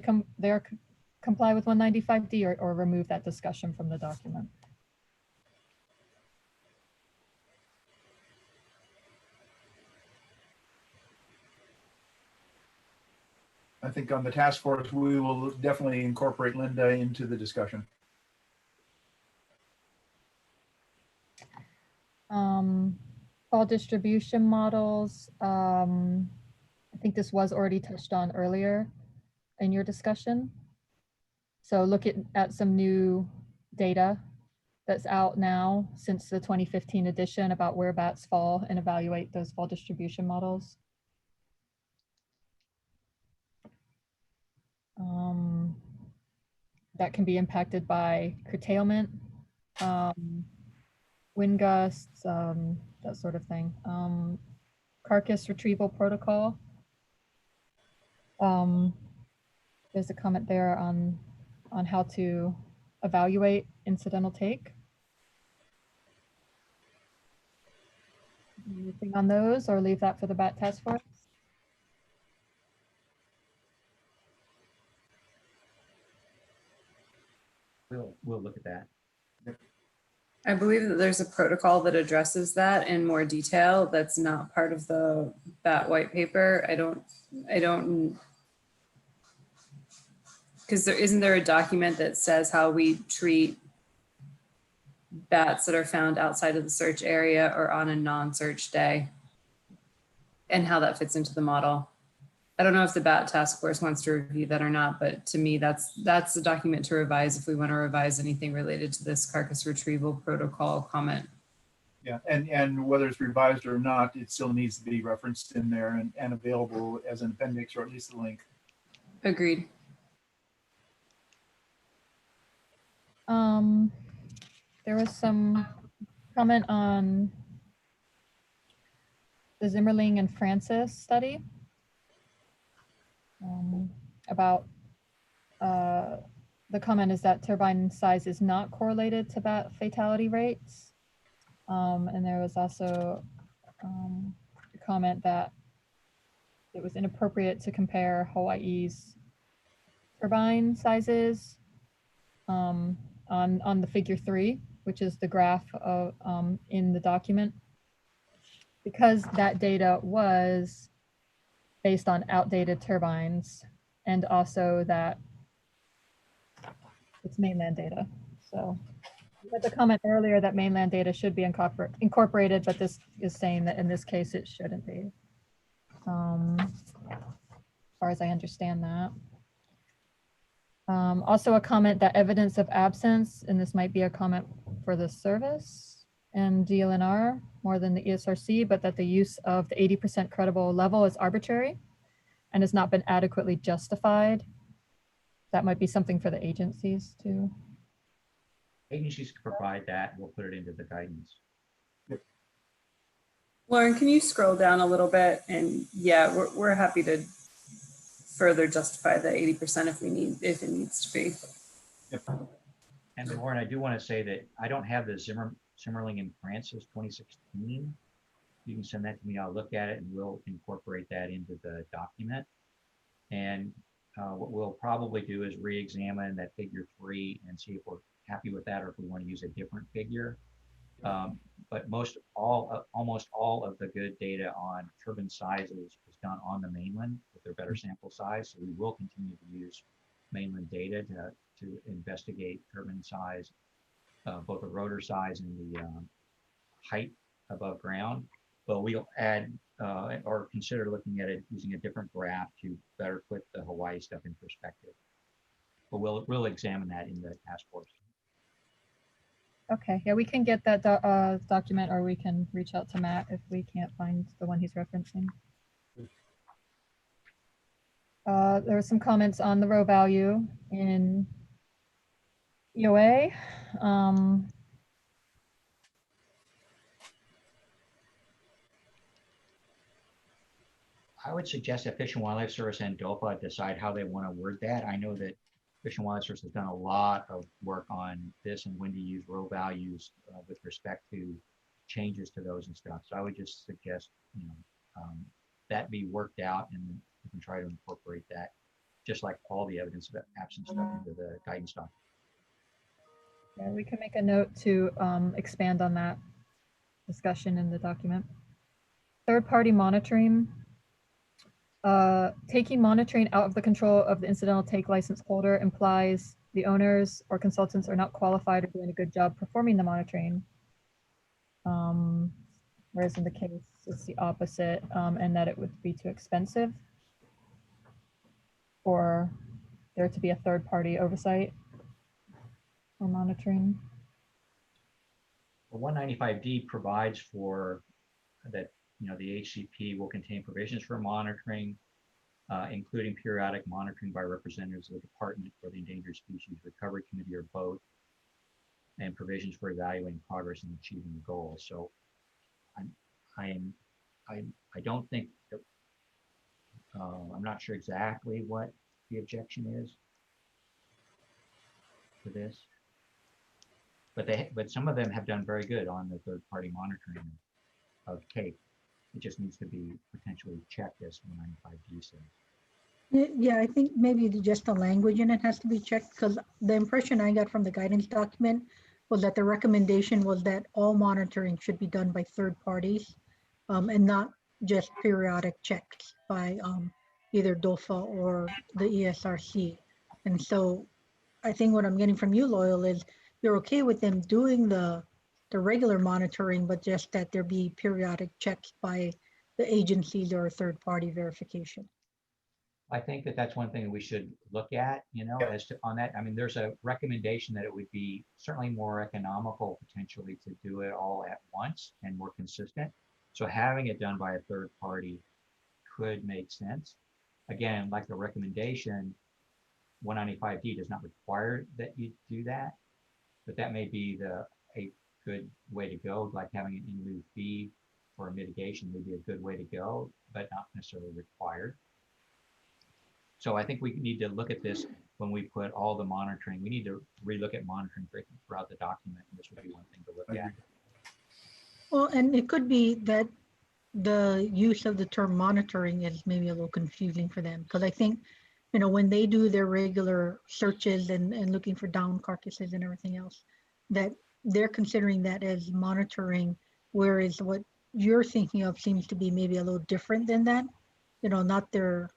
S1: comply with 195D or remove that discussion from the document.
S4: I think on the task force, we will definitely incorporate Linda into the discussion.
S1: Fall distribution models. I think this was already touched on earlier in your discussion. So look at some new data that's out now since the 2015 edition about where bats fall and evaluate those fall distribution models. That can be impacted by curtailment, wind gusts, that sort of thing. Carcass retrieval protocol. There's a comment there on how to evaluate incidental take. Anything on those, or leave that for the BAT task force?
S6: We'll look at that.
S9: I believe that there's a protocol that addresses that in more detail. That's not part of the BAT white paper. I don't, because isn't there a document that says how we treat bats that are found outside of the search area or on a non-search day, and how that fits into the model? I don't know if the BAT task force wants to review that or not, but to me, that's the document to revise if we want to revise anything related to this carcass retrieval protocol comment.
S4: Yeah, and whether it's revised or not, it still needs to be referenced in there and available as an appendix, or at least a link.
S9: Agreed.
S1: There was some comment on the Zimmerling and Francis study about the comment is that turbine size is not correlated to bat fatality rates. And there was also a comment that it was inappropriate to compare Hawaii's turbine sizes on the figure 3, which is the graph of, in the document, because that data was based on outdated turbines, and also that it's mainland data. So we had the comment earlier that mainland data should be incorporated, but this is saying that in this case it shouldn't be. As far as I understand that. Also a comment that evidence of absence, and this might be a comment for the service and DLNR more than the ESRC, but that the use of the 80% credible level is arbitrary and has not been adequately justified. That might be something for the agencies too.
S6: agencies can provide that. We'll put it into the guidance.
S9: Lauren, can you scroll down a little bit? And yeah, we're happy to further justify the 80% if it needs to be.
S6: And then, Lauren, I do want to say that I don't have the Zimmerling and Francis 2016. You can send that to me. I'll look at it and we'll incorporate that into the document. And what we'll probably do is re-examine that figure 3 and see if we're happy with that or if we want to use a different figure. But almost all of the good data on turbine sizes is done on the mainland with their better sample size. So we will continue to use mainland data to investigate turbine size, both the rotor size and the height above ground. But we'll add or consider looking at it using a different graph to better put the Hawaii stuff in perspective. But we'll examine that in the task force.
S1: Okay, yeah, we can get that document, or we can reach out to Matt if we can't find the one he's referencing. There were some comments on the row value in EOA.
S6: I would suggest that Fish and Wildlife Service and DOPA decide how they want to word that. I know that Fish and Wildlife Service has done a lot of work on this and when to use row values with respect to changes to those and stuff. So I would just suggest, that be worked out and we can try to incorporate that, just like all the evidence of absence stuff into the guidance document.
S1: Yeah, we can make a note to expand on that discussion in the document. Third-party monitoring. Taking monitoring out of the control of the incidental take license holder implies the owners or consultants are not qualified or doing a good job performing the monitoring. Whereas in the case, it's the opposite, and that it would be too expensive for there to be a third-party oversight or monitoring.
S6: Well, 195D provides for that, the HCP will contain provisions for monitoring, including periodic monitoring by representatives of the Department for the Endangered Species Recovery Committee or both, and provisions for evaluating progress in achieving the goals. So I don't think that, I'm not sure exactly what the objection is to this, but some of them have done very good on the third-party monitoring of CAPE. It just needs to be potentially checked, as 195D says.
S7: Yeah, I think maybe just the language in it has to be checked, because the impression I got from the guidance document was that the recommendation was that all monitoring should be done by third parties and not just periodic checks by either DOFA or the ESRC. And so I think what I'm getting from you, Loyal, is you're okay with them doing the regular monitoring, but just that there be periodic checks by the agencies or third-party verification.
S6: I think that that's one thing that we should look at, as to on that. I mean, there's a recommendation that it would be certainly more economical potentially to do it all at once and more consistent. So having it done by a third party could make sense. Again, like the recommendation, 195D does not require that you do that, but that may be a good way to go, like having an in lieu fee for a mitigation may be a good way to go, but not necessarily required. So I think we need to look at this when we put all the monitoring. We need to relook at monitoring throughout the document, and this would be one thing to look at.
S7: Well, and it could be that the use of the term monitoring is maybe a little confusing for them, because I think, when they do their regular searches and looking for down carcasses and everything else, that they're considering that as monitoring, whereas what you're thinking of seems to be maybe a little different than that, not their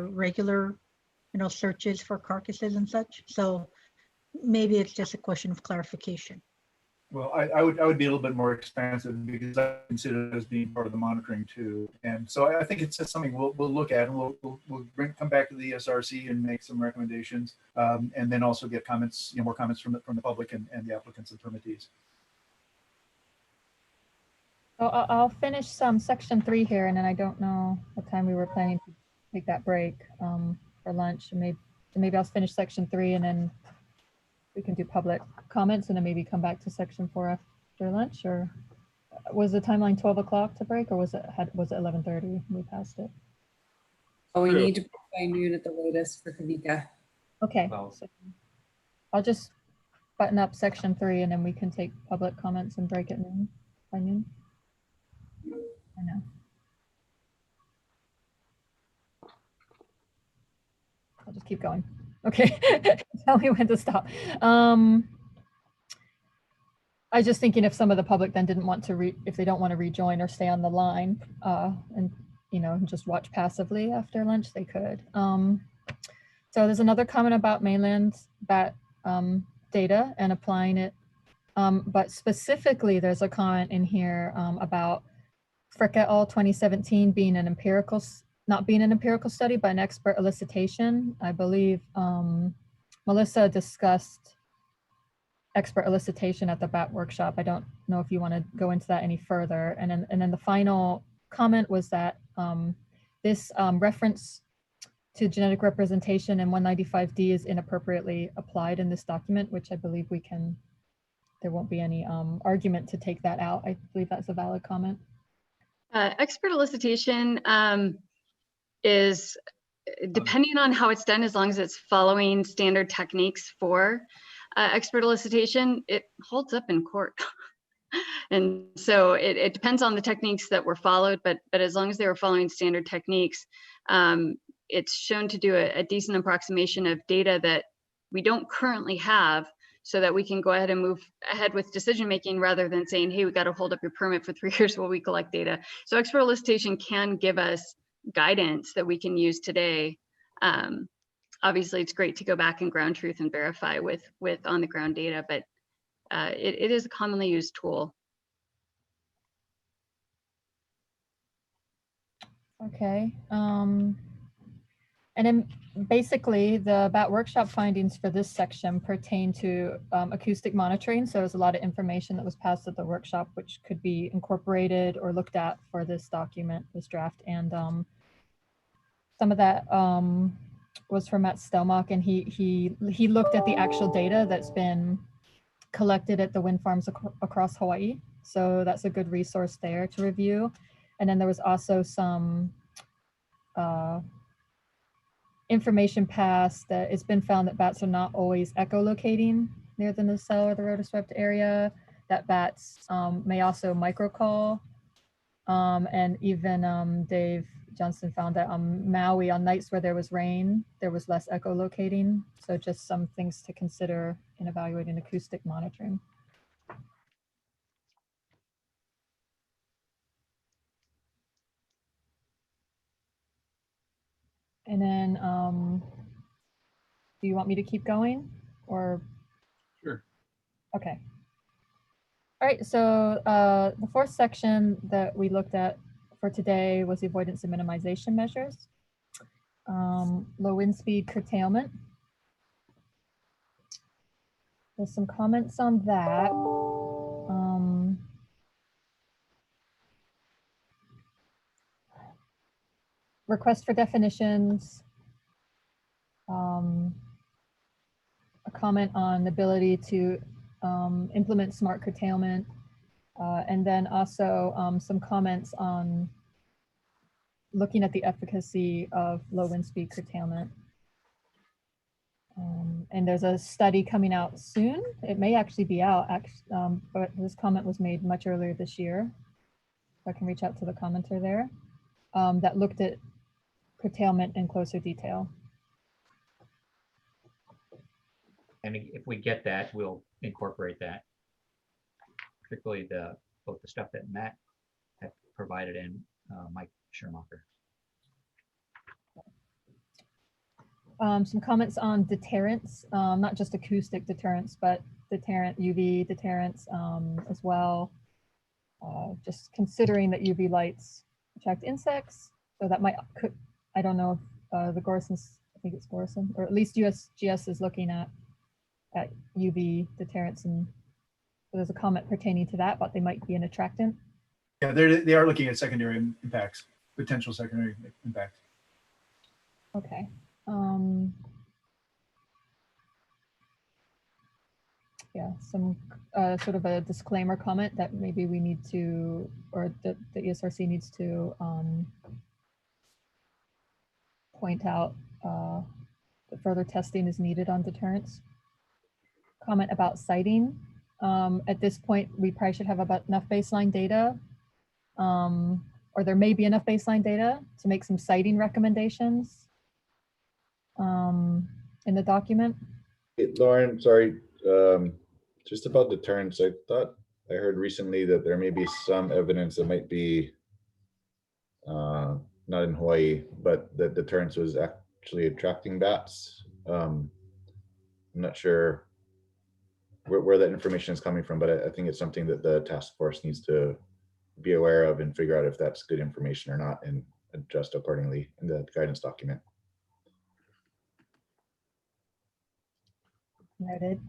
S7: regular, searches for carcasses and such. So maybe it's just a question of clarification.
S4: Well, I would be a little bit more expansive because I consider it as being part of the monitoring too. And so I think it's just something we'll look at, and we'll come back to the ESRC and make some recommendations, and then also get comments, more comments from the public and the applicants and permittees.
S1: So I'll finish section 3 here, and then I don't know what time we were planning to take that break for lunch. And maybe I'll finish section 3 and then we can do public comments and then maybe come back to section 4 after lunch, or was the timeline 12 o'clock to break, or was it 11:30? We passed it.
S9: Oh, we
S3: True.
S9: need to break by noon at the latest for Kavika.
S1: Okay,
S6: Well-
S1: so I'll just button up section 3 and then we can take public comments and break at noon, by noon. I know. I'll just keep going. Okay, tell me when to stop. I was just thinking if some of the public then didn't want to if they don't want to rejoin or stay on the line and just watch passively after lunch, they could. So there's another comment about mainland bat data and applying it, but specifically there's a comment in here about Frick et al. 2017 being an empirical, not being an empirical study, but an expert elicitation. I believe Melissa discussed expert elicitation at the BAT workshop. I don't know if you want to go into that any further. And then the final comment was that this reference to genetic representation in 195D is inappropriately applied in this document, which I believe there won't be any argument to take that out. I believe that's a valid comment.
S8: Expert elicitation is, depending on how it's done, as long as it's following standard techniques for expert elicitation, it holds up in court. And so it depends on the techniques that were followed, but as long as they were following standard techniques, it's shown to do a decent approximation of data that we don't currently have, so that we can go ahead and move ahead with decision making rather than saying, hey, we got to hold up your permit for 3 years while we collect data. So expert elicitation can give us guidance that we can use today. Obviously, it's great to go back and ground truth and verify with on the ground data, but it is a commonly used tool.
S1: Okay. And then basically the BAT workshop findings for this section pertain to acoustic monitoring. So there's a lot of information that was passed at the workshop, which could be incorporated or looked at for this document, this draft. And some of that was from Matt Stelmach, and he looked at the actual data that's been collected at the wind farms across Hawaii. So that's a good resource there to review. And then there was also some information passed that it's been found that bats are not always echolocating near the nacelle or the rotoswept area, that bats may also microcall. And even Dave Johnson found that on Maui, on nights where there was rain, there was less echolocating. So just some things to consider in evaluating acoustic monitoring. And then, do you want me to keep going or?
S3: Sure.
S1: Okay. All right, so the fourth section that we looked at for today was the avoidance and minimization measures. Low wind speed curtailment. There's some comments on that. Request for definitions. A comment on the ability to implement smart curtailment. And then also some comments on looking at the efficacy of low wind speed curtailment. And there's a study coming out soon. It may actually be out, but this comment was made much earlier this year. If I can reach out to the commenter there, that looked at curtailment in closer detail.
S6: And if we get that, we'll incorporate that, particularly both the stuff that Matt had provided and Mike Schermacher.
S1: Some comments on deterrence, not just acoustic deterrence, but UV deterrence as well. Just considering that UV lights attract insects, so that I don't know if the Gorson's, I think it's Gorson, or at least USGS is looking at UV deterrence, and so there's a comment pertaining to that, but they might be an attractant.
S4: Yeah, they are looking at secondary impacts, potential secondary impact.
S1: Okay. yeah, some sort of a disclaimer comment that maybe we need to, or the ESRC needs to point out that further testing is needed on deterrence. Comment about citing. At this point, we probably should have about enough baseline data, or there may be enough baseline data to make some citing recommendations in the document.
S2: Hey, Lauren, sorry, just about deterrence. I thought I heard recently that there may be some evidence that might be not in Hawaii, but that deterrence was actually attracting bats. I'm not sure where that information is coming from, but I think it's something that the task force needs to be aware of and figure out if that's good information or not and adjust accordingly in the guidance document.
S1: Noted.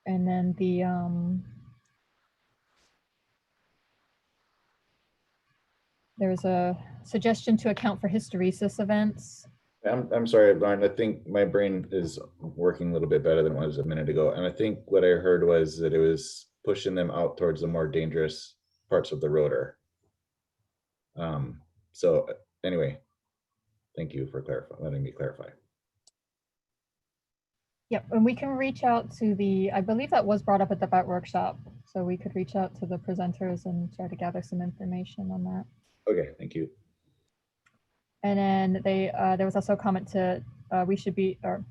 S1: And then the there's a suggestion to account for hysteresis events.
S2: I'm sorry, Lauren, I think my brain is working a little bit better than it was a minute ago. And I think what I heard was that it was pushing them out towards the more dangerous parts of the rotor. So anyway, thank you for letting me clarify.
S1: Yep, and we can reach out to the, I believe that was brought up at the BAT workshop. So we could reach out to the presenters and try to gather some information on that.
S2: Okay, thank you.
S1: And then there was also a comment to, we should be, or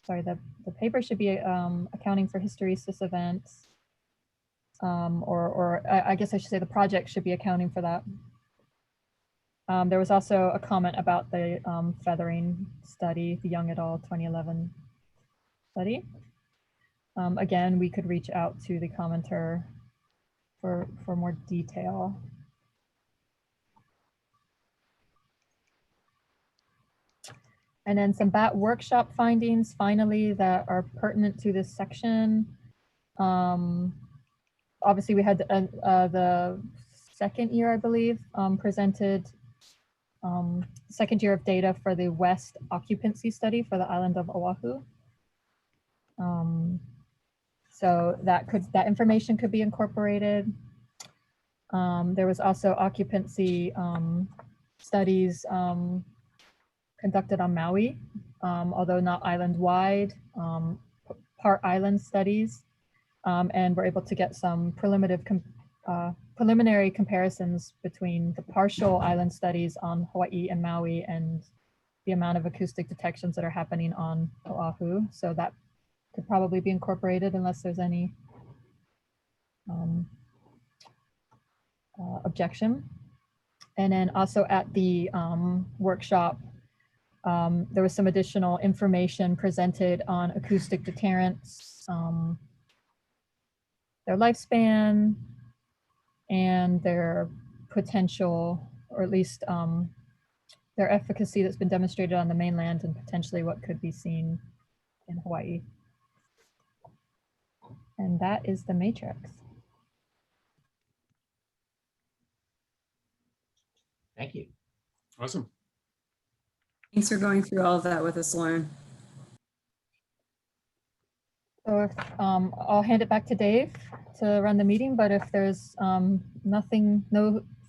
S1: sorry, the paper should be accounting for hysteresis events. Or I guess I should say the project should be accounting for that. There was also a comment about the feathering study, the Young et al. 2011 study. Again, we could reach out to the commenter for more detail. And then some BAT workshop findings, finally, that are pertinent to this section. Obviously, we had the second year, I believe, presented second year of data for the West occupancy study for the island of Oahu. So that information could be incorporated. There was also occupancy studies conducted on Maui, although not island-wide, part island studies, and we're able to get some preliminary comparisons between the partial island studies on Hawaii and Maui and the amount of acoustic detections that are happening on Oahu. So that could probably be incorporated unless there's any objection. And then also at the workshop, there was some additional information presented on acoustic deterrents, their lifespan, and their potential, or at least their efficacy that's been demonstrated on the mainland and potentially what could be seen in Hawaii. And that is the matrix.
S6: Thank you.
S3: Awesome.
S9: Thanks for going through all of that with us, Lauren.
S1: So if, I'll hand it back to Dave to run the meeting, but if there's no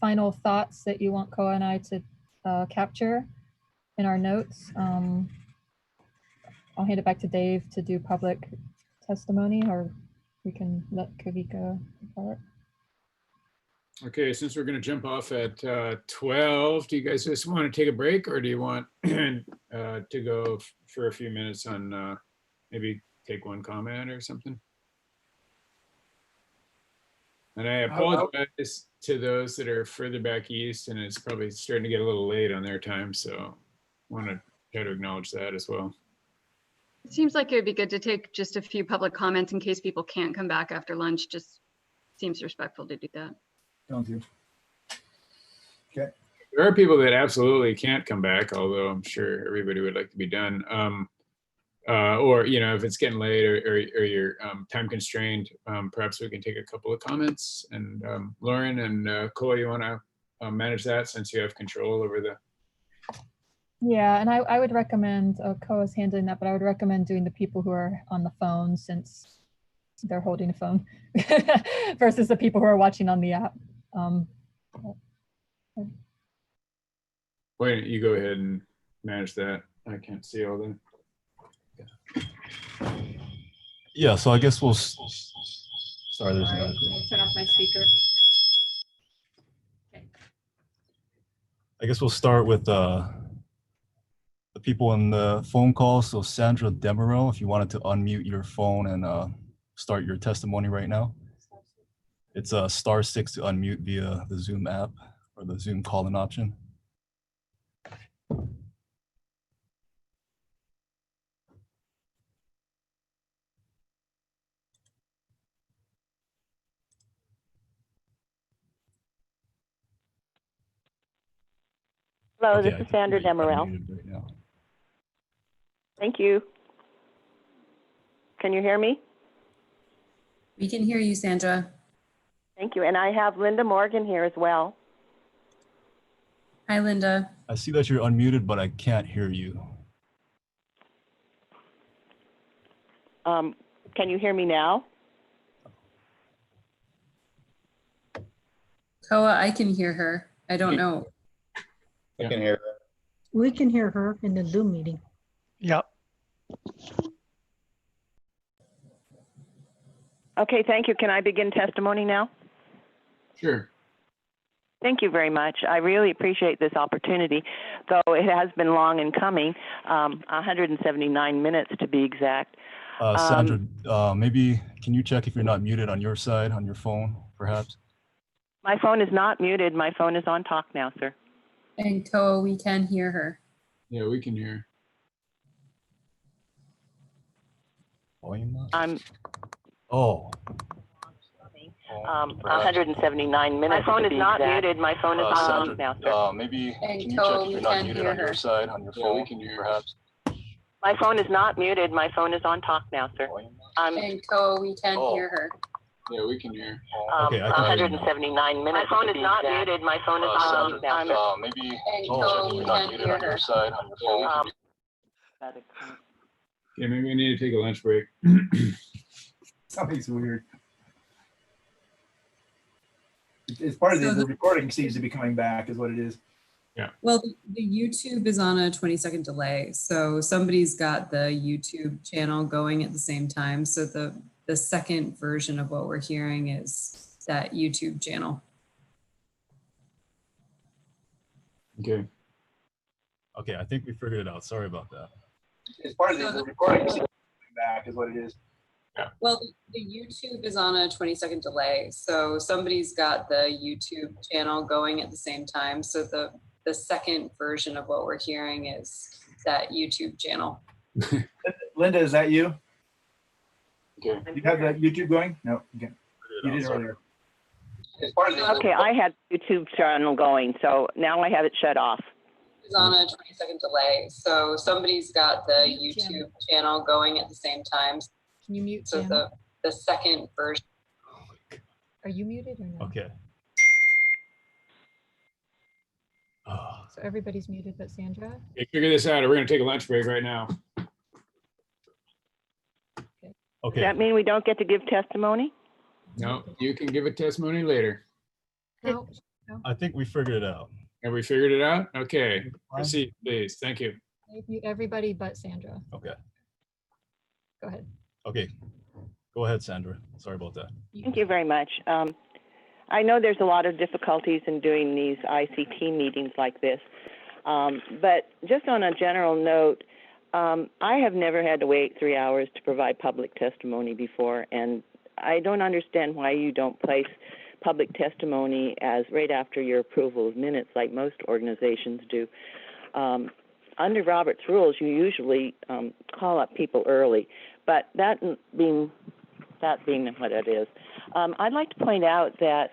S1: final thoughts that you want Koa and I to capture in our notes, I'll hand it back to Dave to do public testimony, or we can let Kavika start.
S3: Okay, since we're going to jump off at 12, do you guys just want to take a break, or do you want to go for a few minutes on maybe take one comment or something? And I apologize to those that are further back east, and it's probably starting to get a little late on their time, so I want to try to acknowledge that as well.
S8: It seems like it would be good to take just a few public comments in case people can't come back after lunch. Just seems respectful to do that.
S4: Sounds good. Okay.
S3: There are people that absolutely can't come back, although I'm sure everybody would like to be done. Or, you know, if it's getting late or you're time constrained, perhaps we can take a couple of comments. And Lauren and Koa, you want to manage that since you have control over
S1: Yeah, and I would recommend, Koa's handling that, but I would recommend doing the people who are on the phone since they're holding a phone versus the people who are watching on the app.
S3: Why don't you go ahead and manage that? I can't see all that.
S11: Yeah, so I guess we'll, sorry, there's no.
S1: Turn off my speaker.
S11: I guess we'll start with the people in the phone call. So Sandra Demerel, if you wanted to unmute your phone and start your testimony right now. It's *6 to unmute via the Zoom app or the Zoom call-in option.
S12: Hello,
S11: Okay,
S12: this
S11: I
S12: is
S11: think
S12: Sandra
S11: you're
S12: Demerel.
S11: unmuted right now.
S12: Thank you. Can you hear me?
S9: We can hear you, Sandra.
S12: Thank you. And I have Linda Morgan here as well.
S9: Hi, Linda.
S11: I see that you're unmuted, but I can't hear you.
S12: Can you hear me now?
S9: Koa, I can hear her. I don't know.
S2: I can hear.
S7: We can hear her in the Zoom meeting.
S5: Yep.
S12: Okay, thank you. Can I begin testimony now?
S3: Sure.
S12: Thank you very much. I really appreciate this opportunity, though it has been long in coming, 179 minutes to be exact.
S11: Sandra, maybe can you check if you're not muted on your side, on your phone, perhaps?
S12: My phone is not muted. My phone is on talk now, sir.
S9: And Koa, we can hear her.
S3: Yeah, we can hear.
S11: Volume up?
S12: I'm
S11: Oh.
S12: 179 minutes. My phone is not muted. My phone is on
S11: Sandra,
S12: now, sir.
S11: maybe
S9: And
S11: can you
S9: Koa,
S11: check if
S9: we
S11: you're not
S9: can
S11: muted
S9: hear
S11: on your
S9: her.
S11: side, on your
S3: Yeah,
S11: phone,
S3: we can hear.
S11: perhaps?
S12: My phone is not muted. My phone is on talk now, sir.
S11: Volume up?
S12: I'm
S9: And Koa, we can
S11: Oh.
S9: hear her.
S3: Yeah, we can hear.
S11: Okay, I can hear you now.
S12: 179 minutes. My phone is not muted. My phone is on
S11: Sandra,
S12: now, sir.
S11: maybe
S9: And
S11: can you
S9: Koa,
S11: check if
S9: we
S11: you're not
S9: can
S11: muted
S9: hear
S11: on your
S9: her.
S11: side, on your phone?
S3: Yeah, maybe we need to take a lunch break.
S4: Something's weird. It's part of
S9: So
S4: the
S9: the-
S4: recording seems to be coming back is what it is.
S9: Well, the YouTube is on a 20-second delay. So somebody's got the YouTube channel going at the same time. So the second version of what we're hearing is that YouTube channel.
S3: Okay.
S11: Okay, I think we figured it out. Sorry about that.
S4: It's part of the recording seems to be coming back is what it is.
S9: Well, the YouTube is on a 20-second delay. So somebody's got the YouTube channel going at the same time. So the second version of what we're hearing is that YouTube channel.
S4: Linda, is that you?
S3: Okay.
S4: You have the YouTube going? No, okay. You did earlier. It's part of the
S12: Okay, I had YouTube channel going, so now I have it shut off.
S9: It's on a 20-second delay. So somebody's got the YouTube channel going at the same time.
S1: Can you mute
S9: So
S1: Jim?
S9: the second version.
S1: Are you muted or no?
S11: Okay. Oh,
S1: So everybody's muted but Sandra?
S3: Okay, figure this out. We're going to take a lunch break right now.
S12: Does
S11: okay.
S12: that mean we don't get to give testimony?
S3: No, you can give a testimony later.
S1: No.
S11: I think we figured it out.
S3: Have we figured it out? Okay. Proceed, please. Thank you.
S1: Mute everybody but Sandra.
S11: Okay.
S1: Go ahead.
S11: Okay. Go ahead, Sandra. Sorry about that.
S12: Thank you very much. I know there's a lot of difficulties in doing these ICT meetings like this, but just on a general note, I have never had to wait 3 hours to provide public testimony before, and I don't understand why you don't place public testimony as right after your approval of minutes like most organizations do. Under Robert's rules, you usually call up people early, but that being what it is, I'd like to point out that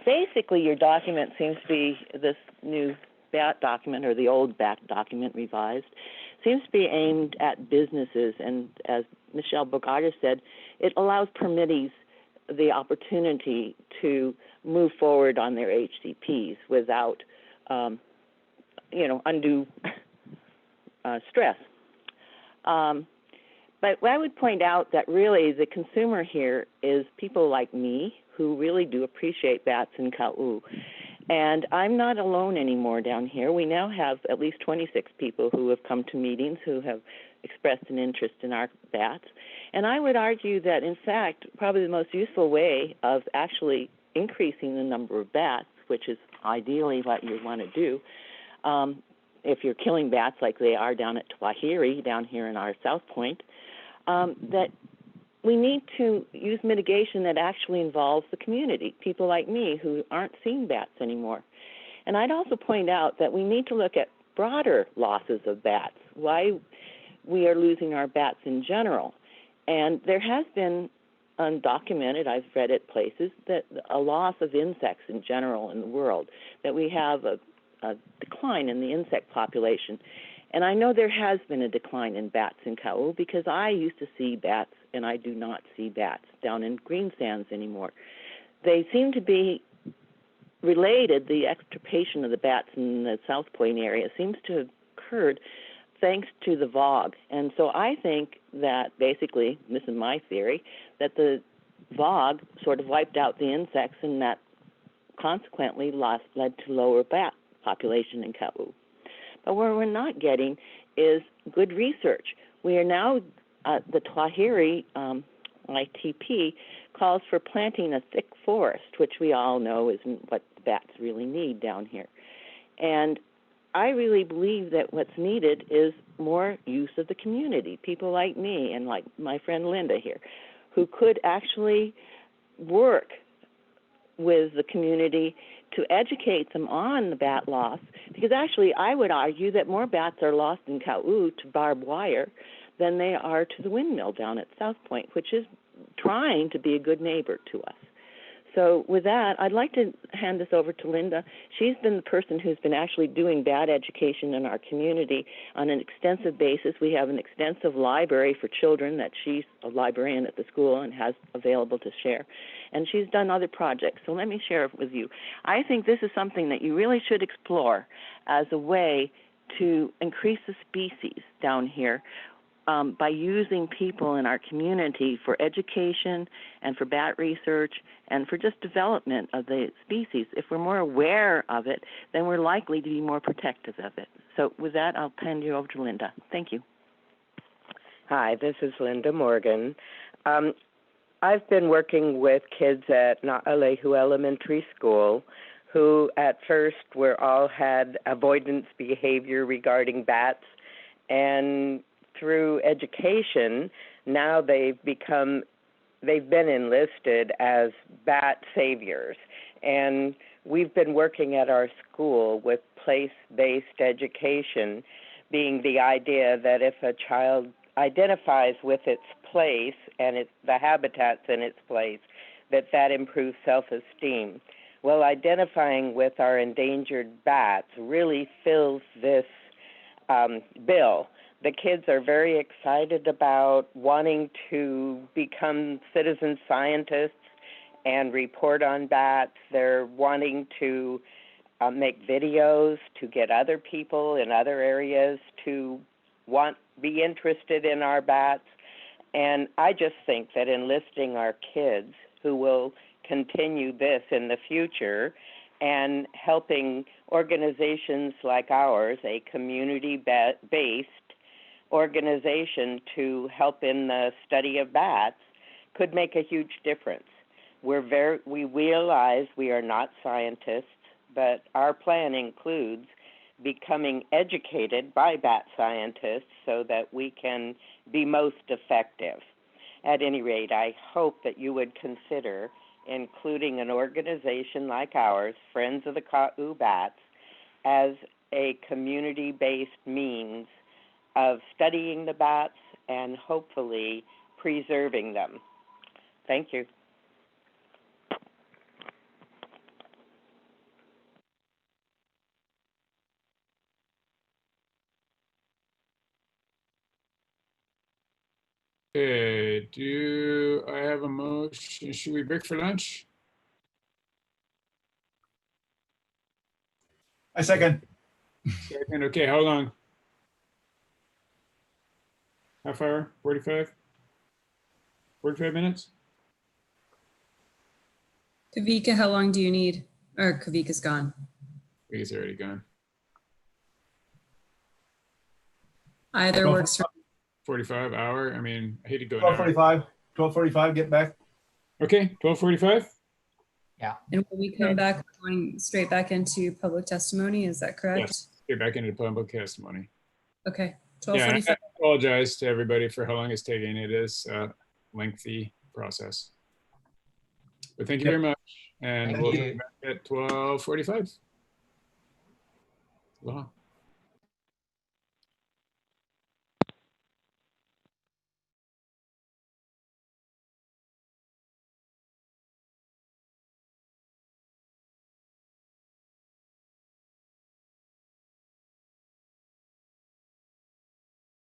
S12: basically your document seems to be this new BAT document, or the old BAT document revised, seems to be aimed at businesses, and as Michelle Bogardus said, it allows permittees the opportunity to move forward on their HCPs without undue stress. But I would point out that really the consumer here is people like me who really do appreciate bats in Ka'u. And I'm not alone anymore down here. We now have at least 26 people who have come to meetings who have expressed an interest in our bats. And I would argue that, in fact, probably the most useful way of actually increasing the number of bats, which is ideally what you want to do, if you're killing bats like they are down at Twahiri, down here in our South Point, that we need to use mitigation that actually involves the community, people like me who aren't seeing bats anymore. And I'd also point out that we need to look at broader losses of bats, why we are losing our bats in general. And there has been undocumented, I've read it places, that a loss of insects in general in the world, that we have a decline in the insect population. And I know there has been a decline in bats in Ka'u because I used to see bats, and I do not see bats down in Greensands anymore. They seem to be related. The extirpation of the bats in the South Point area seems to have occurred thanks to the VOG. And so I think that basically, this is my theory, that the VOG sort of wiped out the insects, and that consequently led to lower bat population in Ka'u. But what we're not getting is good research. We are now, the Twahiri ITP calls for planting a thick forest, which we all know isn't what the bats really need down here. And I really believe that what's needed is more use of the community, people like me and like my friend Linda here, who could actually work with the community to educate them on the bat loss, because actually I would argue that more bats are lost in Ka'u to barbed wire than they are to the windmill down at South Point, which is trying to be a good neighbor to us. So with that, I'd like to hand this over to Linda. She's been the person who's been actually doing bat education in our community on an extensive basis. We have an extensive library for children that she's a librarian at the school and has available to share. And she's done other projects. So let me share it with you. I think this is something that you really should explore as a way to increase the species down here, by using people in our community for education and for bat research and for just development of the species. If we're more aware of it, then we're likely to be more protective of it. So with that, I'll hand you over to Linda. Thank you.
S13: Hi, this is Linda Morgan. I've been working with kids at Na'alehu Elementary School who at first all had avoidance behavior regarding bats, and through education, now they've been enlisted as bat saviors. And we've been working at our school with place-based education, being the idea that if a child identifies with its place and the habitats in its place, that improves self-esteem. Well, identifying with our endangered bats really fills this bill. The kids are very excited about wanting to become citizen scientists and report on bats. They're wanting to make videos to get other people in other areas to be interested in our bats. And I just think that enlisting our kids who will continue this in the future and helping organizations like ours, a community-based organization to help in the study of bats, could make a huge difference. We realize we are not scientists, but our plan includes becoming educated by bat scientists so that we can be most effective. At any rate, I hope that you would consider including an organization like ours, Friends of the Ka'u Bats, as a community-based means of studying the bats and hopefully preserving them. Thank you.
S3: Okay, do I have a motion? Should we break for lunch?
S4: I second.
S3: Second, okay, how long? Half hour, 45? 45 minutes?
S9: Kavika, how long do you need? Or Kavika's gone.
S3: He's already gone.
S9: Either works for
S3: 45 hour, I mean, I hate to go an hour.
S4: 12:45, get back.
S3: Okay, 12:45?
S9: And when we come back, we're going straight back into public testimony, is that correct?
S3: Yes, get back into public testimony.
S9: Okay,
S3: Yeah, and
S9: 12:45.
S3: I apologize to everybody for how long it's taking. It is a lengthy process. But thank you very much. And
S6: Thank
S3: we'll
S6: you.
S3: be back at 12:45. Aloha.